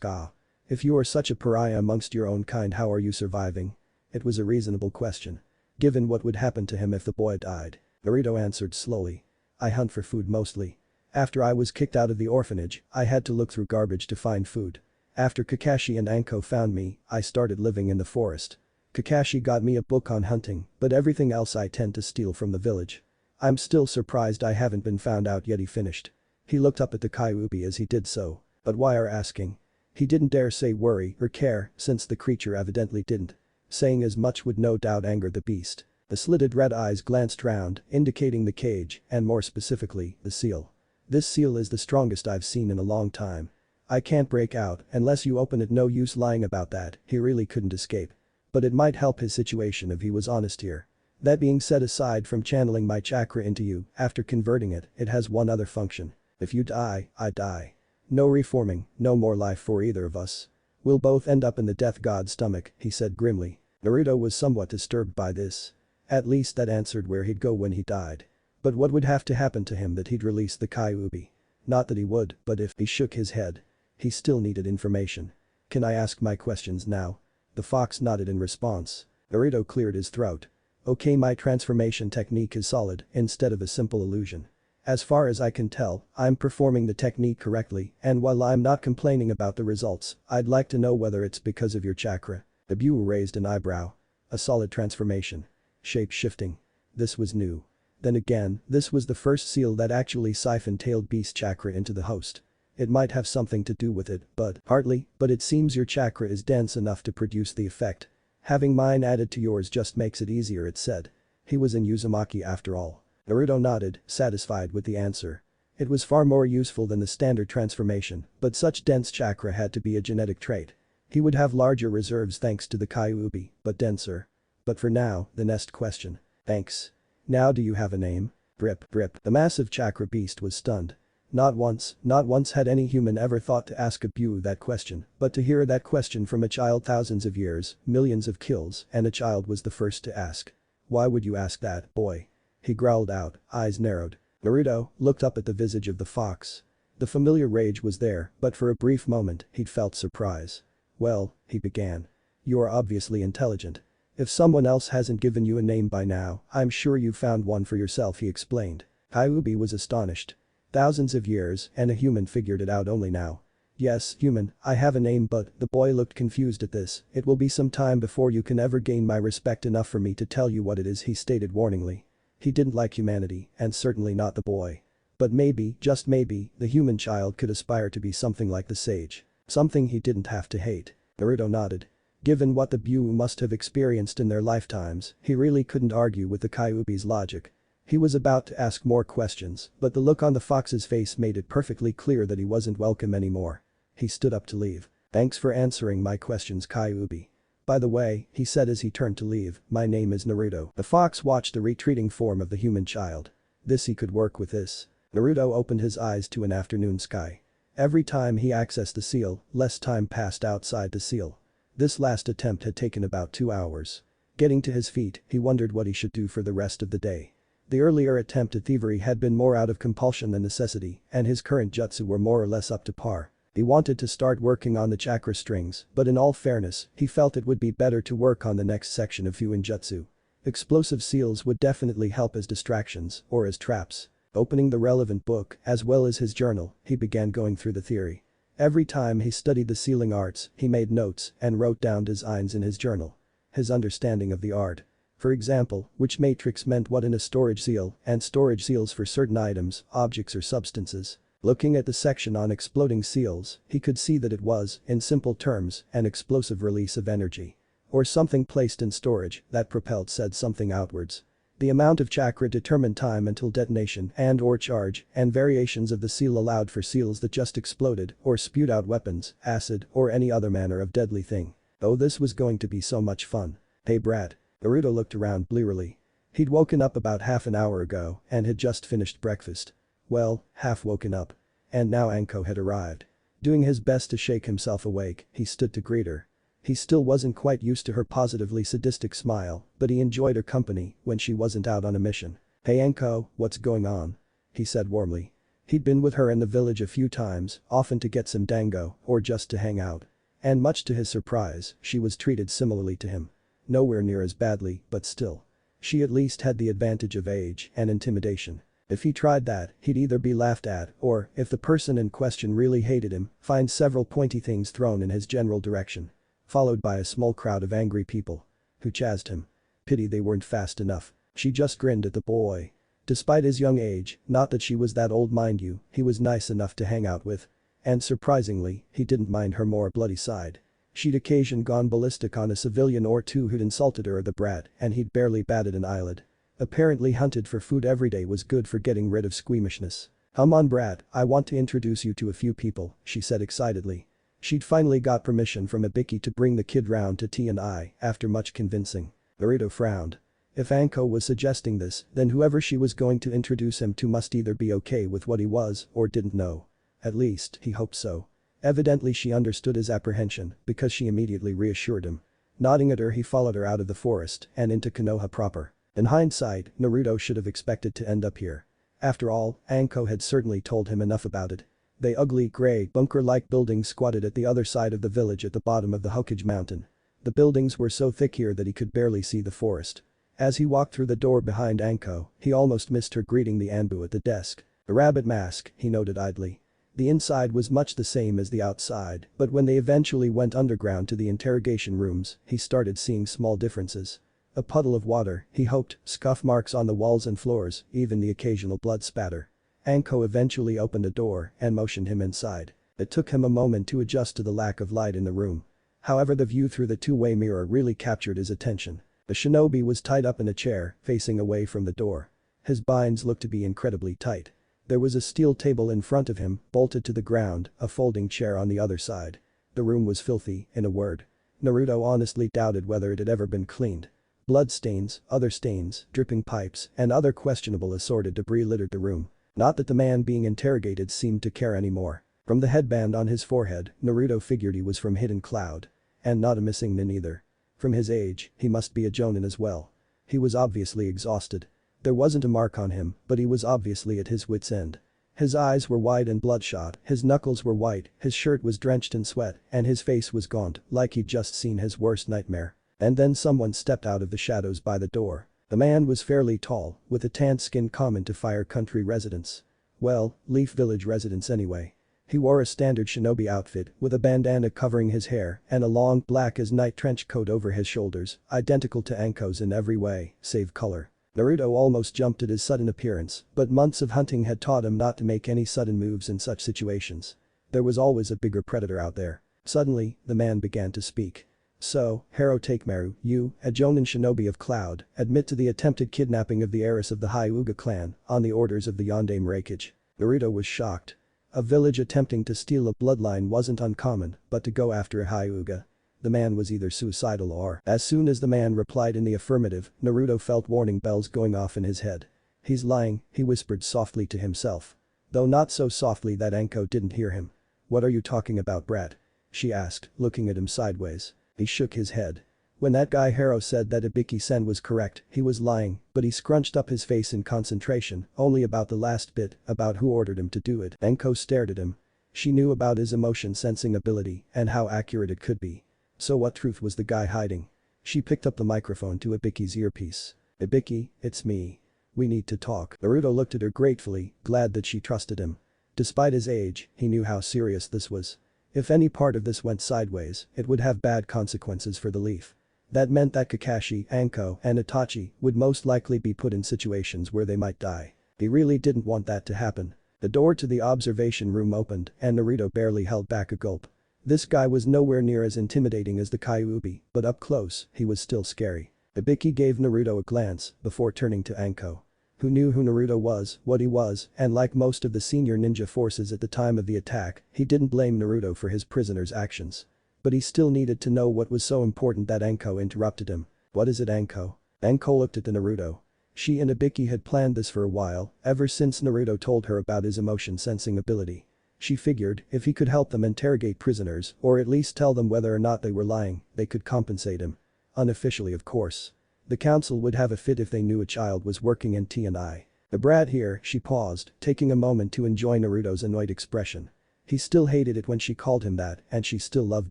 S1: ah. If you are such a pariah amongst your own kind, how are you surviving?" It was a reasonable question. Given what would happen to him if the boy died. Naruto answered slowly. "I hunt for food mostly. After I was kicked out of the orphanage, I had to look through garbage to find food. After Kakashi and Anko found me, I started living in the forest. Kakashi got me a book on hunting, but everything else I tend to steal from the village. I'm still surprised I haven't been found out yet," he finished. He looked up at the Kyuubi as he did so. But why are asking? He didn't dare say worry or care since the creature evidently didn't. Saying as much would no doubt anger the beast. The slitted red eyes glanced round, indicating the cage, and more specifically, the seal. "This seal is the strongest I've seen in a long time. I can't break out unless you open it." No use lying about that, he really couldn't escape. But it might help his situation if he was honest here. "That being said, aside from channeling my chakra into you, after converting it, it has one other function. If you die, I die. No reforming, no more life for either of us. We'll both end up in the death god's stomach," he said grimly. Naruto was somewhat disturbed by this. At least that answered where he'd go when he died. But what would have to happen to him that he'd release the Kyuubi? Not that he would, but if. He shook his head. He still needed information. "Can I ask my questions now?" The fox nodded in response. Naruto cleared his throat. "Okay, my transformation technique is solid instead of a simple illusion. As far as I can tell, I'm performing the technique correctly, and while I'm not complaining about the results, I'd like to know whether it's because of your chakra." The Buu raised an eyebrow. A solid transformation. Shape-shifting. This was new. Then again, this was the first seal that actually siphoned tailed beast chakra into the host. It might have something to do with it, but hardly, but it seems your chakra is dense enough to produce the effect. "Having mine added to yours just makes it easier," it said. He was in Uzumaki after all. Naruto nodded, satisfied with the answer. It was far more useful than the standard transformation, but such dense chakra had to be a genetic trait. He would have larger reserves thanks to the Kyuubi, but denser. But for now, the next question. "Thanks. Now do you have a name?" Brip. The massive chakra beast was stunned. Not once had any human ever thought to ask a Buu that question, but to hear that question from a child thousands of years, millions of kills, and a child was the first to ask. Why would you ask that, boy? He growled out, eyes narrowed. Naruto looked up at the visage of the fox. The familiar rage was there, but for a brief moment, he'd felt surprise. Well, he began. You are obviously intelligent. If someone else hasn't given you a name by now, I'm sure you've found one for yourself, he explained. Kyuubi was astonished. Thousands of years, and a human figured it out only now. Yes, human, I have a name, but the boy looked confused at this. It will be some time before you can ever gain my respect enough for me to tell you what it is, he stated warningly. He didn't like humanity, and certainly not the boy. But maybe, just maybe, the human child could aspire to be something like the sage. Something he didn't have to hate. Naruto nodded. Given what the Buu must have experienced in their lifetimes, he really couldn't argue with the Kyuubi's logic. He was about to ask more questions, but the look on the fox's face made it perfectly clear that he wasn't welcome anymore. He stood up to leave. Thanks for answering my questions, Kyuubi. By the way, he said as he turned to leave, my name is Naruto. The fox watched the retreating form of the human child. This he could work with this. Naruto opened his eyes to an afternoon sky. Every time he accessed the seal, less time passed outside the seal. This last attempt had taken about 2 hours. Getting to his feet, he wondered what he should do for the rest of the day. The earlier attempt at thievery had been more out of compulsion than necessity, and his current jutsu were more or less up to par. He wanted to start working on the chakra strings, but in all fairness, he felt it would be better to work on the next section of Fuinjutsu. Explosive seals would definitely help as distractions, or as traps. Opening the relevant book, as well as his journal, he began going through the theory. Every time he studied the sealing arts, he made notes and wrote down designs in his journal. His understanding of the art. For example, which matrix meant what in a storage seal, and storage seals for certain items, objects or substances. Looking at the section on exploding seals, he could see that it was, in simple terms, an explosive release of energy. Or something placed in storage that propelled said something outwards. The amount of chakra determined time until detonation and/or charge, and variations of the seal allowed for seals that just exploded or spewed out weapons, acid, or any other manner of deadly thing. Oh, this was going to be so much fun. Hey brat. Naruto looked around blearily. He'd woken up about half an hour ago and had just finished breakfast. Well, half woken up. And now Anko had arrived. Doing his best to shake himself awake, he stood to greet her. He still wasn't quite used to her positively sadistic smile, but he enjoyed her company when she wasn't out on a mission. Hey Anko, what's going on? He said warmly. He'd been with her in the village a few times, often to get some dango, or just to hang out. And much to his surprise, she was treated similarly to him. Nowhere near as badly, but still. She at least had the advantage of age and intimidation. If he tried that, he'd either be laughed at or, if the person in question really hated him, find several pointy things thrown in his general direction. Followed by a small crowd of angry people. Who chased him. Pity they weren't fast enough. She just grinned at the boy. Despite his young age, not that she was that old mind you, he was nice enough to hang out with. And surprisingly, he didn't mind her more bloody side. She'd occasionally gone ballistic on a civilian or two who'd insulted her or the brat, and he'd barely batted an eyelid. Apparently hunted for food every day was good for getting rid of squeamishness. Come on brat, I want to introduce you to a few people, she said excitedly. She'd finally got permission from Ibiki to bring the kid round to T&I after much convincing. Naruto frowned. If Anko was suggesting this, then whoever she was going to introduce him to must either be okay with what he was or didn't know. At least, he hoped so. Evidently she understood his apprehension because she immediately reassured him. Nodding at her, he followed her out of the forest and into Konoha proper. In hindsight, Naruto should have expected to end up here. After all, Anko had certainly told him enough about it. The ugly, grey, bunker-like buildings squatted at the other side of the village at the bottom of the Hokage mountain. The buildings were so thick here that he could barely see the forest. As he walked through the door behind Anko, he almost missed her greeting the Anbu at the desk. A rabbit mask, he noted idly. The inside was much the same as the outside, but when they eventually went underground to the interrogation rooms, he started seeing small differences. A puddle of water, he hoped, scuff marks on the walls and floors, even the occasional blood spatter. Anko eventually opened a door and motioned him inside. It took him a moment to adjust to the lack of light in the room. However, the view through the two-way mirror really captured his attention. The shinobi was tied up in a chair, facing away from the door. His binds looked to be incredibly tight. There was a steel table in front of him, bolted to the ground, a folding chair on the other side. The room was filthy, in a word. Naruto honestly doubted whether it had ever been cleaned. Blood stains, other stains, dripping pipes, and other questionable assorted debris littered the room. Not that the man being interrogated seemed to care anymore. From the headband on his forehead, Naruto figured he was from Hidden Cloud. And not a missing nin either. From his age, he must be a jonin as well. He was obviously exhausted. There wasn't a mark on him, but he was obviously at his wit's end. His eyes were wide and bloodshot, his knuckles were white, his shirt was drenched in sweat, and his face was gaunt, like he'd just seen his worst nightmare. And then someone stepped out of the shadows by the door. The man was fairly tall, with a tanned skin common to Fire Country residents. Well, Leaf Village residents anyway. He wore a standard shinobi outfit with a bandana covering his hair and a long black as night trench coat over his shoulders, identical to Anko's in every way, save color. Naruto almost jumped at his sudden appearance, but months of hunting had taught him not to make any sudden moves in such situations. There was always a bigger predator out there. Suddenly, the man began to speak. So, Haro Takemaru, you, a Jonin shinobi of Cloud, admit to the attempted kidnapping of the heiress of the Hyuga clan on the orders of the Yondaime Reikage. Naruto was shocked. A village attempting to steal a bloodline wasn't uncommon, but to go after a Hyuga. The man was either suicidal or… As soon as the man replied in the affirmative, Naruto felt warning bells going off in his head. He's lying, he whispered softly to himself. Though not so softly that Anko didn't hear him. What are you talking about, brat? She asked, looking at him sideways. He shook his head. When that guy Haro said that Ibiki-sen was correct, he was lying, but he scrunched up his face in concentration, only about the last bit, about who ordered him to do it. Anko stared at him. She knew about his emotion sensing ability and how accurate it could be. So what truth was the guy hiding? She picked up the microphone to Ibiki's earpiece. Ibiki, it's me. We need to talk. Naruto looked at her gratefully, glad that she trusted him. Despite his age, he knew how serious this was. If any part of this went sideways, it would have bad consequences for the Leaf. That meant that Kakashi, Anko, and Itachi would most likely be put in situations where they might die. He really didn't want that to happen. The door to the observation room opened and Naruto barely held back a gulp. This guy was nowhere near as intimidating as the Kyuubi, but up close, he was still scary. Ibiki gave Naruto a glance before turning to Anko. Who knew who Naruto was, what he was, and like most of the senior ninja forces at the time of the attack, he didn't blame Naruto for his prisoner's actions. But he still needed to know what was so important that Anko interrupted him. What is it, Anko? Anko looked at the Naruto. She and Ibiki had planned this for a while, ever since Naruto told her about his emotion sensing ability. She figured if he could help them interrogate prisoners or at least tell them whether or not they were lying, they could compensate him. Unofficially, of course. The council would have a fit if they knew a child was working in T&I. The brat here, she paused, taking a moment to enjoy Naruto's annoyed expression. He still hated it when she called him that and she still loved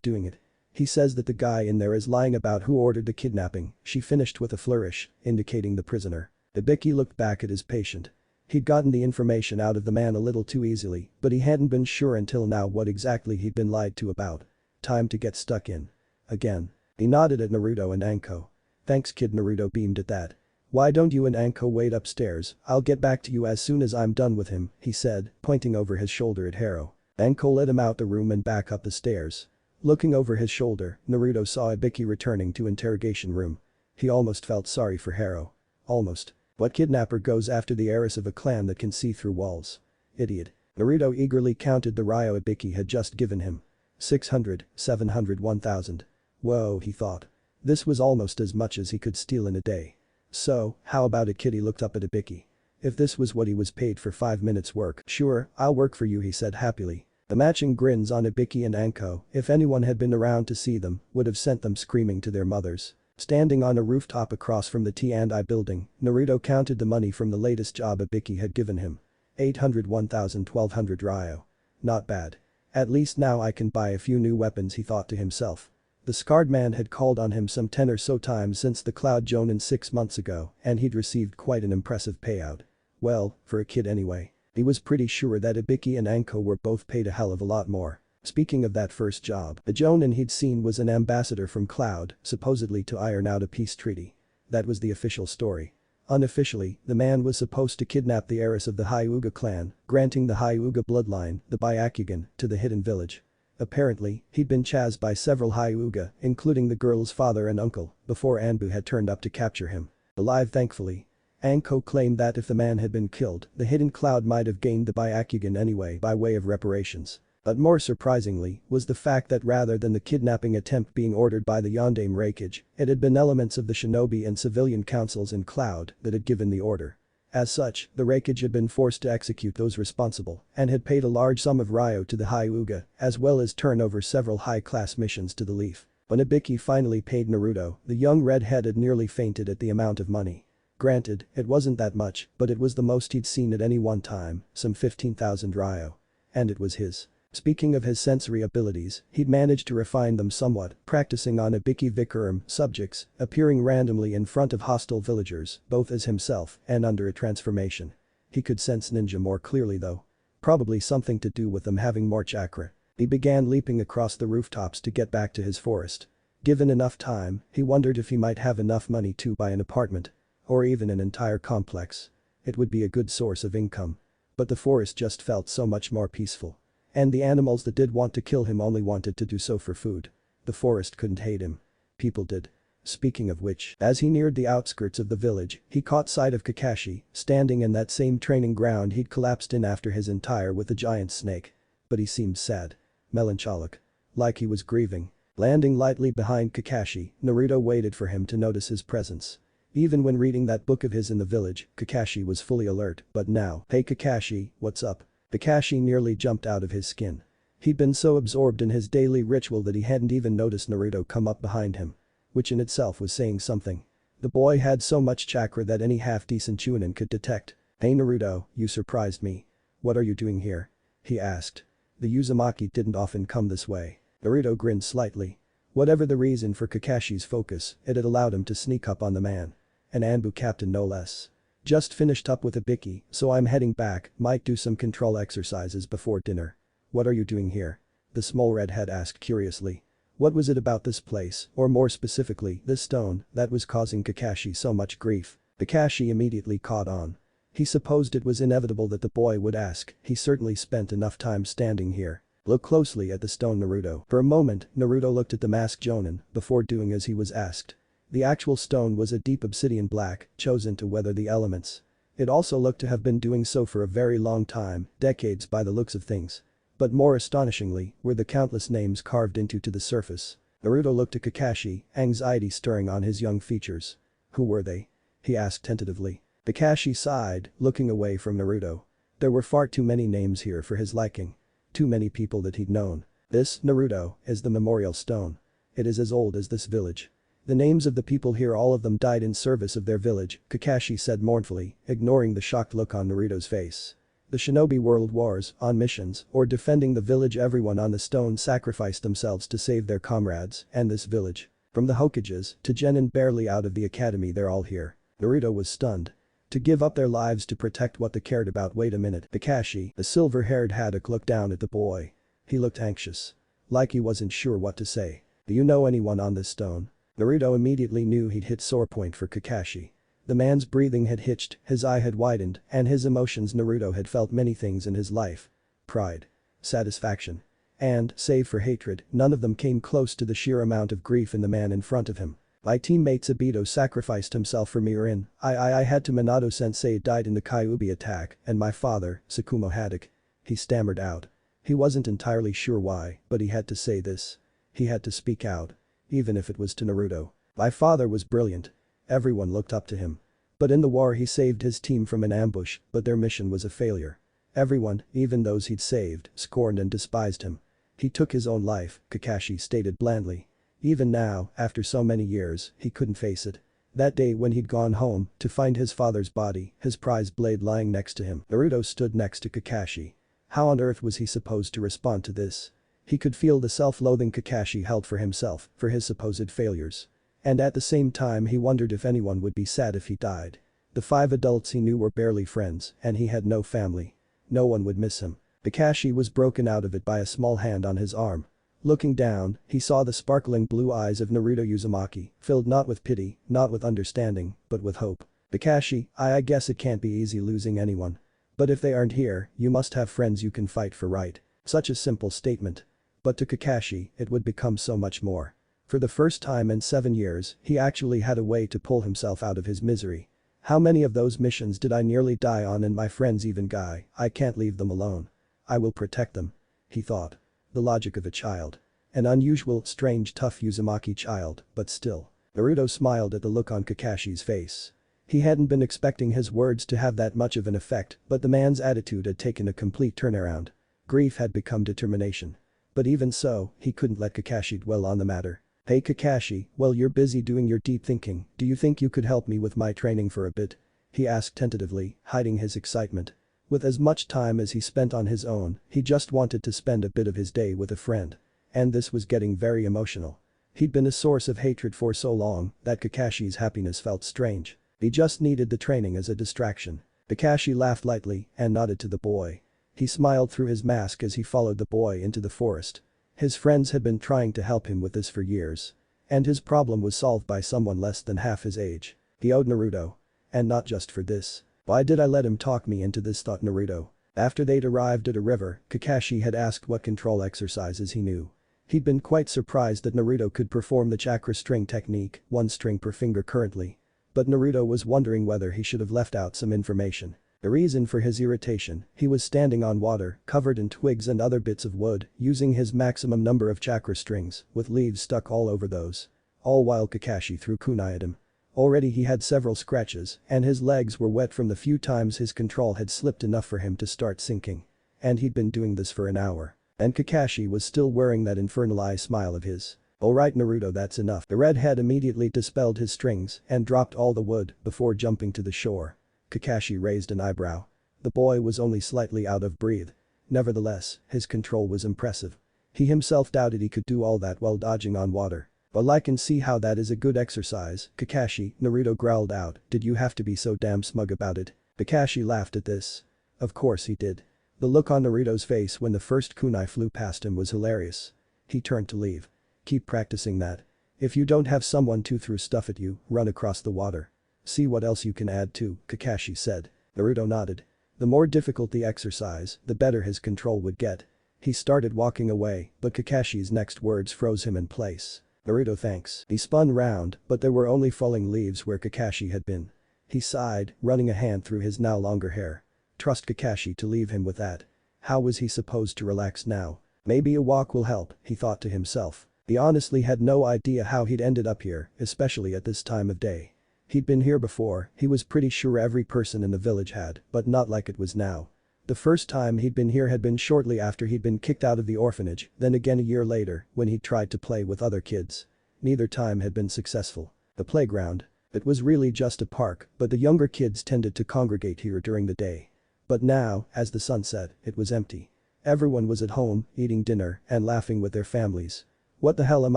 S1: doing it. He says that the guy in there is lying about who ordered the kidnapping, she finished with a flourish, indicating the prisoner. Ibiki looked back at his patient. He'd gotten the information out of the man a little too easily, but he hadn't been sure until now what exactly he'd been lied to about. Time to get stuck in. Again. He nodded at Naruto and Anko. Thanks kid, Naruto beamed at that. Why don't you and Anko wait upstairs, I'll get back to you as soon as I'm done with him, he said, pointing over his shoulder at Haro. Anko led him out the room and back up the stairs. Looking over his shoulder, Naruto saw Ibiki returning to interrogation room. He almost felt sorry for Haro. Almost. What kidnapper goes after the heiress of a clan that can see through walls? Idiot. Naruto eagerly counted the Ryo Ibiki had just given him. 600, 700, 1000. Whoa, he thought. This was almost as much as he could steal in a day. So, how about it, kid? He looked up at Ibiki. If this was what he was paid for 5 minutes work, sure, I'll work for you, he said happily. The matching grins on Ibiki and Anko, if anyone had been around to see them, would have sent them screaming to their mothers. Standing on a rooftop across from the T&I building, Naruto counted the money from the latest job Ibiki had given him. 800, 1000, 1200 Ryo. Not bad. At least now I can buy a few new weapons, he thought to himself. The scarred man had called on him some 10 or so times since the Cloud Jonin 6 months ago and he'd received quite an impressive payout. Well, for a kid anyway. He was pretty sure that Ibiki and Anko were both paid a hell of a lot more. Speaking of that first job, the Jonin he'd seen was an ambassador from Cloud, supposedly to iron out a peace treaty. That was the official story. Unofficially, the man was supposed to kidnap the heiress of the Hyuga clan, granting the Hyuga bloodline, the Byakugan, to the hidden village. Apparently, he'd been chased by several Hyuga, including the girl's father and uncle, before Anbu had turned up to capture him. Alive thankfully. Anko claimed that if the man had been killed, the hidden cloud might have gained the Byakugan anyway by way of reparations. But more surprisingly was the fact that rather than the kidnapping attempt being ordered by the Yondaime Reikage, it had been elements of the shinobi and civilian councils in Cloud that had given the order. As such, the Raikage had been forced to execute those responsible and had paid a large sum of ryo to the Hyuga as well as turn over several high-class missions to the Leaf. When Ibiki finally paid Naruto, the young redhead had nearly fainted at the amount of money. Granted, it wasn't that much, but it was the most he'd seen at any one time, some 15,000 ryo. And it was his. Speaking of his sensory abilities, he'd managed to refine them somewhat, practicing on Ibiki Vikurum subjects, appearing randomly in front of hostile villagers, both as himself and under a transformation. He could sense ninja more clearly though. Probably something to do with them having more chakra. He began leaping across the rooftops to get back to his forest. Given enough time, he wondered if he might have enough money to buy an apartment. Or even an entire complex. It would be a good source of income. But the forest just felt so much more peaceful. And the animals that did want to kill him only wanted to do so for food. The forest couldn't hate him. People did. Speaking of which, as he neared the outskirts of the village, he caught sight of Kakashi, standing in that same training ground he'd collapsed in after his entire with the giant snake. But he seemed sad. Melancholic. Like he was grieving. Landing lightly behind Kakashi, Naruto waited for him to notice his presence. Even when reading that book of his in the village, Kakashi was fully alert, but now, "Hey Kakashi, what's up?" Kakashi nearly jumped out of his skin. He'd been so absorbed in his daily ritual that he hadn't even noticed Naruto come up behind him. Which in itself was saying something. The boy had so much chakra that any half-decent chunin could detect. "Hey Naruto, you surprised me. What are you doing here?" he asked. The Uzumaki didn't often come this way. Naruto grinned slightly. Whatever the reason for Kakashi's focus, it had allowed him to sneak up on the man. An Anbu captain no less. "Just finished up with Ibiki, so I'm heading back, might do some control exercises before dinner." "What are you doing here?" the small redhead asked curiously. What was it about this place, or more specifically, this stone, that was causing Kakashi so much grief? Kakashi immediately caught on. He supposed it was inevitable that the boy would ask, he certainly spent enough time standing here. "Look closely at the stone, Naruto." For a moment, Naruto looked at the masked jonin before doing as he was asked. The actual stone was a deep obsidian black, chosen to weather the elements. It also looked to have been doing so for a very long time, decades by the looks of things. But more astonishingly, were the countless names carved into the surface. Naruto looked at Kakashi, anxiety stirring on his young features. "Who were they?" he asked tentatively. Kakashi sighed, looking away from Naruto. There were far too many names here for his liking. Too many people that he'd known. "This, Naruto, is the memorial stone. It is as old as this village. The names of the people here, all of them died in service of their village," Kakashi said mournfully, ignoring the shocked look on Naruto's face. "The shinobi world wars, on missions, or defending the village, everyone on the stone sacrificed themselves to save their comrades and this village. From the Hokages to genin barely out of the academy, they're all here." Naruto was stunned. To give up their lives to protect what they cared about. "Wait a minute." Kakashi, the silver-haired Haddock, looked down at the boy. He looked anxious. Like he wasn't sure what to say. "Do you know anyone on this stone?" Naruto immediately knew he'd hit sore point for Kakashi. The man's breathing had hitched, his eye had widened, and his emotions. Naruto had felt many things in his life. Pride. Satisfaction. And, save for hatred, none of them came close to the sheer amount of grief in the man in front of him. "My teammate Sabito sacrificed himself for me, I had to. Minato-sensei died in the Kyuubi attack, and my father, Tsukumo Haddock." He stammered out. He wasn't entirely sure why, but he had to say this. He had to speak out. Even if it was to Naruto. "My father was brilliant. Everyone looked up to him. But in the war he saved his team from an ambush, but their mission was a failure. Everyone, even those he'd saved, scorned and despised him. He took his own life," Kakashi stated blandly. Even now, after so many years, he couldn't face it. That day when he'd gone home to find his father's body, his prize blade lying next to him. Naruto stood next to Kakashi. How on earth was he supposed to respond to this? He could feel the self-loathing Kakashi held for himself, for his supposed failures. And at the same time he wondered if anyone would be sad if he died. The 5 adults he knew were barely friends, and he had no family. No one would miss him. Kakashi was broken out of it by a small hand on his arm. Looking down, he saw the sparkling blue eyes of Naruto Uzumaki, filled not with pity, not with understanding, but with hope. "Kakashi, I guess it can't be easy losing anyone. But if they aren't here, you must have friends you can fight for, right?" Such a simple statement. But to Kakashi, it would become so much more. For the first time in 7 years, he actually had a way to pull himself out of his misery. "How many of those missions did I nearly die on, and my friends even guy, I can't leave them alone. I will protect them," he thought. The logic of a child. An unusual, strange, tough Uzumaki child, but still. Naruto smiled at the look on Kakashi's face. He hadn't been expecting his words to have that much of an effect, but the man's attitude had taken a complete turnaround. Grief had become determination. But even so, he couldn't let Kakashi dwell on the matter. "Hey Kakashi, while you're busy doing your deep thinking, do you think you could help me with my training for a bit?" he asked tentatively, hiding his excitement. With as much time as he spent on his own, he just wanted to spend a bit of his day with a friend. And this was getting very emotional. He'd been a source of hatred for so long that Kakashi's happiness felt strange. He just needed the training as a distraction. Kakashi laughed lightly and nodded to the boy. He smiled through his mask as he followed the boy into the forest. His friends had been trying to help him with this for years. And his problem was solved by someone less than half his age. He owed Naruto. And not just for this. "Why did I let him talk me into this?" thought Naruto. After they'd arrived at a river, Kakashi had asked what control exercises he knew. He'd been quite surprised that Naruto could perform the chakra string technique, one string per finger currently. But Naruto was wondering whether he should have left out some information. The reason for his irritation, he was standing on water, covered in twigs and other bits of wood, using his maximum number of chakra strings, with leaves stuck all over those. All while Kakashi threw kunai at him. Already he had several scratches, and his legs were wet from the few times his control had slipped enough for him to start sinking. And he'd been doing this for an hour. And Kakashi was still wearing that infernal eye smile of his. "Alright Naruto, that's enough." The redhead immediately dispelled his strings and dropped all the wood before jumping to the shore. Kakashi raised an eyebrow. The boy was only slightly out of breath. Nevertheless, his control was impressive. He himself doubted he could do all that while dodging on water. "Well, I can see how that is a good exercise, Kakashi," Naruto growled out. "Did you have to be so damn smug about it?" Kakashi laughed at this. Of course he did. The look on Naruto's face when the first kunai flew past him was hilarious. He turned to leave. "Keep practicing that. If you don't have someone to throw stuff at you, run across the water. See what else you can add too," Kakashi said. Naruto nodded. The more difficult the exercise, the better his control would get. He started walking away, but Kakashi's next words froze him in place. "Naruto, thanks." He spun round, but there were only falling leaves where Kakashi had been. He sighed, running a hand through his now longer hair. Trust Kakashi to leave him with that. How was he supposed to relax now? Maybe a walk will help, he thought to himself. He honestly had no idea how he'd ended up here, especially at this time of day. He'd been here before, he was pretty sure every person in the village had, but not like it was now. The first time he'd been here had been shortly after he'd been kicked out of the orphanage, then again a year later, when he'd tried to play with other kids. Neither time had been successful. The playground. It was really just a park, but the younger kids tended to congregate here during the day. But now, as the sun set, it was empty. Everyone was at home, eating dinner, and laughing with their families. "What the hell am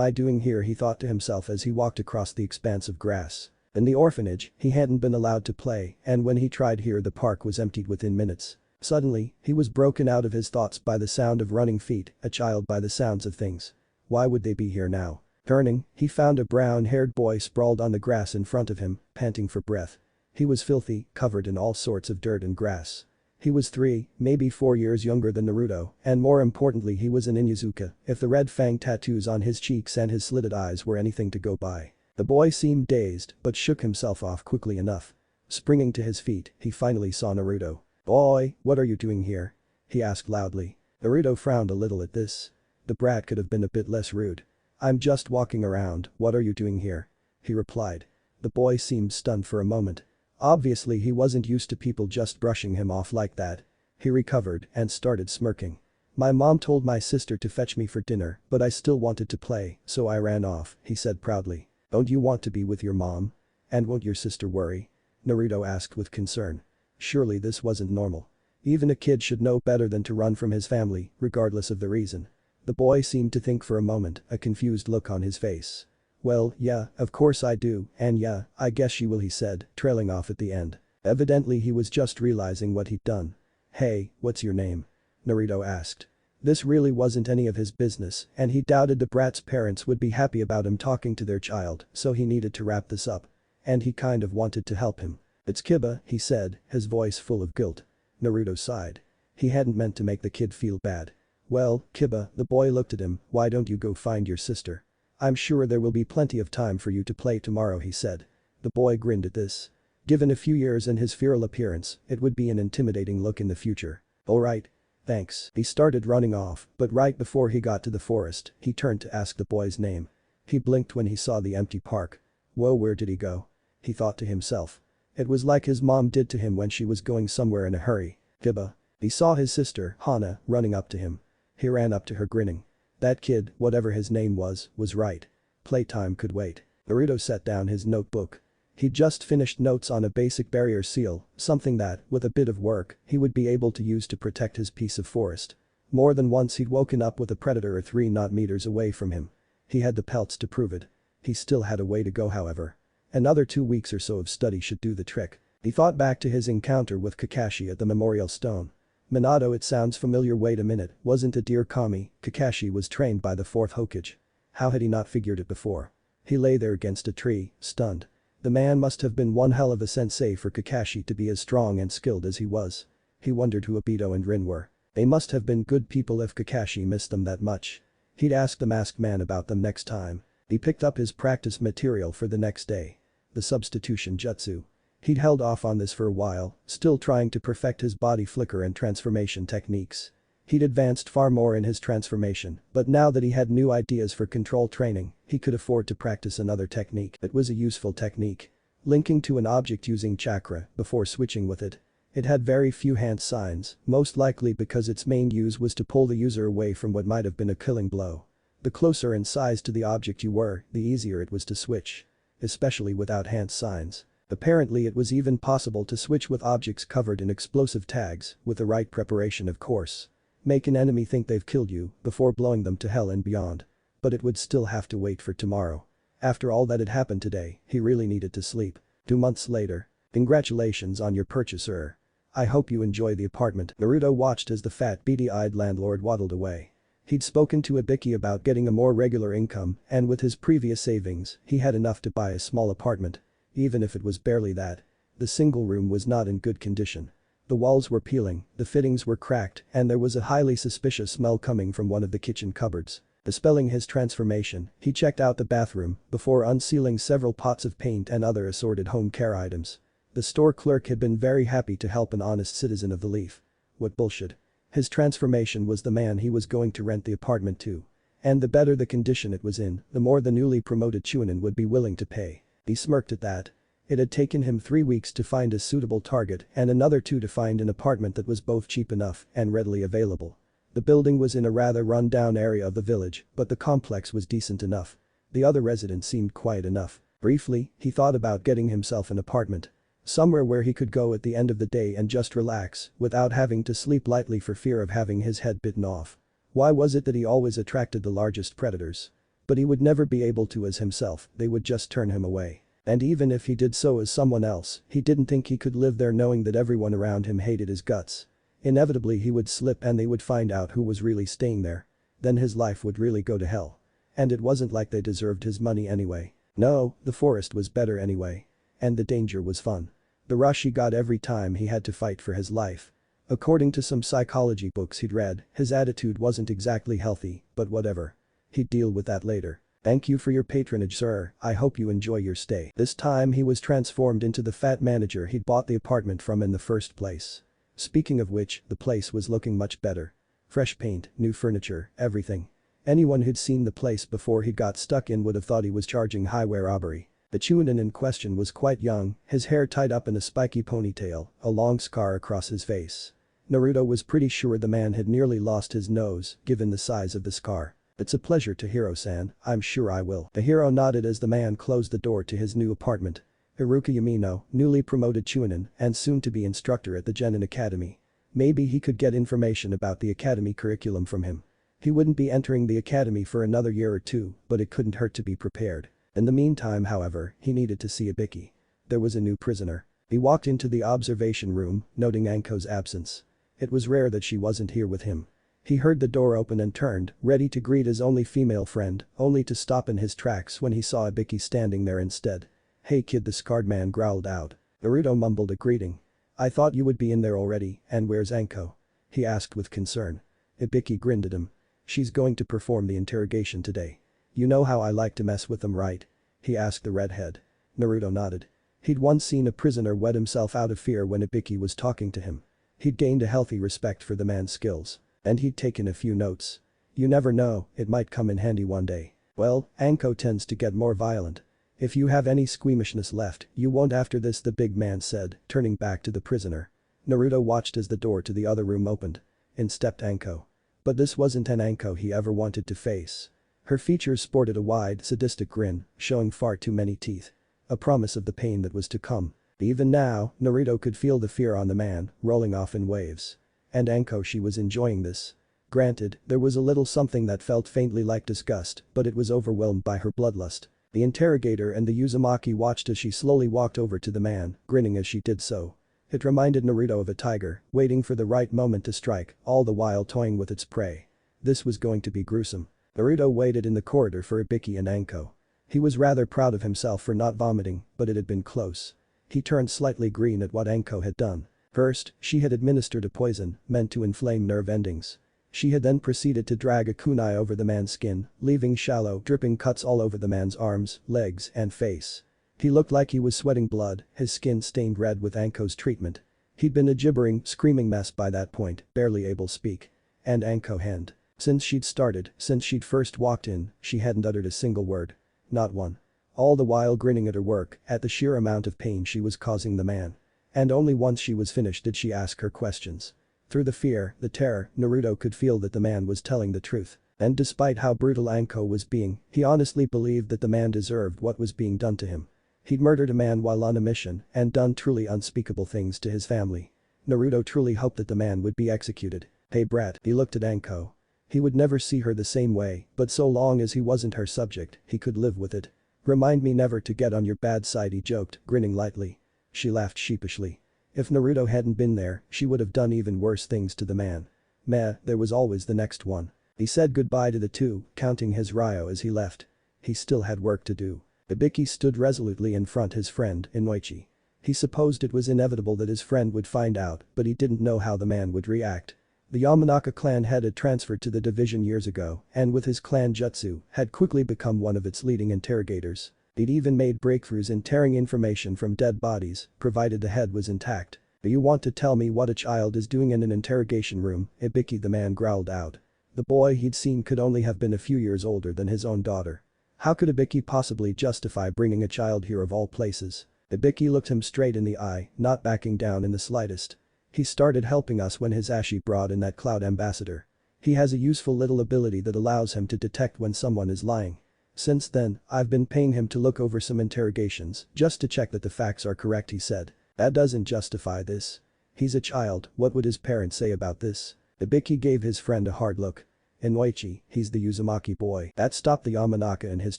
S1: I doing here?" he thought to himself as he walked across the expanse of grass. In the orphanage, he hadn't been allowed to play, and when he tried here the park was emptied within minutes. Suddenly, he was broken out of his thoughts by the sound of running feet, a child by the sounds of things. Why would they be here now? Turning, he found a brown-haired boy sprawled on the grass in front of him, panting for breath. He was filthy, covered in all sorts of dirt and grass. He was 3, maybe 4 years younger than Naruto, and more importantly he was an Inuzuka, if the red fang tattoos on his cheeks and his slitted eyes were anything to go by. The boy seemed dazed, but shook himself off quickly enough. Springing to his feet, he finally saw Naruto. "Boy, what are you doing here?" he asked loudly. Naruto frowned a little at this. The brat could have been a bit less rude. "I'm just walking around, what are you doing here?" he replied. The boy seemed stunned for a moment. Obviously he wasn't used to people just brushing him off like that. He recovered and started smirking. "My mom told my sister to fetch me for dinner, but I still wanted to play, so I ran off," he said proudly. "Don't you want to be with your mom? And won't your sister worry?" Naruto asked with concern. Surely this wasn't normal. Even a kid should know better than to run from his family, regardless of the reason. The boy seemed to think for a moment, a confused look on his face. "Well, yeah, of course I do, and yeah, I guess she will," he said, trailing off at the end. Evidently he was just realizing what he'd done. "Hey, what's your name?" Naruto asked. This really wasn't any of his business, and he doubted the brat's parents would be happy about him talking to their child, so he needed to wrap this up. And he kind of wanted to help him. "It's Kiba," he said, his voice full of guilt. Naruto sighed. He hadn't meant to make the kid feel bad. "Well, Kiba," the boy looked at him, "why don't you go find your sister? I'm sure there will be plenty of time for you to play tomorrow," he said. The boy grinned at this. Given a few years and his feral appearance, it would be an intimidating look in the future. "Alright. Thanks." He started running off, but right before he got to the forest, he turned to ask the boy's name. He blinked when he saw the empty park. Whoa, where did he go? He thought to himself. It was like his mom did to him when she was going somewhere in a hurry. Gibba. He saw his sister, Hana, running up to him. He ran up to her grinning. That kid, whatever his name was right. Playtime could wait. Naruto set down his notebook. He'd just finished notes on a basic barrier seal, something that, with a bit of work, he would be able to use to protect his piece of forest. More than once he'd woken up with a predator 3 meters away from him. He had the pelts to prove it. He still had a way to go, however. Another 2 weeks or so of study should do the trick. He thought back to his encounter with Kakashi at the memorial stone. Minato, it sounds familiar. Wait a minute, wasn't it dear Kami? Kakashi was trained by the 4th Hokage. How had he not figured it before? He lay there against a tree, stunned. The man must have been one hell of a sensei for Kakashi to be as strong and skilled as he was. He wondered who Obito and Rin were. They must have been good people if Kakashi missed them that much. He'd ask the masked man about them next time. He picked up his practice material for the next day. The substitution jutsu. He'd held off on this for a while, still trying to perfect his body flicker and transformation techniques. He'd advanced far more in his transformation, but now that he had new ideas for control training, he could afford to practice another technique. It was a useful technique. Linking to an object using chakra before switching with it. It had very few hand signs, most likely because its main use was to pull the user away from what might have been a killing blow. The closer in size to the object you were, the easier it was to switch. Especially without hand signs. Apparently it was even possible to switch with objects covered in explosive tags, with the right preparation of course. Make an enemy think they've killed you before blowing them to hell and beyond. But it would still have to wait for tomorrow. After all that had happened today, he really needed to sleep. 2 months later. Congratulations on your purchase, sir. I hope you enjoy the apartment. Naruto watched as the fat beady-eyed landlord waddled away. He'd spoken to Ibiki about getting a more regular income, and with his previous savings, he had enough to buy a small apartment. Even if it was barely that. The single room was not in good condition. The walls were peeling, the fittings were cracked, and there was a highly suspicious smell coming from one of the kitchen cupboards. Dispelling his transformation, he checked out the bathroom before unsealing several pots of paint and other assorted home care items. The store clerk had been very happy to help an honest citizen of the Leaf. What bullshit. His transformation was the man he was going to rent the apartment to. And the better the condition it was in, the more the newly promoted Chunin would be willing to pay. He smirked at that. It had taken him 3 weeks to find a suitable target and another 2 to find an apartment that was both cheap enough and readily available. The building was in a rather run-down area of the village, but the complex was decent enough. The other residents seemed quiet enough. Briefly, he thought about getting himself an apartment. Somewhere where he could go at the end of the day and just relax without having to sleep lightly for fear of having his head bitten off. Why was it that he always attracted the largest predators? But he would never be able to as himself, they would just turn him away. And even if he did so as someone else, he didn't think he could live there knowing that everyone around him hated his guts. Inevitably he would slip and they would find out who was really staying there. Then his life would really go to hell. And it wasn't like they deserved his money anyway. No, the forest was better anyway. And the danger was fun. The rush he got every time he had to fight for his life. According to some psychology books he'd read, his attitude wasn't exactly healthy, but whatever. He'd deal with that later. Thank you for your patronage, sir. I hope you enjoy your stay. This time he was transformed into the fat manager he'd bought the apartment from in the first place. Speaking of which, the place was looking much better. Fresh paint, new furniture, everything. Anyone who'd seen the place before he got stuck in would have thought he was charging highway robbery. The Chunin in question was quite young, his hair tied up in a spiky ponytail, a long scar across his face. Naruto was pretty sure the man had nearly lost his nose, given the size of the scar. It's a pleasure to Hiro-san, I'm sure I will. The hero nodded as the man closed the door to his new apartment. Iruka Yamino, newly promoted Chunin and soon-to-be instructor at the Genin Academy. Maybe he could get information about the academy curriculum from him. He wouldn't be entering the academy for another year or 2, but it couldn't hurt to be prepared. In the meantime, however, he needed to see Ibiki. There was a new prisoner. He walked into the observation room, noting Anko's absence. It was rare that she wasn't here with him. He heard the door open and turned, ready to greet his only female friend, only to stop in his tracks when he saw Ibiki standing there instead. "Hey kid," the scarred man growled out. Naruto mumbled a greeting. "I thought you would be in there already, and where's Anko?" he asked with concern. Ibiki grinned at him. "She's going to perform the interrogation today. You know how I like to mess with them, right?" he asked the redhead. Naruto nodded. He'd once seen a prisoner wet himself out of fear when Ibiki was talking to him. He'd gained a healthy respect for the man's skills. And he'd taken a few notes. You never know, it might come in handy one day. Well, Anko tends to get more violent. If you have any squeamishness left, you won't after this, the big man said, turning back to the prisoner. Naruto watched as the door to the other room opened. In stepped Anko. But this wasn't an Anko he ever wanted to face. Her features sported a wide, sadistic grin, showing far too many teeth. A promise of the pain that was to come. Even now, Naruto could feel the fear on the man, rolling off in waves. And Anko, she was enjoying this. Granted, there was a little something that felt faintly like disgust, but it was overwhelmed by her bloodlust. The interrogator and the Uzumaki watched as she slowly walked over to the man, grinning as she did so. It reminded Naruto of a tiger, waiting for the right moment to strike, all the while toying with its prey. This was going to be gruesome. Naruto waited in the corridor for Ibiki and Anko. He was rather proud of himself for not vomiting, but it had been close. He turned slightly green at what Anko had done. First, she had administered a poison, meant to inflame nerve endings. She had then proceeded to drag a kunai over the man's skin, leaving shallow, dripping cuts all over the man's arms, legs, and face. He looked like he was sweating blood, his skin stained red with Anko's treatment. He'd been a gibbering, screaming mess by that point, barely able to speak. And Anko hadn't. Since she'd first walked in, she hadn't uttered a single word. Not one. All the while grinning at her work, at the sheer amount of pain she was causing the man. And only once she was finished did she ask her questions. Through the fear, the terror, Naruto could feel that the man was telling the truth. And despite how brutal Anko was being, he honestly believed that the man deserved what was being done to him. He'd murdered a man while on a mission and done truly unspeakable things to his family. Naruto truly hoped that the man would be executed. Hey brat, he looked at Anko. He would never see her the same way, but so long as he wasn't her subject, he could live with it. Remind me never to get on your bad side, he joked, grinning lightly. She laughed sheepishly. If Naruto hadn't been there, she would have done even worse things to the man. Meh, there was always the next one. He said goodbye to the two, counting his ryo as he left. He still had work to do. Ibiki stood resolutely in front his friend, Inoichi. He supposed it was inevitable that his friend would find out, but he didn't know how the man would react. The Yamanaka clan head had transferred to the division years ago, and with his clan jutsu, had quickly become one of its leading interrogators. He'd even made breakthroughs in tearing information from dead bodies, provided the head was intact. Do you want to tell me what a child is doing in an interrogation room? Ibiki, the man growled out. The boy he'd seen could only have been a few years older than his own daughter. How could Ibiki possibly justify bringing a child here of all places? Ibiki looked him straight in the eye, not backing down in the slightest. He started helping us when his Ashi brought in that Cloud Ambassador. He has a useful little ability that allows him to detect when someone is lying. Since then, I've been paying him to look over some interrogations, just to check that the facts are correct, he said. That doesn't justify this. He's a child, what would his parents say about this? Ibiki gave his friend a hard look. Inoichi, he's the Uzumaki boy. That stopped the Yamanaka in his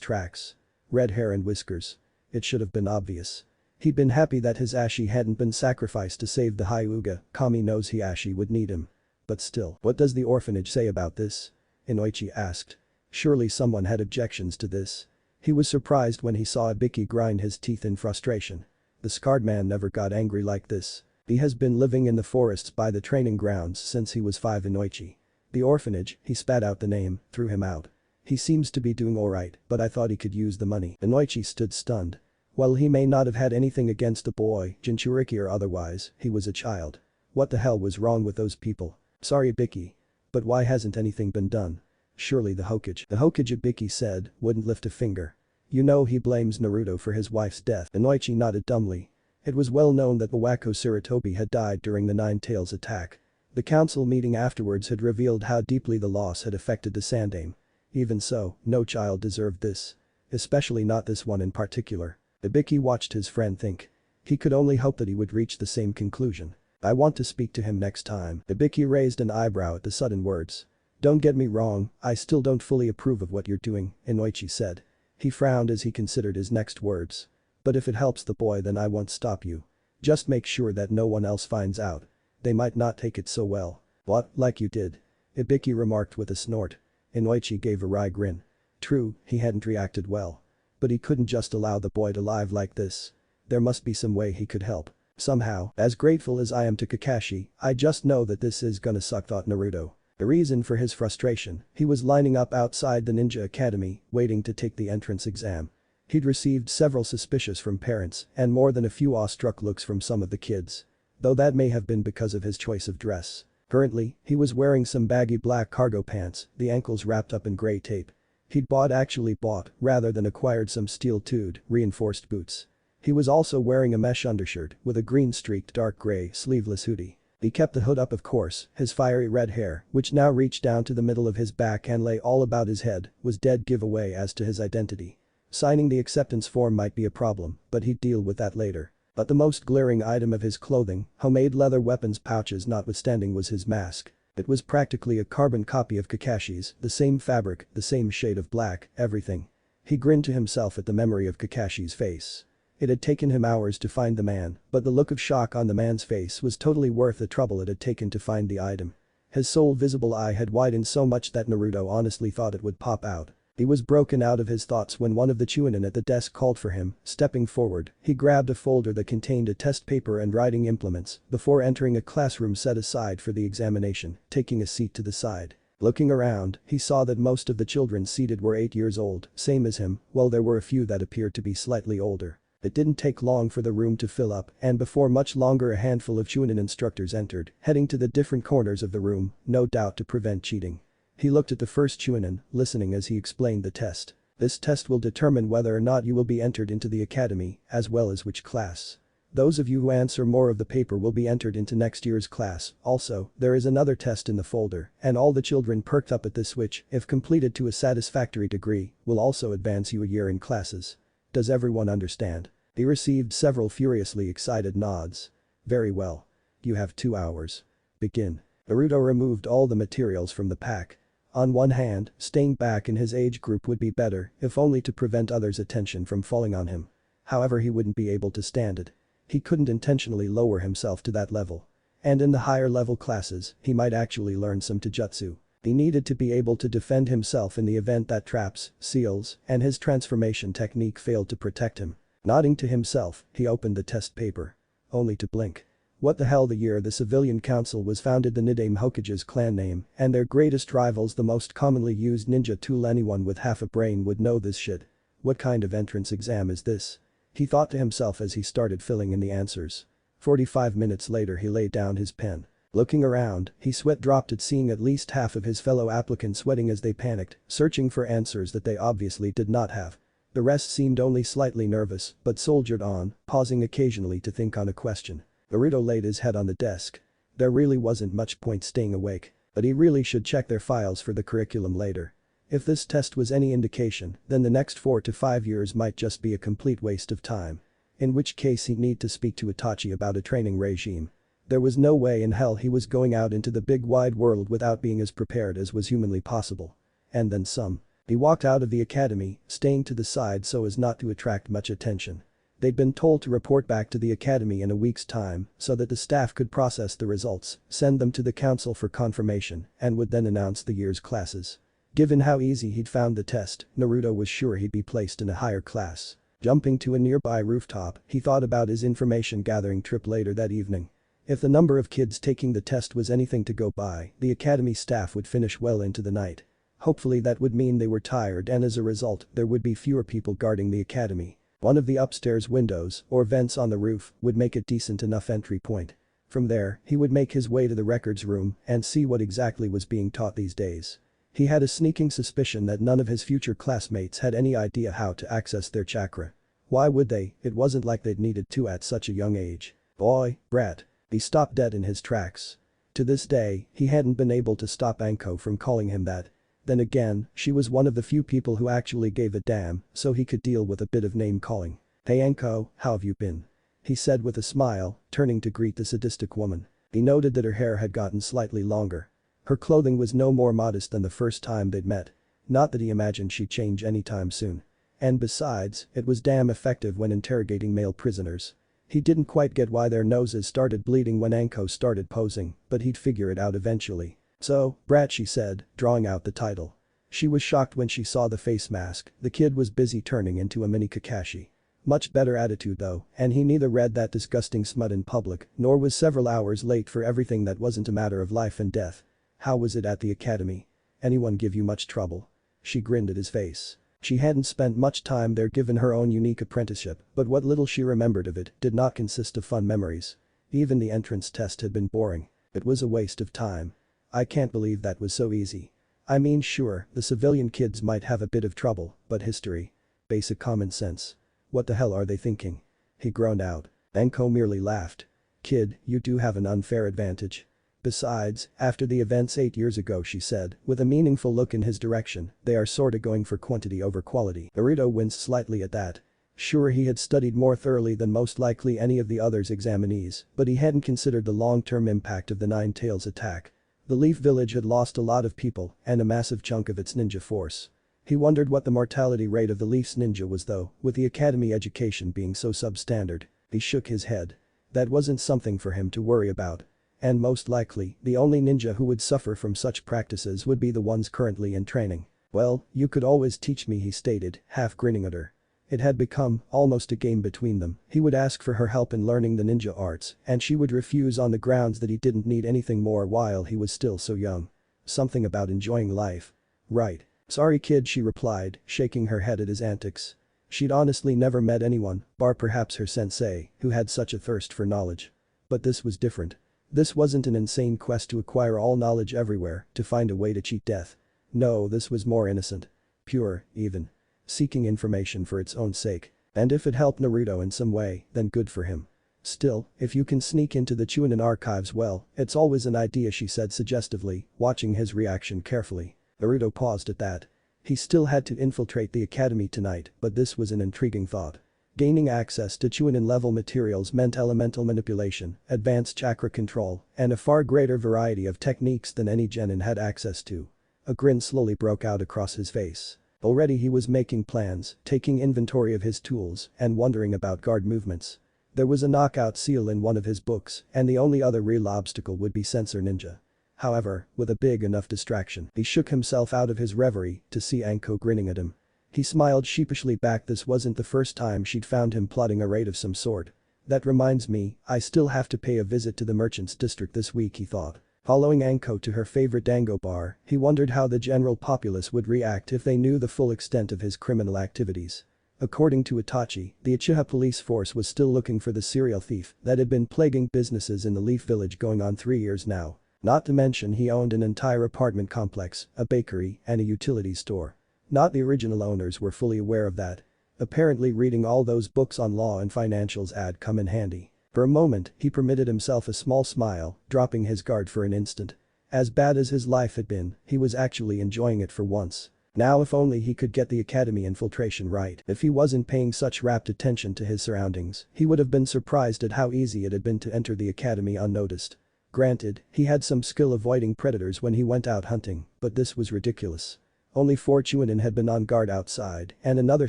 S1: tracks. Red hair and whiskers. It should have been obvious. He'd been happy that his Ashi hadn't been sacrificed to save the Hyuga, Kami knows he Ashi would need him. But still, what does the orphanage say about this? Inoichi asked. Surely someone had objections to this. He was surprised when he saw Ibiki grind his teeth in frustration. The scarred man never got angry like this. He has been living in the forests by the training grounds since he was 5. Inoichi. The orphanage, he spat out the name, threw him out. He seems to be doing alright, but I thought he could use the money. Inoichi stood stunned. While he may not have had anything against the boy, Jinchuriki or otherwise, he was a child. What the hell was wrong with those people? Sorry Ibiki. But why hasn't anything been done? Surely the Hokage. The Hokage, Ibiki said, wouldn't lift a finger. You know he blames Naruto for his wife's death. Inoichi nodded dumbly. It was well known that Iwako Sarutobi had died during the Nine Tails attack. The council meeting afterwards had revealed how deeply the loss had affected the Sandaime. Even so, no child deserved this. Especially not this one in particular. Ibiki watched his friend think. He could only hope that he would reach the same conclusion. I want to speak to him next time. Ibiki raised an eyebrow at the sudden words. Don't get me wrong, I still don't fully approve of what you're doing, Inoichi said. He frowned as he considered his next words. But if it helps the boy, then I won't stop you. Just make sure that no one else finds out. They might not take it so well. What, like you did? Ibiki remarked with a snort. Inoichi gave a wry grin. True, he hadn't reacted well. But he couldn't just allow the boy to live like this. There must be some way he could help. Somehow, as grateful as I am to Kakashi, I just know that this is gonna suck, thought Naruto. The reason for his frustration, he was lining up outside the ninja academy, waiting to take the entrance exam. He'd received several suspicious from parents and more than a few awestruck looks from some of the kids. Though that may have been because of his choice of dress. Currently, he was wearing some baggy black cargo pants, the ankles wrapped up in gray tape. He'd actually bought, rather than acquired some steel-toed, reinforced boots. He was also wearing a mesh undershirt with a green-streaked dark gray sleeveless hoodie. He kept the hood up of course, his fiery red hair, which now reached down to the middle of his back and lay all about his head, was dead giveaway as to his identity. Signing the acceptance form might be a problem, but he'd deal with that later. But the most glaring item of his clothing, homemade leather weapons pouches notwithstanding, was his mask. It was practically a carbon copy of Kakashi's, the same fabric, the same shade of black, everything. He grinned to himself at the memory of Kakashi's face. It had taken him hours to find the man, but the look of shock on the man's face was totally worth the trouble it had taken to find the item. His sole visible eye had widened so much that Naruto honestly thought it would pop out. He was broken out of his thoughts when one of the Chunin at the desk called for him. Stepping forward, he grabbed a folder that contained a test paper and writing implements before entering a classroom set aside for the examination, taking a seat to the side. Looking around, he saw that most of the children seated were 8 years old, same as him, while there were a few that appeared to be slightly older. It didn't take long for the room to fill up, and before much longer a handful of Chunin instructors entered, heading to the different corners of the room, no doubt to prevent cheating. He looked at the first Chunin, listening as he explained the test. This test will determine whether or not you will be entered into the academy, as well as which class. Those of you who answer more of the paper will be entered into next year's class. Also, there is another test in the folder, and all the children perked up at this, which, if completed to a satisfactory degree, will also advance you a year in classes. Does everyone understand? He received several furiously excited nods. Very well. You have 2 hours. Begin. Naruto removed all the materials from the pack. On one hand, staying back in his age group would be better, if only to prevent others' attention from falling on him. However, he wouldn't be able to stand it. He couldn't intentionally lower himself to that level. And in the higher level classes, he might actually learn some taijutsu. He needed to be able to defend himself in the event that traps, seals, and his transformation technique failed to protect him. Nodding to himself, he opened the test paper. Only to blink. What the hell, the year the civilian council was founded, the Nidaime Hokage's clan name, and their greatest rivals, the most commonly used ninja tool. Anyone with half a brain would know this shit. What kind of entrance exam is this? He thought to himself as he started filling in the answers. 45 minutes later he laid down his pen. Looking around, he sweat dropped at seeing at least half of his fellow applicants sweating as they panicked, searching for answers that they obviously did not have. The rest seemed only slightly nervous, but soldiered on, pausing occasionally to think on a question. Naruto laid his head on the desk. There really wasn't much point staying awake, but he really should check their files for the curriculum later. If this test was any indication, then the next 4 to 5 years might just be a complete waste of time. In which case he'd need to speak to Itachi about a training regime. There was no way in hell he was going out into the big wide world without being as prepared as was humanly possible. And then some. He walked out of the academy, staying to the side so as not to attract much attention. They'd been told to report back to the academy in a week's time so that the staff could process the results, send them to the council for confirmation, and would then announce the year's classes. Given how easy he'd found the test, Naruto was sure he'd be placed in a higher class. Jumping to a nearby rooftop, he thought about his information gathering trip later that evening. If the number of kids taking the test was anything to go by, the academy staff would finish well into the night. Hopefully that would mean they were tired, and as a result, there would be fewer people guarding the academy. One of the upstairs windows, or vents on the roof, would make a decent enough entry point. From there, he would make his way to the records room and see what exactly was being taught these days. He had a sneaking suspicion that none of his future classmates had any idea how to access their chakra. Why would they? It wasn't like they'd needed to at such a young age. Boy, brat. He stopped dead in his tracks. To this day, he hadn't been able to stop Anko from calling him that. Then again, she was one of the few people who actually gave a damn, so he could deal with a bit of name calling. Hey Anko, how have you been? He said with a smile, turning to greet the sadistic woman. He noted that her hair had gotten slightly longer. Her clothing was no more modest than the first time they'd met. Not that he imagined she'd change anytime soon. And besides, it was damn effective when interrogating male prisoners. He didn't quite get why their noses started bleeding when Anko started posing, but he'd figure it out eventually. So, brat, she said, drawing out the title. She was shocked when she saw the face mask. The kid was busy turning into a mini Kakashi. Much better attitude though, and he neither read that disgusting smut in public, nor was several hours late for everything that wasn't a matter of life and death. How was it at the academy? Anyone give you much trouble? She grinned at his face. She hadn't spent much time there given her own unique apprenticeship, but what little she remembered of it did not consist of fun memories. Even the entrance test had been boring. It was a waste of time. I can't believe that was so easy. I mean sure, the civilian kids might have a bit of trouble, but history. Basic common sense. What the hell are they thinking? He groaned out. Enko merely laughed. Kid, you do have an unfair advantage. Besides, after the events 8 years ago, she said, with a meaningful look in his direction, they are sorta going for quantity over quality. Naruto winced slightly at that. Sure, he had studied more thoroughly than most likely any of the others' examinees, but he hadn't considered the long-term impact of the Nine Tails attack. The Leaf Village had lost a lot of people and a massive chunk of its ninja force. He wondered what the mortality rate of the Leaf's ninja was though, with the academy education being so substandard. He shook his head. That wasn't something for him to worry about. And most likely, the only ninja who would suffer from such practices would be the ones currently in training. Well, you could always teach me, he stated, half grinning at her. It had become almost a game between them. He would ask for her help in learning the ninja arts, and she would refuse on the grounds that he didn't need anything more while he was still so young. Something about enjoying life. Right. Sorry kid, she replied, shaking her head at his antics. She'd honestly never met anyone, bar perhaps her sensei, who had such a thirst for knowledge. But this was different. This wasn't an insane quest to acquire all knowledge everywhere, to find a way to cheat death. No, this was more innocent. Pure, even. Seeking information for its own sake. And if it helped Naruto in some way, then good for him. Still, if you can sneak into the Chunin archives, well, it's always an idea, she said suggestively, watching his reaction carefully. Naruto paused at that. He still had to infiltrate the academy tonight, but this was an intriguing thought. Gaining access to Chunin-level materials meant elemental manipulation, advanced chakra control, and a far greater variety of techniques than any genin had access to. A grin slowly broke out across his face. Already he was making plans, taking inventory of his tools, and wondering about guard movements. There was a knockout seal in one of his books, and the only other real obstacle would be Sensor Ninja. However, with a big enough distraction, he shook himself out of his reverie to see Anko grinning at him. He smiled sheepishly back. This wasn't the first time she'd found him plotting a raid of some sort. That reminds me, I still have to pay a visit to the merchants district this week, he thought. Following Anko to her favorite dango bar, he wondered how the general populace would react if they knew the full extent of his criminal activities. According to Itachi, the Uchiha police force was still looking for the serial thief that had been plaguing businesses in the Leaf Village going on 3 years now. Not to mention he owned an entire apartment complex, a bakery, and a utility store. Not the original owners were fully aware of that. Apparently reading all those books on law and financials had come in handy. For a moment, he permitted himself a small smile, dropping his guard for an instant. As bad as his life had been, he was actually enjoying it for once. Now if only he could get the academy infiltration right. If he wasn't paying such rapt attention to his surroundings, he would have been surprised at how easy it had been to enter the academy unnoticed. Granted, he had some skill avoiding predators when he went out hunting, but this was ridiculous. Only 4 Chunin had been on guard outside, and another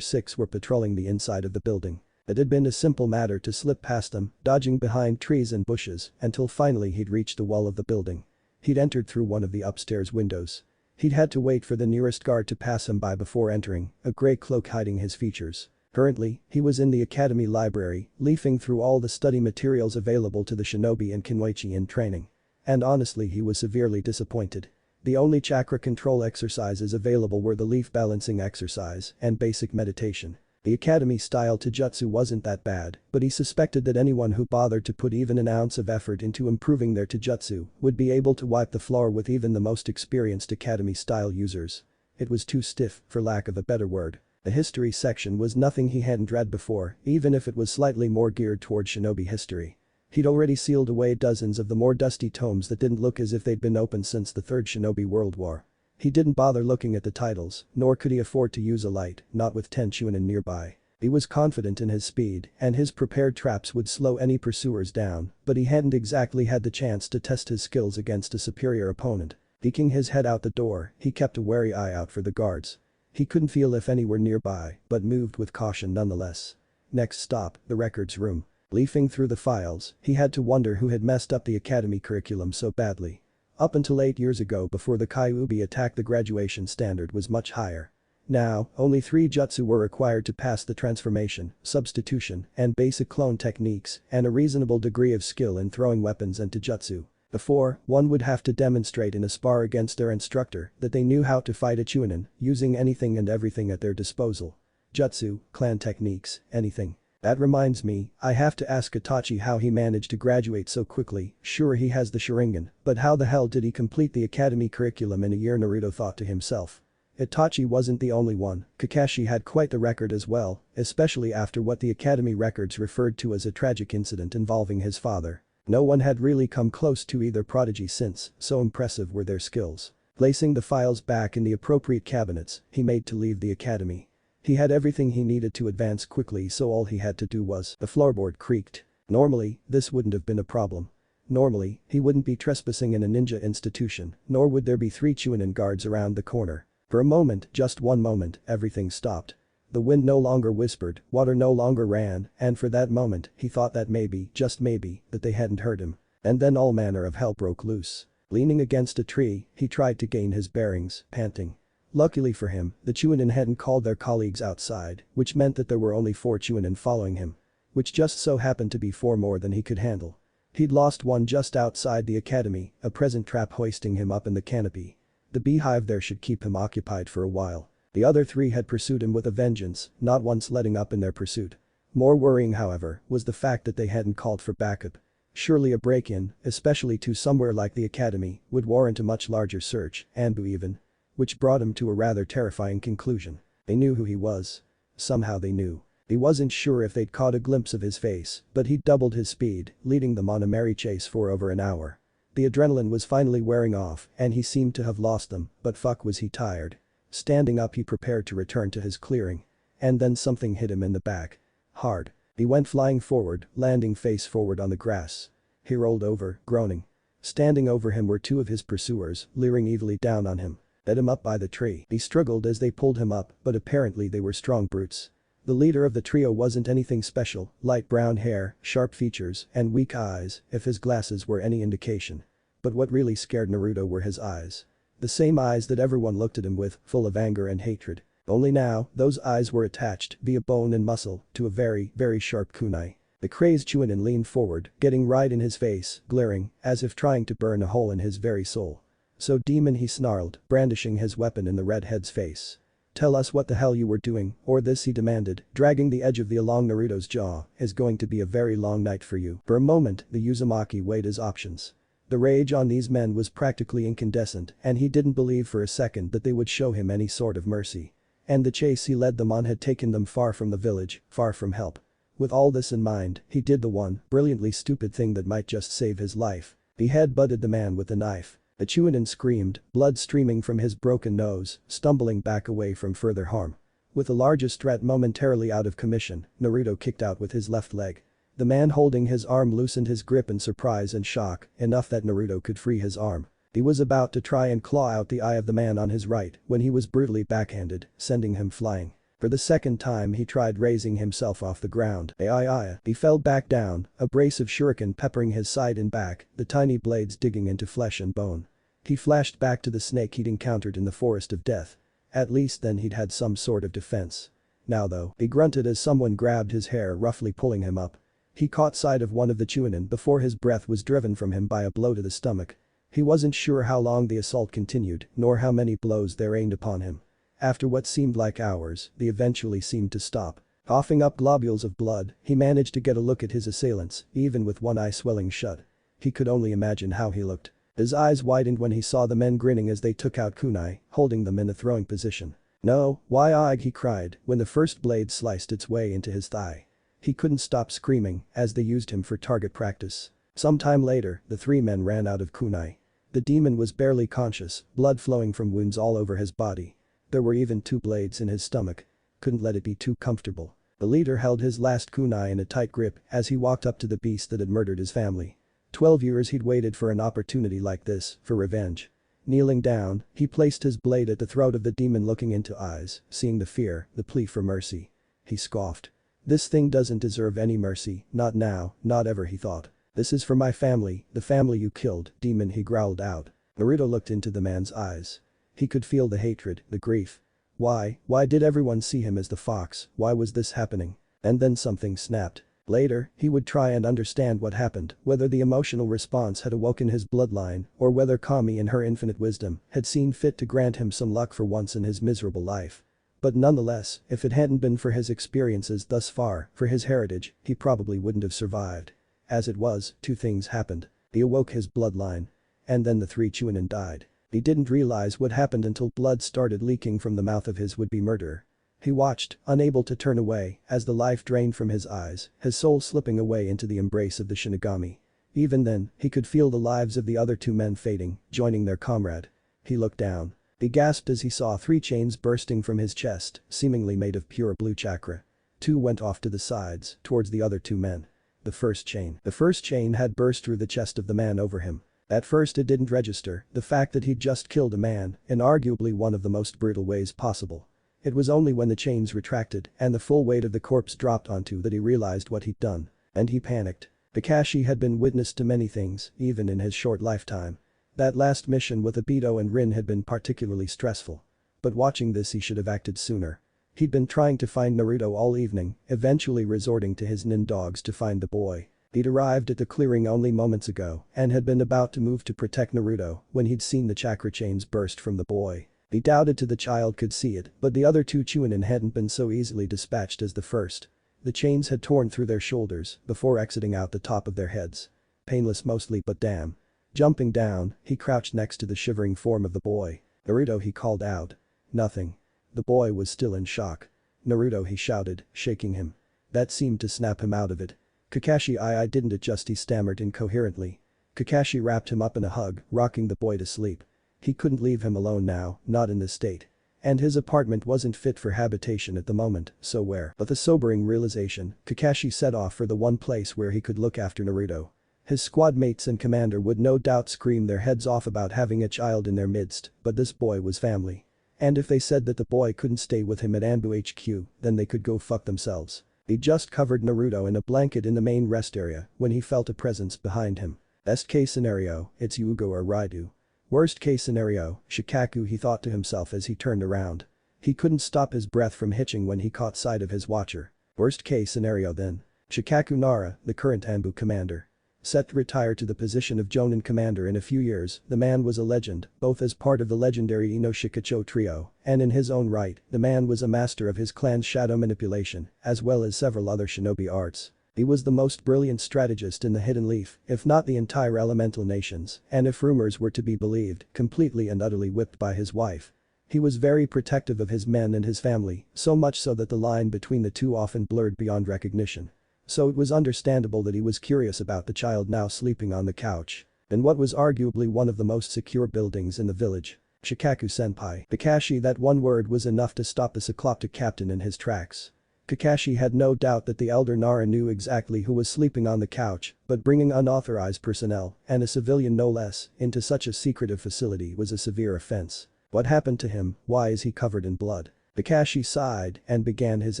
S1: 6 were patrolling the inside of the building. It had been a simple matter to slip past them, dodging behind trees and bushes, until finally he'd reached the wall of the building. He'd entered through one of the upstairs windows. He'd had to wait for the nearest guard to pass him by before entering, a gray cloak hiding his features. Currently, he was in the academy library, leafing through all the study materials available to the shinobi and kinwaichi in training. And honestly, he was severely disappointed. The only chakra control exercises available were the leaf balancing exercise and basic meditation. The academy-style taijutsu wasn't that bad, but he suspected that anyone who bothered to put even an ounce of effort into improving their taijutsu would be able to wipe the floor with even the most experienced academy-style users. It was too stiff, for lack of a better word. The history section was nothing he hadn't read before, even if it was slightly more geared toward shinobi history. He'd already sealed away dozens of the more dusty tomes that didn't look as if they'd been opened since the Third Shinobi World War. He didn't bother looking at the titles, nor could he afford to use a light, not with 10 Chunin nearby. He was confident in his speed, and his prepared traps would slow any pursuers down, but he hadn't exactly had the chance to test his skills against a superior opponent. Peeking his head out the door, he kept a wary eye out for the guards. He couldn't feel if any were nearby, but moved with caution nonetheless. Next stop, the records room. Leafing through the files, he had to wonder who had messed up the academy curriculum so badly. Up until 8 years ago, before the Kyuubi attack, the graduation standard was much higher. Now, only 3 jutsu were required to pass the transformation, substitution, and basic clone techniques, and a reasonable degree of skill in throwing weapons and taijutsu. Before, one would have to demonstrate in a spar against their instructor that they knew how to fight a Chunin, using anything and everything at their disposal. Jutsu, clan techniques, anything. That reminds me, I have to ask Itachi how he managed to graduate so quickly. Sure, he has the Sharingan, but how the hell did he complete the academy curriculum in a year? Naruto thought to himself. Itachi wasn't the only one, Kakashi had quite the record as well, especially after what the academy records referred to as a tragic incident involving his father. No one had really come close to either prodigy since, so impressive were their skills. Placing the files back in the appropriate cabinets, he made to leave the academy. He had everything he needed to advance quickly, so all he had to do was. The floorboard creaked. Normally, this wouldn't have been a problem. Normally, he wouldn't be trespassing in a ninja institution, nor would there be 3 Chunin guards around the corner. For a moment, just one moment, everything stopped. The wind no longer whispered, water no longer ran, and for that moment, he thought that maybe, just maybe, that they hadn't heard him. And then all manner of hell broke loose. Leaning against a tree, he tried to gain his bearings, panting. Luckily for him, the Chunin hadn't called their colleagues outside, which meant that there were only 4 Chunin following him. Which just so happened to be 4 more than he could handle. He'd lost one just outside the academy, a present trap hoisting him up in the canopy. The beehive there should keep him occupied for a while. The other 3 had pursued him with a vengeance, not once letting up in their pursuit. More worrying, however, was the fact that they hadn't called for backup. Surely a break-in, especially to somewhere like the academy, would warrant a much larger search, ambush even. Which brought him to a rather terrifying conclusion. They knew who he was. Somehow they knew. He wasn't sure if they'd caught a glimpse of his face, but he'd doubled his speed, leading them on a merry chase for over an hour. The adrenaline was finally wearing off, and he seemed to have lost them, but fuck was he tired. Standing up, he prepared to return to his clearing. And then something hit him in the back. Hard. He went flying forward, landing face forward on the grass. He rolled over, groaning. Standing over him were 2 of his pursuers, leering evilly down on him. Let him up by the tree. He struggled as they pulled him up, but apparently they were strong brutes. The leader of the trio wasn't anything special, light brown hair, sharp features, and weak eyes, if his glasses were any indication. But what really scared Naruto were his eyes. The same eyes that everyone looked at him with, full of anger and hatred. Only now, those eyes were attached, via bone and muscle, to a very, very sharp kunai. The crazed Chunin leaned forward, getting right in his face, glaring, as if trying to burn a hole in his very soul. So demon, he snarled, brandishing his weapon in the redhead's face. Tell us what the hell you were doing, or this, he demanded, dragging the edge of the along Naruto's jaw, is going to be a very long night for you. For a moment, the Uzumaki weighed his options. The rage on these men was practically incandescent, and he didn't believe for a second that they would show him any sort of mercy. And the chase he led them on had taken them far from the village, far from help. With all this in mind, he did the one, brilliantly stupid thing that might just save his life. He head-butted the man with the knife. The Chunin screamed, blood streaming from his broken nose, stumbling back away from further harm. With the largest threat momentarily out of commission, Naruto kicked out with his left leg. The man holding his arm loosened his grip in surprise and shock, enough that Naruto could free his arm. He was about to try and claw out the eye of the man on his right when he was brutally backhanded, sending him flying. For the second time he tried raising himself off the ground. He fell back down, a brace of shuriken peppering his side and back, the tiny blades digging into flesh and bone. He flashed back to the snake he'd encountered in the forest of death. At least then he'd had some sort of defense. Now though, he grunted as someone grabbed his hair, roughly pulling him up. He caught sight of one of the Chunin before his breath was driven from him by a blow to the stomach. He wasn't sure how long the assault continued, nor how many blows they rained upon him. After what seemed like hours, they eventually seemed to stop. Coughing up globules of blood, he managed to get a look at his assailants, even with one eye swelling shut. He could only imagine how he looked. His eyes widened when he saw the men grinning as they took out kunai, holding them in a throwing position. No, why, he cried when the first blade sliced its way into his thigh. He couldn't stop screaming as they used him for target practice. Sometime later, the 3 men ran out of kunai. The demon was barely conscious, blood flowing from wounds all over his body. There were even 2 blades in his stomach. Couldn't let it be too comfortable. The leader held his last kunai in a tight grip as he walked up to the beast that had murdered his family. 12 years he'd waited for an opportunity like this, for revenge. Kneeling down, he placed his blade at the throat of the demon, looking into eyes, seeing the fear, the plea for mercy. He scoffed. This thing doesn't deserve any mercy, not now, not ever, he thought. This is for my family, the family you killed, demon, he growled out. Naruto looked into the man's eyes. He could feel the hatred, the grief. Why did everyone see him as the fox? Why was this happening? And then something snapped. Later, he would try and understand what happened, whether the emotional response had awoken his bloodline, or whether Kami in her infinite wisdom had seen fit to grant him some luck for once in his miserable life. But nonetheless, if it hadn't been for his experiences thus far, for his heritage, he probably wouldn't have survived. As it was, two things happened. He awoke his bloodline. And then the three Chunin died. He didn't realize what happened until blood started leaking from the mouth of his would-be murderer. He watched, unable to turn away, as the life drained from his eyes, his soul slipping away into the embrace of the Shinigami. Even then, he could feel the lives of the other two men fading, joining their comrade. He looked down. He gasped as he saw three chains bursting from his chest, seemingly made of pure blue chakra. Two went off to the sides, towards the other two men. The first chain had burst through the chest of the man over him. At first it didn't register, the fact that he'd just killed a man, in arguably one of the most brutal ways possible. It was only when the chains retracted and the full weight of the corpse dropped onto that he realized what he'd done. And he panicked. Kakashi had been witness to many things, even in his short lifetime. That last mission with Obito and Rin had been particularly stressful. But watching this he should have acted sooner. He'd been trying to find Naruto all evening, eventually resorting to his nin dogs to find the boy. He'd arrived at the clearing only moments ago and had been about to move to protect Naruto when he'd seen the chakra chains burst from the boy. He doubted the child could see it, but the other two Chunin hadn't been so easily dispatched as the first. The chains had torn through their shoulders before exiting out the top of their heads. Painless mostly, but damn. Jumping down, he crouched next to the shivering form of the boy. "Naruto," he called out. Nothing. The boy was still in shock. "Naruto," he shouted, shaking him. That seemed to snap him out of it. "Kakashi, I didn't adjust," he stammered incoherently. Kakashi wrapped him up in a hug, rocking the boy to sleep. He couldn't leave him alone now, not in this state. And his apartment wasn't fit for habitation at the moment, so where? With a sobering realization, Kakashi set off for the one place where he could look after Naruto. His squad mates and commander would no doubt scream their heads off about having a child in their midst, but this boy was family. And if they said that the boy couldn't stay with him at Anbu HQ, then they could go fuck themselves. He just covered Naruto in a blanket in the main rest area when he felt a presence behind him. Best case scenario, it's Yugo or Raidu. Worst case scenario, Shikaku, he thought to himself as he turned around. He couldn't stop his breath from hitching when he caught sight of his watcher. Worst case scenario then. Shikaku Nara, the current Anbu commander. Set to retire to the position of Jonin commander in a few years, the man was a legend, both as part of the legendary Inoshikacho trio, and in his own right, the man was a master of his clan's shadow manipulation, as well as several other shinobi arts. He was the most brilliant strategist in the Hidden Leaf, if not the entire elemental nations, and if rumors were to be believed, completely and utterly whipped by his wife. He was very protective of his men and his family, so much so that the line between the two often blurred beyond recognition. So it was understandable that he was curious about the child now sleeping on the couch. In what was arguably one of the most secure buildings in the village. Shikaku-senpai. Kakashi, that one word was enough to stop the Cycloptic captain in his tracks. Kakashi had no doubt that the elder Nara knew exactly who was sleeping on the couch, but bringing unauthorized personnel, and a civilian no less, into such a secretive facility was a severe offense. What happened to him? Why is he covered in blood? Kakashi sighed and began his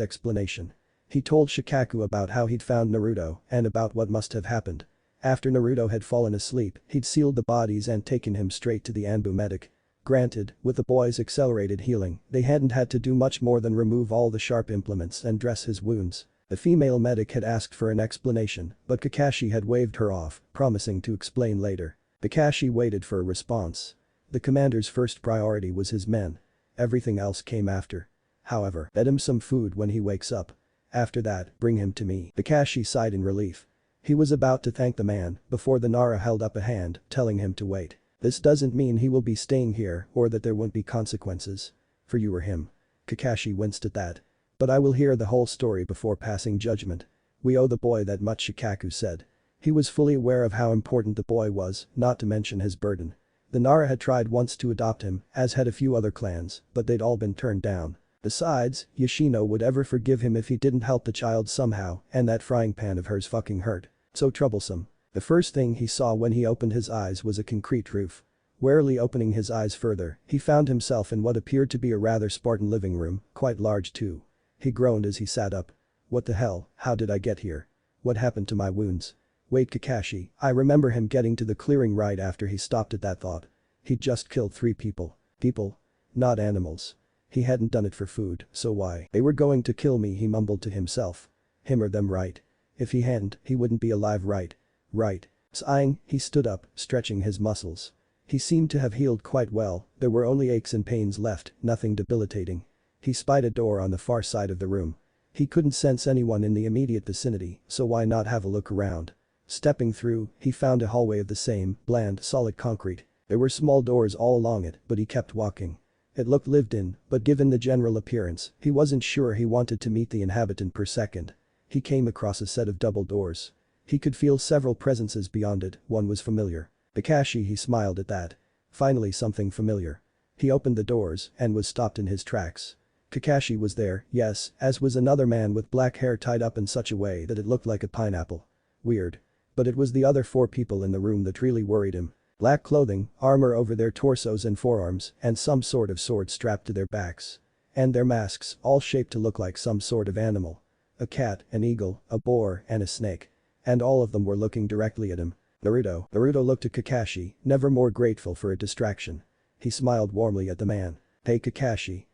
S1: explanation. He told Shikaku about how he'd found Naruto and about what must have happened. After Naruto had fallen asleep, he'd sealed the bodies and taken him straight to the Anbu medic. Granted, with the boy's accelerated healing, they hadn't had to do much more than remove all the sharp implements and dress his wounds. The female medic had asked for an explanation, but Kakashi had waved her off, promising to explain later. Kakashi waited for a response. The commander's first priority was his men. Everything else came after. However, fed him some food when he wakes up. After that, bring him to me. Kakashi sighed in relief. He was about to thank the man before the Nara held up a hand, telling him to wait. This doesn't mean he will be staying here or that there won't be consequences. For you or him. Kakashi winced at that. But I will hear the whole story before passing judgment. We owe the boy that much, Shikaku said. He was fully aware of how important the boy was, not to mention his burden. The Nara had tried once to adopt him, as had a few other clans, but they'd all been turned down. Besides, Yoshino would ever forgive him if he didn't help the child somehow, and that frying pan of hers fucking hurt. So troublesome. The first thing he saw when he opened his eyes was a concrete roof. Warily opening his eyes further, he found himself in what appeared to be a rather Spartan living room, quite large too. He groaned as he sat up. What the hell, how did I get here? What happened to my wounds? Wait, Kakashi, I remember him getting to the clearing right after he stopped at that thought. He'd just killed 3 people. People? Not animals. He hadn't done it for food, so why? They were going to kill me, he mumbled to himself. Him or them, right? If he hadn't, he wouldn't be alive, right? Right. Sighing, he stood up, stretching his muscles. He seemed to have healed quite well, there were only aches and pains left, nothing debilitating. He spied a door on the far side of the room. He couldn't sense anyone in the immediate vicinity, so why not have a look around? Stepping through, he found a hallway of the same, bland, solid concrete. There were small doors all along it, but he kept walking. It looked lived in, but given the general appearance, he wasn't sure he wanted to meet the inhabitant per second. He came across a set of double doors. He could feel several presences beyond it, one was familiar. Kakashi, he smiled at that. Finally something familiar. He opened the doors and was stopped in his tracks. Kakashi was there, yes, as was another man with black hair tied up in such a way that it looked like a pineapple. Weird. But it was the other 4 people in the room that really worried him. Black clothing, armor over their torsos and forearms, and some sort of sword strapped to their backs. And their masks, all shaped to look like some sort of animal. A cat, an eagle, a boar, and a snake. And all of them were looking directly at him. Naruto. Naruto looked at Kakashi, never more grateful for a distraction. He smiled warmly at the man. Hey Kakashi.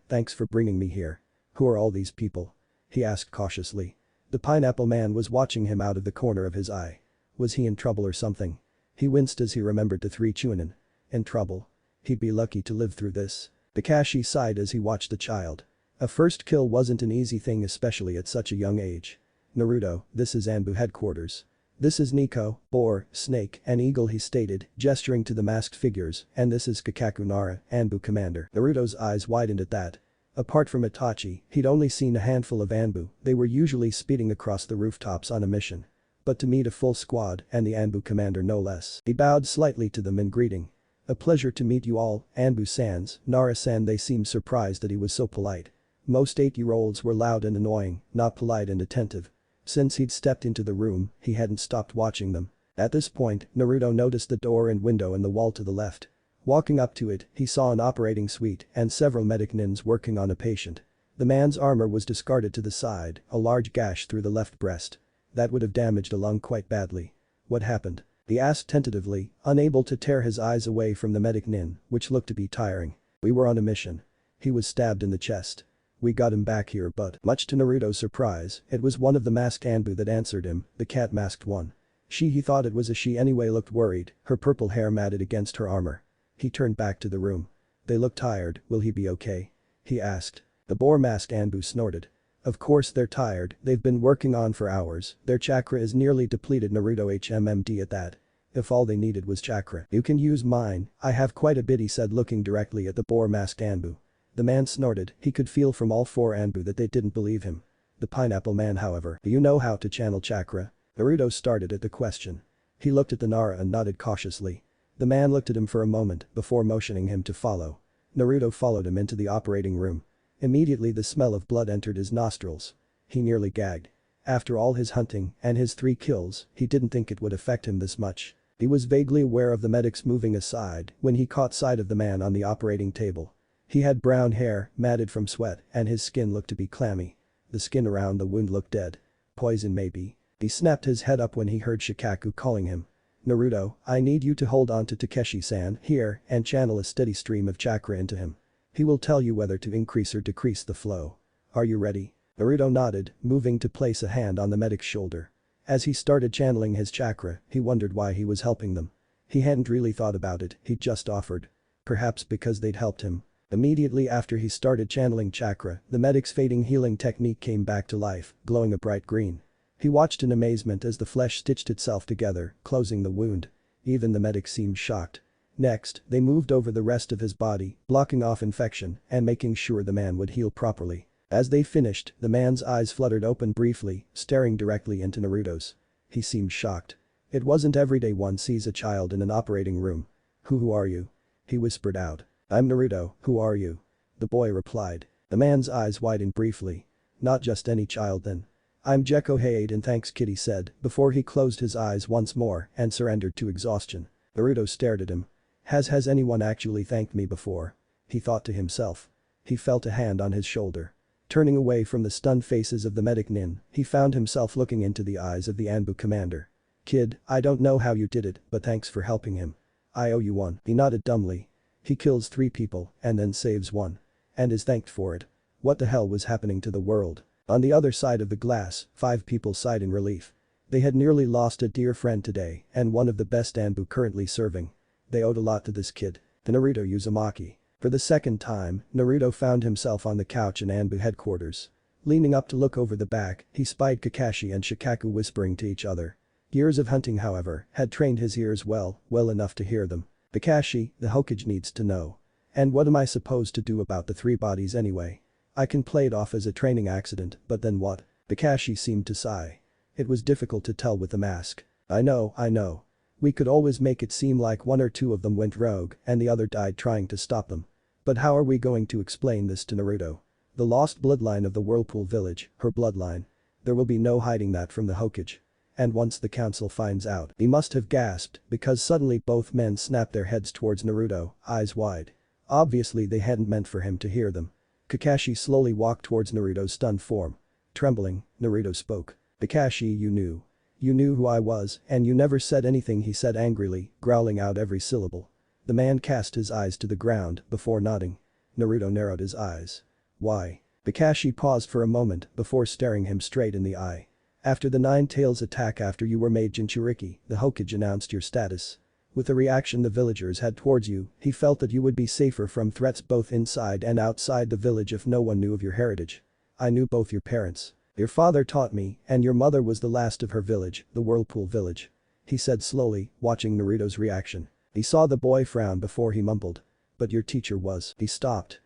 S1: Thanks for bringing me here. Who are all these people? He asked cautiously. The pineapple man was watching him out of the corner of his eye. Was he in trouble or something? He winced as he remembered the 3 Chunin. In trouble? He'd be lucky to live through this. Kakashi sighed as he watched the child. A first kill wasn't an easy thing, especially at such a young age. Naruto, this is Anbu headquarters. This is Nico, boar, snake, and eagle, he stated, gesturing to the masked figures, and this is Kakaku Nara, Anbu commander. Naruto's eyes widened at that. Apart from Itachi, he'd only seen a handful of Anbu, they were usually speeding across the rooftops on a mission. But to meet a full squad, and the Anbu commander no less. He bowed slightly to them in greeting. A pleasure to meet you all, Anbu-sans, Nara-san. They seemed surprised that he was so polite. Most 8-year-olds were loud and annoying, not polite and attentive. Since he'd stepped into the room, he hadn't stopped watching them. At this point, Naruto noticed the door and window in the wall to the left. Walking up to it, he saw an operating suite and several medic nins working on a patient. The man's armor was discarded to the side, a large gash through the left breast. That would have damaged a lung quite badly. What happened? He asked tentatively, unable to tear his eyes away from the medic nin, which looked to be tiring. We were on a mission. He was stabbed in the chest. We got him back here, but much to Naruto's surprise, it was one of the masked Anbu that answered him, the cat masked one. He thought it was a she anyway, looked worried, her purple hair matted against her armor. He turned back to the room. They look tired, will he be okay? He asked. The boar masked Anbu snorted. Of course they're tired, they've been working on for hours, their chakra is nearly depleted. Naruto HMMD at that. If all they needed was chakra. You can use mine, I have quite a bit, he said, looking directly at the boar masked Anbu. The man snorted, he could feel from all 4 Anbu that they didn't believe him. The pineapple man, however, do you know how to channel chakra? Naruto started at the question. He looked at the Nara and nodded cautiously. The man looked at him for a moment before motioning him to follow. Naruto followed him into the operating room. Immediately the smell of blood entered his nostrils. He nearly gagged. After all his hunting and his 3 kills, he didn't think it would affect him this much. He was vaguely aware of the medics moving aside when he caught sight of the man on the operating table. He had brown hair, matted from sweat, and his skin looked to be clammy. The skin around the wound looked dead. Poison maybe. He snapped his head up when he heard Shikaku calling him. Naruto, I need you to hold on to Takeshi-san here and channel a steady stream of chakra into him. He will tell you whether to increase or decrease the flow. Are you ready? Naruto nodded, moving to place a hand on the medic's shoulder. As he started channeling his chakra, he wondered why he was helping them. He hadn't really thought about it, he'd just offered. Perhaps because they'd helped him. Immediately after he started channeling chakra, the medic's fading healing technique came back to life, glowing a bright green. He watched in amazement as the flesh stitched itself together, closing the wound. Even the medic seemed shocked. Next, they moved over the rest of his body, blocking off infection and making sure the man would heal properly. As they finished, the man's eyes fluttered open briefly, staring directly into Naruto's. He seemed shocked. It wasn't every day one sees a child in an operating room. Who are you? He whispered out. I'm Naruto, who are you? The boy replied. The man's eyes widened briefly. Not just any child then. I'm Gekko Hayden, thanks, Kitty said before he closed his eyes once more and surrendered to exhaustion. Naruto stared at him. Has anyone actually thanked me before? He thought to himself. He felt a hand on his shoulder. Turning away from the stunned faces of the medic nin, he found himself looking into the eyes of the Anbu commander. Kid, I don't know how you did it, but thanks for helping him. I owe you one. He nodded dumbly. He kills 3 people and then saves 1. And is thanked for it. What the hell was happening to the world? On the other side of the glass, 5 people sighed in relief. They had nearly lost a dear friend today and one of the best Anbu currently serving. They owed a lot to this kid. To Naruto Uzumaki. For the second time, Naruto found himself on the couch in Anbu headquarters. Leaning up to look over the back, he spied Kakashi and Shikaku whispering to each other. Years of hunting, however, had trained his ears well enough to hear them. Kakashi, the Hokage needs to know. And what am I supposed to do about the three bodies anyway? I can play it off as a training accident, but then what? Kakashi seemed to sigh. It was difficult to tell with the mask. I know. We could always make it seem like one or two of them went rogue and the other died trying to stop them. But how are we going to explain this to Naruto? The lost bloodline of the Whirlpool village, her bloodline. There will be no hiding that from the Hokage. And once the council finds out, he must have gasped because suddenly both men snapped their heads towards Naruto, eyes wide. Obviously they hadn't meant for him to hear them. Kakashi slowly walked towards Naruto's stunned form. Trembling, Naruto spoke. Kakashi, you knew. You knew who I was, and you never said anything, he said angrily, growling out every syllable. The man cast his eyes to the ground before nodding. Naruto narrowed his eyes. Why? Kakashi paused for a moment before staring him straight in the eye. After the Nine Tails attack, after you were made Jinchuriki, the Hokage announced your status. With the reaction the villagers had towards you, he felt that you would be safer from threats both inside and outside the village if no one knew of your heritage. I knew both your parents. Your father taught me, and your mother was the last of her village, the Whirlpool village. He said slowly, watching Naruto's reaction. He saw the boy frown before he mumbled. But your teacher was. He stopped.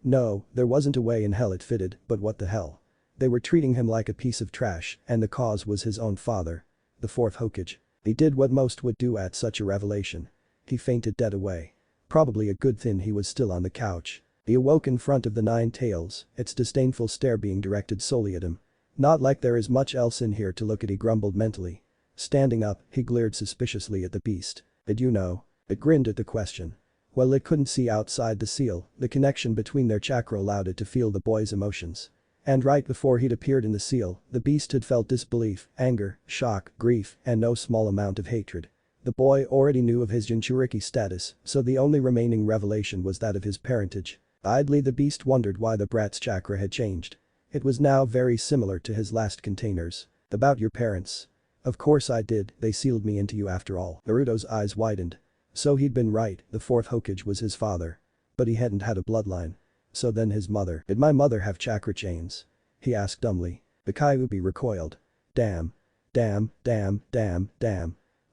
S1: No, there wasn't a way in hell it fitted, but what the hell? They were treating him like a piece of trash, and the cause was his own father. The fourth Hokage. He did what most would do at such a revelation. He fainted dead away. Probably a good thing he was still on the couch. He awoke in front of the Nine Tails, its disdainful stare being directed solely at him. Not like there is much else in here to look at, he grumbled mentally. Standing up, he glared suspiciously at the beast. Did you know? It grinned at the question. Well, it couldn't see outside the seal, the connection between their chakra allowed it to feel the boy's emotions. And right before he'd appeared in the seal, the beast had felt disbelief, anger, shock, grief, and no small amount of hatred. The boy already knew of his Jinchuriki status, so the only remaining revelation was that of his parentage. Idly the beast wondered why the brat's chakra had changed. It was now very similar to his last containers. About your parents. Of course I did, they sealed me into you after all. Naruto's eyes widened. So he'd been right, the fourth Hokage was his father. But he hadn't had a bloodline. So then his mother. Did my mother have chakra chains? He asked dumbly. The Kyuubi recoiled. Damn.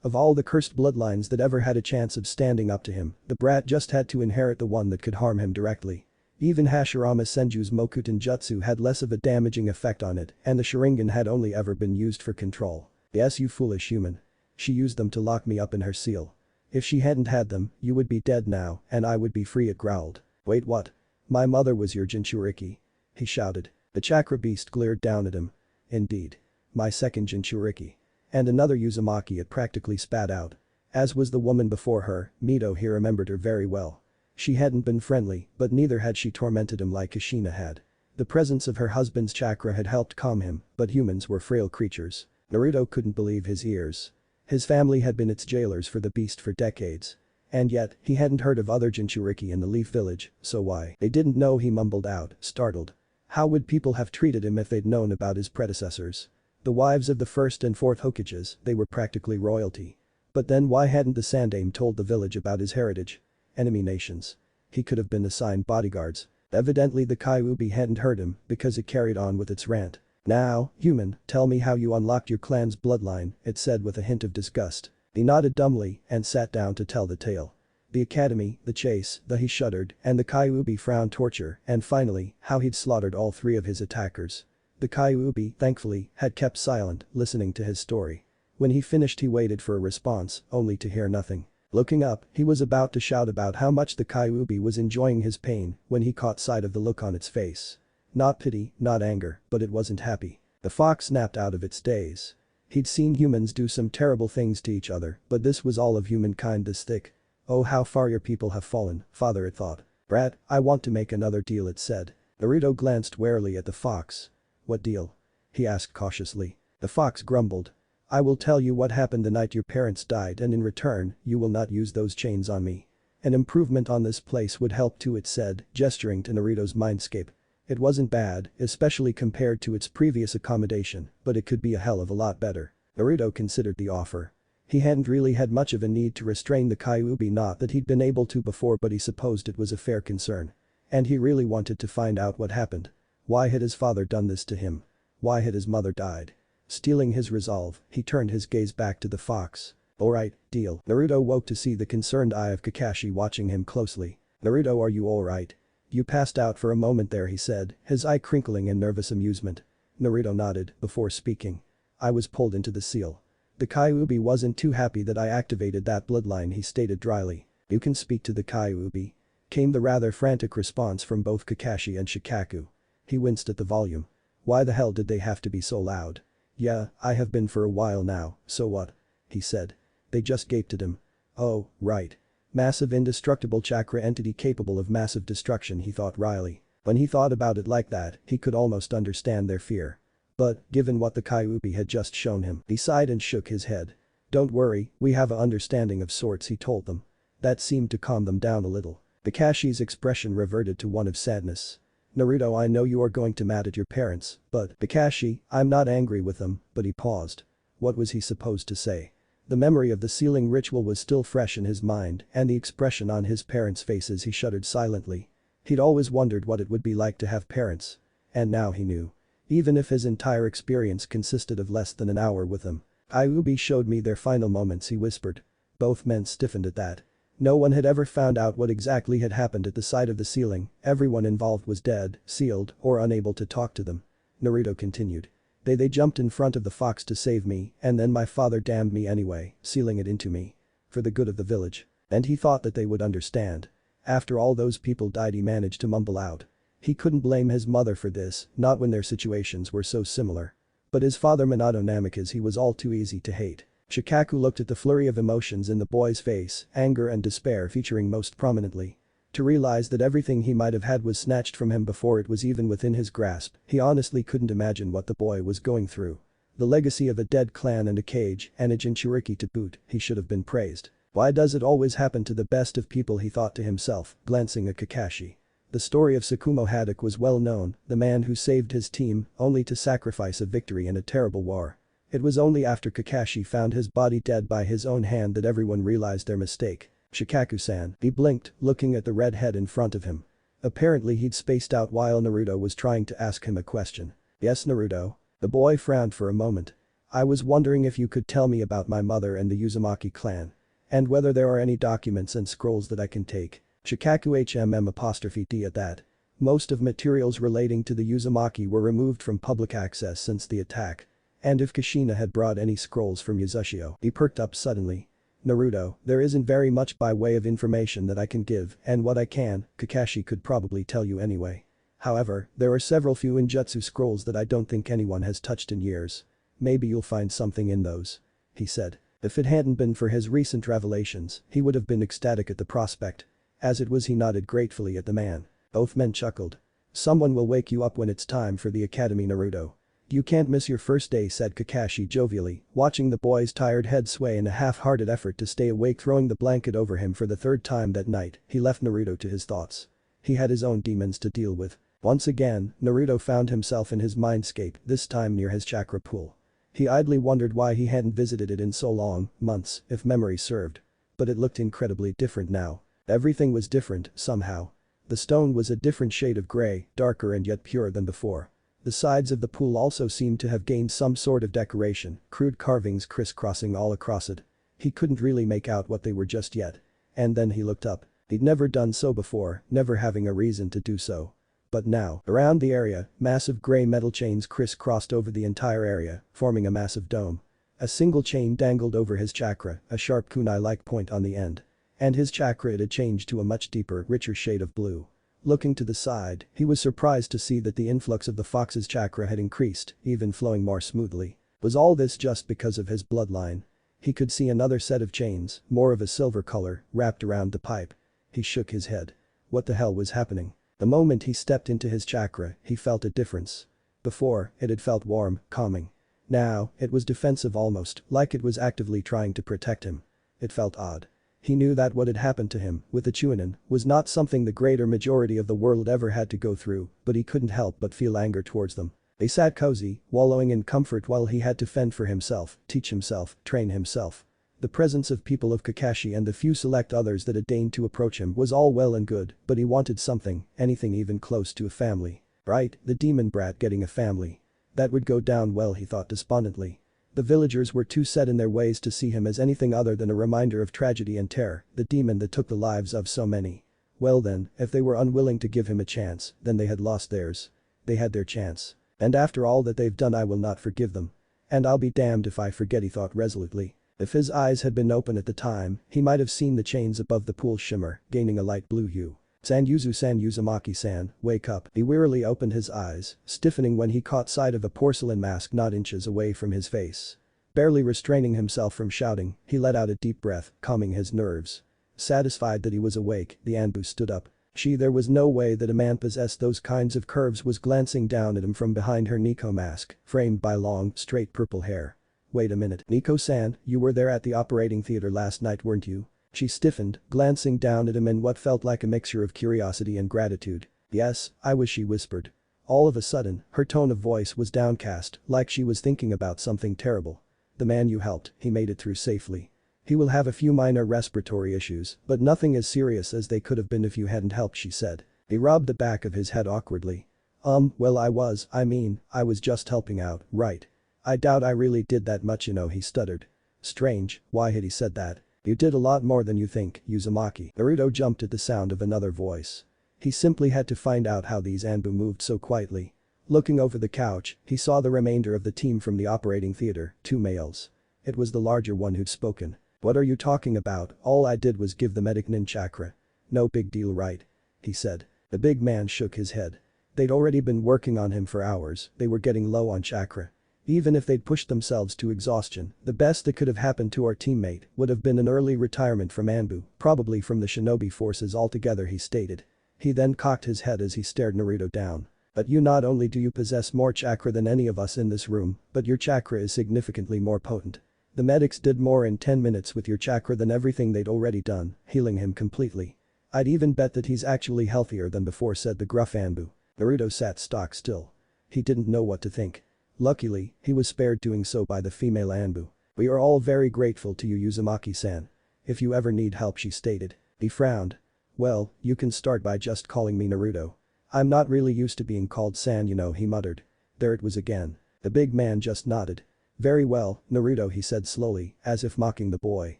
S1: Of all the cursed bloodlines that ever had a chance of standing up to him, the brat just had to inherit the one that could harm him directly. Even Hashirama Senju's Mokuten Jutsu had less of a damaging effect on it, and the Sharingan had only ever been used for control. Yes, you foolish human. She used them to lock me up in her seal. If she hadn't had them, you would be dead now, and I would be free, it growled. Wait, what? My mother was your Jinchuriki? He shouted. The chakra beast glared down at him. Indeed. My second Jinchuriki. And another Uzumaki, it practically spat out. As was the woman before her, Mito, he remembered her very well. She hadn't been friendly, but neither had she tormented him like Kushina had. The presence of her husband's chakra had helped calm him, but humans were frail creatures. Naruto couldn't believe his ears. His family had been its jailers for the beast for decades. And yet, he hadn't heard of other Jinchuriki in the Leaf Village, so why? They didn't know, he mumbled out, startled. How would people have treated him if they'd known about his predecessors? The wives of the first and fourth Hokages, they were practically royalty. But then why hadn't the Sandaime told the village about his heritage? Enemy nations. He could have been assigned bodyguards. Evidently the Kyuubi hadn't heard him because it carried on with its rant. Now, human, tell me how you unlocked your clan's bloodline, it said with a hint of disgust. He nodded dumbly and sat down to tell the tale. The academy, the chase, he shuddered, and the Kyuubi frowned torture, and finally, how he'd slaughtered all three of his attackers. The Kyuubi, thankfully, had kept silent, listening to his story. When he finished he waited for a response, only to hear nothing. Looking up, he was about to shout about how much the Kyuubi was enjoying his pain when he caught sight of the look on its face. Not pity, not anger, but it wasn't happy. The fox snapped out of its daze. He'd seen humans do some terrible things to each other, but this was all of humankind this thick. Oh, how far your people have fallen, father, it thought. Brat, I want to make another deal, it said. Naruto glanced warily at the fox. What deal? He asked cautiously. The fox grumbled. I will tell you what happened the night your parents died, and in return, you will not use those chains on me. An improvement on this place would help too, it said, gesturing to Naruto's mindscape. It wasn't bad, especially compared to its previous accommodation, but it could be a hell of a lot better. Naruto considered the offer. He hadn't really had much of a need to restrain the Kyuubi, not that he'd been able to before, but he supposed it was a fair concern. And he really wanted to find out what happened. Why had his father done this to him? Why had his mother died? Stealing his resolve, he turned his gaze back to the fox. "Alright, deal." Naruto woke to see the concerned eye of Kakashi watching him closely. "Naruto, are you alright? You passed out for a moment there," he said, his eye crinkling in nervous amusement. Naruto nodded before speaking. "I was pulled into the seal. The Kyuubi wasn't too happy that I activated that bloodline," he stated dryly. "You can speak to the Kyuubi," came the rather frantic response from both Kakashi and Shikaku. He winced at the volume. Why the hell did they have to be so loud? "Yeah, I have been for a while now, so what?" he said. They just gaped at him. "Oh, right. Massive indestructible chakra entity capable of massive destruction," he thought wryly. When he thought about it like that, he could almost understand their fear. But, given what the Kyuubi had just shown him, he sighed and shook his head. "Don't worry, we have a understanding of sorts," he told them. That seemed to calm them down a little. Kakashi's expression reverted to one of sadness. "Naruto, I know you are going to mad at your parents, but Kakashi, I'm not angry with them," but he paused. What was he supposed to say? The memory of the sealing ritual was still fresh in his mind, and the expression on his parents' faces, he shuddered silently. He'd always wondered what it would be like to have parents. And now he knew. Even if his entire experience consisted of less than an hour with them. "Kyuubi showed me their final moments," he whispered. Both men stiffened at that. No one had ever found out what exactly had happened at the site of the sealing, everyone involved was dead, sealed, or unable to talk to them. Naruto continued. They jumped in front of the fox to save me, and then my father damned me anyway, sealing it into me. For the good of the village. And he thought that they would understand. After all those people died, he managed to mumble out. He couldn't blame his mother for this, not when their situations were so similar. But his father Minato Namikaze, he was all too easy to hate. Shikaku looked at the flurry of emotions in the boy's face, anger and despair featuring most prominently. To realize that everything he might have had was snatched from him before it was even within his grasp, he honestly couldn't imagine what the boy was going through. The legacy of a dead clan and a cage, and a Jinchuriki to boot, he should have been praised. Why does it always happen to the best of people, he thought to himself, glancing at Kakashi. The story of Tsukumo Haddock was well known, the man who saved his team, only to sacrifice a victory in a terrible war. It was only after Kakashi found his body dead by his own hand that everyone realized their mistake. "Shikaku-san," he blinked, looking at the red head in front of him. Apparently he'd spaced out while Naruto was trying to ask him a question. "Yes, Naruto?" The boy frowned for a moment. "I was wondering if you could tell me about my mother and the Uzumaki clan. And whether there are any documents and scrolls that I can take." Shikaku HMM''D at that. Most of materials relating to the Uzumaki were removed from public access since the attack. And if Kushina had brought any scrolls from Uzushio, he perked up suddenly. "Naruto, there isn't very much by way of information that I can give, and what I can, Kakashi could probably tell you anyway. However, there are several few Injutsu scrolls that I don't think anyone has touched in years. Maybe you'll find something in those," he said. If it hadn't been for his recent revelations, he would have been ecstatic at the prospect. As it was, he nodded gratefully at the man. Both men chuckled. "Someone will wake you up when it's time for the academy, Naruto. You can't miss your first day," said Kakashi jovially, watching the boy's tired head sway in a half-hearted effort to stay awake. Throwing the blanket over him for the third time that night, he left Naruto to his thoughts. He had his own demons to deal with. Once again, Naruto found himself in his mindscape, this time near his chakra pool. He idly wondered why he hadn't visited it in so long, months, if memory served. But it looked incredibly different now. Everything was different, somehow. The stone was a different shade of gray, darker and yet purer than before. The sides of the pool also seemed to have gained some sort of decoration, crude carvings crisscrossing all across it. He couldn't really make out what they were just yet. And then he looked up. He'd never done so before, never having a reason to do so. But now, around the area, massive gray metal chains crisscrossed over the entire area, forming a massive dome. A single chain dangled over his chakra, a sharp kunai-like point on the end. And his chakra, it had changed to a much deeper, richer shade of blue. Looking to the side, he was surprised to see that the influx of the fox's chakra had increased, even flowing more smoothly. Was all this just because of his bloodline? He could see another set of chains, more of a silver color, wrapped around the pipe. He shook his head. What the hell was happening? The moment he stepped into his chakra, he felt a difference. Before, it had felt warm, calming. Now, it was defensive, almost like it was actively trying to protect him. It felt odd. He knew that what had happened to him, with the Chunin, was not something the greater majority of the world ever had to go through, but he couldn't help but feel anger towards them. They sat cozy, wallowing in comfort while he had to fend for himself, teach himself, train himself. The presence of people of Kakashi and the few select others that had deigned to approach him was all well and good, but he wanted something, anything even close to a family. Right, the demon brat getting a family. That would go down well, he thought despondently. The villagers were too set in their ways to see him as anything other than a reminder of tragedy and terror, the demon that took the lives of so many. Well then, if they were unwilling to give him a chance, then they had lost theirs. They had their chance. And after all that they've done, I will not forgive them. And I'll be damned if I forget, he thought resolutely. If his eyes had been open at the time, he might have seen the chains above the pool shimmer, gaining a light blue hue. San Uzumaki-san, wake up. He wearily opened his eyes, stiffening when he caught sight of a porcelain mask not inches away from his face. Barely restraining himself from shouting, he let out a deep breath, calming his nerves. Satisfied that he was awake, the Anbu stood up. There was no way that a man possessed those kinds of curves was glancing down at him from behind her Nico mask, framed by long, straight purple hair. Wait a minute, Nico-san, you were there at the operating theater last night, weren't you? She stiffened, glancing down at him in what felt like a mixture of curiosity and gratitude. Yes, I was, she whispered. All of a sudden, her tone of voice was downcast, like she was thinking about something terrible. The man you helped, he made it through safely. He will have a few minor respiratory issues, but nothing as serious as they could have been if you hadn't helped, she said. He rubbed the back of his head awkwardly. Well, I was just helping out, right? I doubt I really did that much, he stuttered. Strange, why had he said that? You did a lot more than you think, Uzumaki. Naruto jumped at the sound of another voice. He simply had to find out how these Anbu moved so quietly. Looking over the couch, he saw the remainder of the team from the operating theater, 2 males. It was the larger one who'd spoken. What are you talking about? All I did was give the medic nin chakra. No big deal, right? He said. The big man shook his head. They'd already been working on him for hours, they were getting low on chakra. Even if they'd pushed themselves to exhaustion, the best that could have happened to our teammate would have been an early retirement from Anbu, probably from the shinobi forces altogether, he stated. He then cocked his head as he stared Naruto down. But you, not only do you possess more chakra than any of us in this room, but your chakra is significantly more potent. The medics did more in 10 minutes with your chakra than everything they'd already done, healing him completely. I'd even bet that he's actually healthier than before, said the gruff Anbu. Naruto sat stock still. He didn't know what to think. Luckily, he was spared doing so by the female Anbu. We are all very grateful to you, Uzumaki-san. If you ever need help, she stated. He frowned. Well, you can start by just calling me Naruto. I'm not really used to being called san, he muttered. There it was again. The big man just nodded. Very well, Naruto, he said slowly, as if mocking the boy.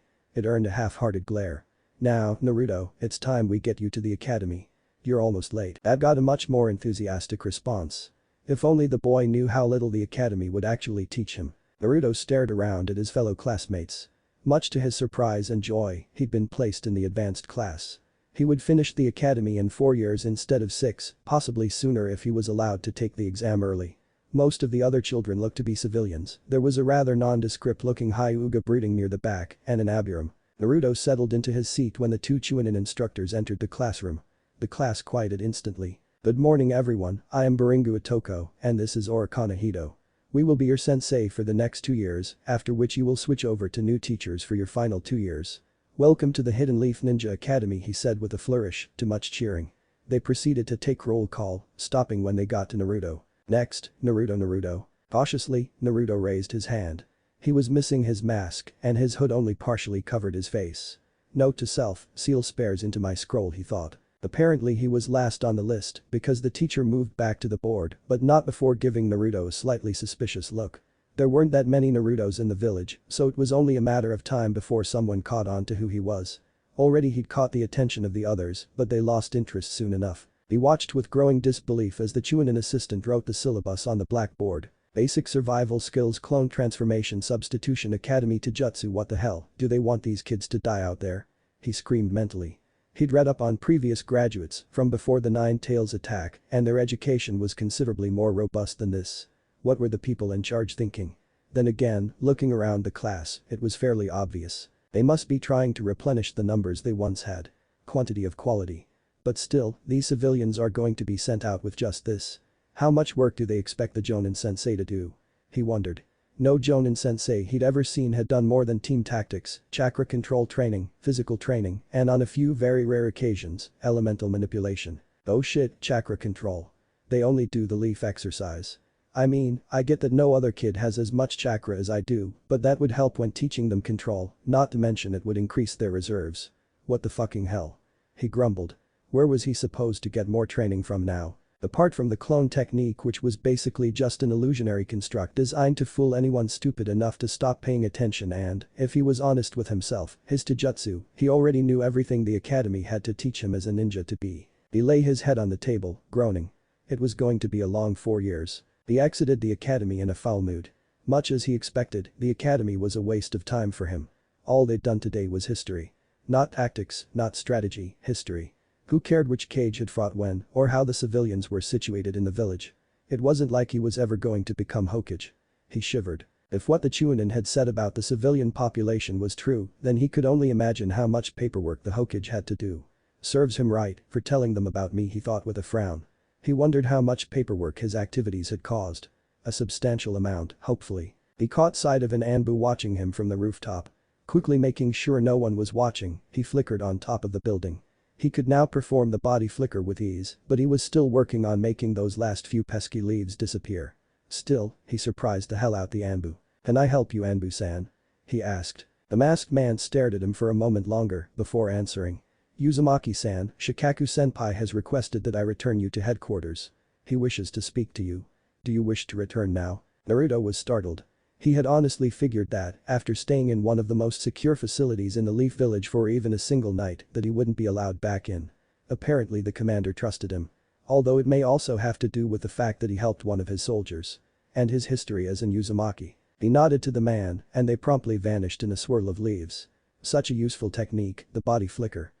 S1: It earned a half-hearted glare. Now, Naruto, it's time we get you to the academy. You're almost late. That got a much more enthusiastic response. If only the boy knew how little the academy would actually teach him. Naruto stared around at his fellow classmates. Much to his surprise and joy, he'd been placed in the advanced class. He would finish the academy in 4 years instead of 6, possibly sooner if he was allowed to take the exam early. Most of the other children looked to be civilians. There was a rather nondescript looking Hyuga breeding near the back and an Abiram. Naruto settled into his seat when the 2 Chunin instructors entered the classroom. The class quieted instantly. Good morning everyone, I am Baringu Otoko, and this is Orikana Hito. We will be your sensei for the next 2 years, after which you will switch over to new teachers for your final 2 years. Welcome to the Hidden Leaf Ninja Academy, he said with a flourish, to much cheering. They proceeded to take roll call, stopping when they got to Naruto. Next, Naruto. Cautiously, Naruto raised his hand. He was missing his mask, and his hood only partially covered his face. Note to self, seal spares into my scroll, he thought. Apparently he was last on the list because the teacher moved back to the board, but not before giving Naruto a slightly suspicious look. There weren't that many Narutos in the village, so it was only a matter of time before someone caught on to who he was. Already he'd caught the attention of the others, but they lost interest soon enough. He watched with growing disbelief as the Chunin assistant wrote the syllabus on the blackboard. Basic survival skills, clone transformation, substitution, academy to jutsu. What the hell, do they want these kids to die out there? He screamed mentally. He'd read up on previous graduates from before the Nine Tails attack, and their education was considerably more robust than this. What were the people in charge thinking? Then again, looking around the class, it was fairly obvious. They must be trying to replenish the numbers they once had. Quantity of quality. But still, these civilians are going to be sent out with just this. How much work do they expect the Jonin sensei to do? He wondered. No Jonin sensei he'd ever seen had done more than team tactics, chakra control training, physical training, and on a few very rare occasions, elemental manipulation. Oh shit, chakra control. They only do the leaf exercise. I mean, I get that no other kid has as much chakra as I do, but that would help when teaching them control, not to mention it would increase their reserves. What the fucking hell? He grumbled. Where was he supposed to get more training from now? Apart from the clone technique, which was basically just an illusionary construct designed to fool anyone stupid enough to stop paying attention, and, if he was honest with himself, his taijutsu, he already knew everything the academy had to teach him as a ninja to be. He lay his head on the table, groaning. It was going to be a long 4 years. He exited the academy in a foul mood. Much as he expected, the academy was a waste of time for him. All they'd done today was history. Not tactics, not strategy, history. Who cared which cage had fought when, or how the civilians were situated in the village? It wasn't like he was ever going to become Hokage. He shivered. If what the Chunin had said about the civilian population was true, then he could only imagine how much paperwork the Hokage had to do. Serves him right for telling them about me, he thought with a frown. He wondered how much paperwork his activities had caused. A substantial amount, hopefully. He caught sight of an Anbu watching him from the rooftop. Quickly making sure no one was watching, he flickered on top of the building. He could now perform the body flicker with ease, but he was still working on making those last few pesky leaves disappear. Still, he surprised the hell out the Anbu. "Can I help you, Anbu-san?" he asked. The masked man stared at him for a moment longer before answering. "Uzumaki-san, Shikaku-senpai has requested that I return you to headquarters. He wishes to speak to you. Do you wish to return now?" Naruto was startled. He had honestly figured that, after staying in one of the most secure facilities in the Leaf Village for even a single night, that he wouldn't be allowed back in. Apparently the commander trusted him. Although it may also have to do with the fact that he helped one of his soldiers. And his history as an Uzumaki. He nodded to the man, and they promptly vanished in a swirl of leaves. Such a useful technique, the body flicker.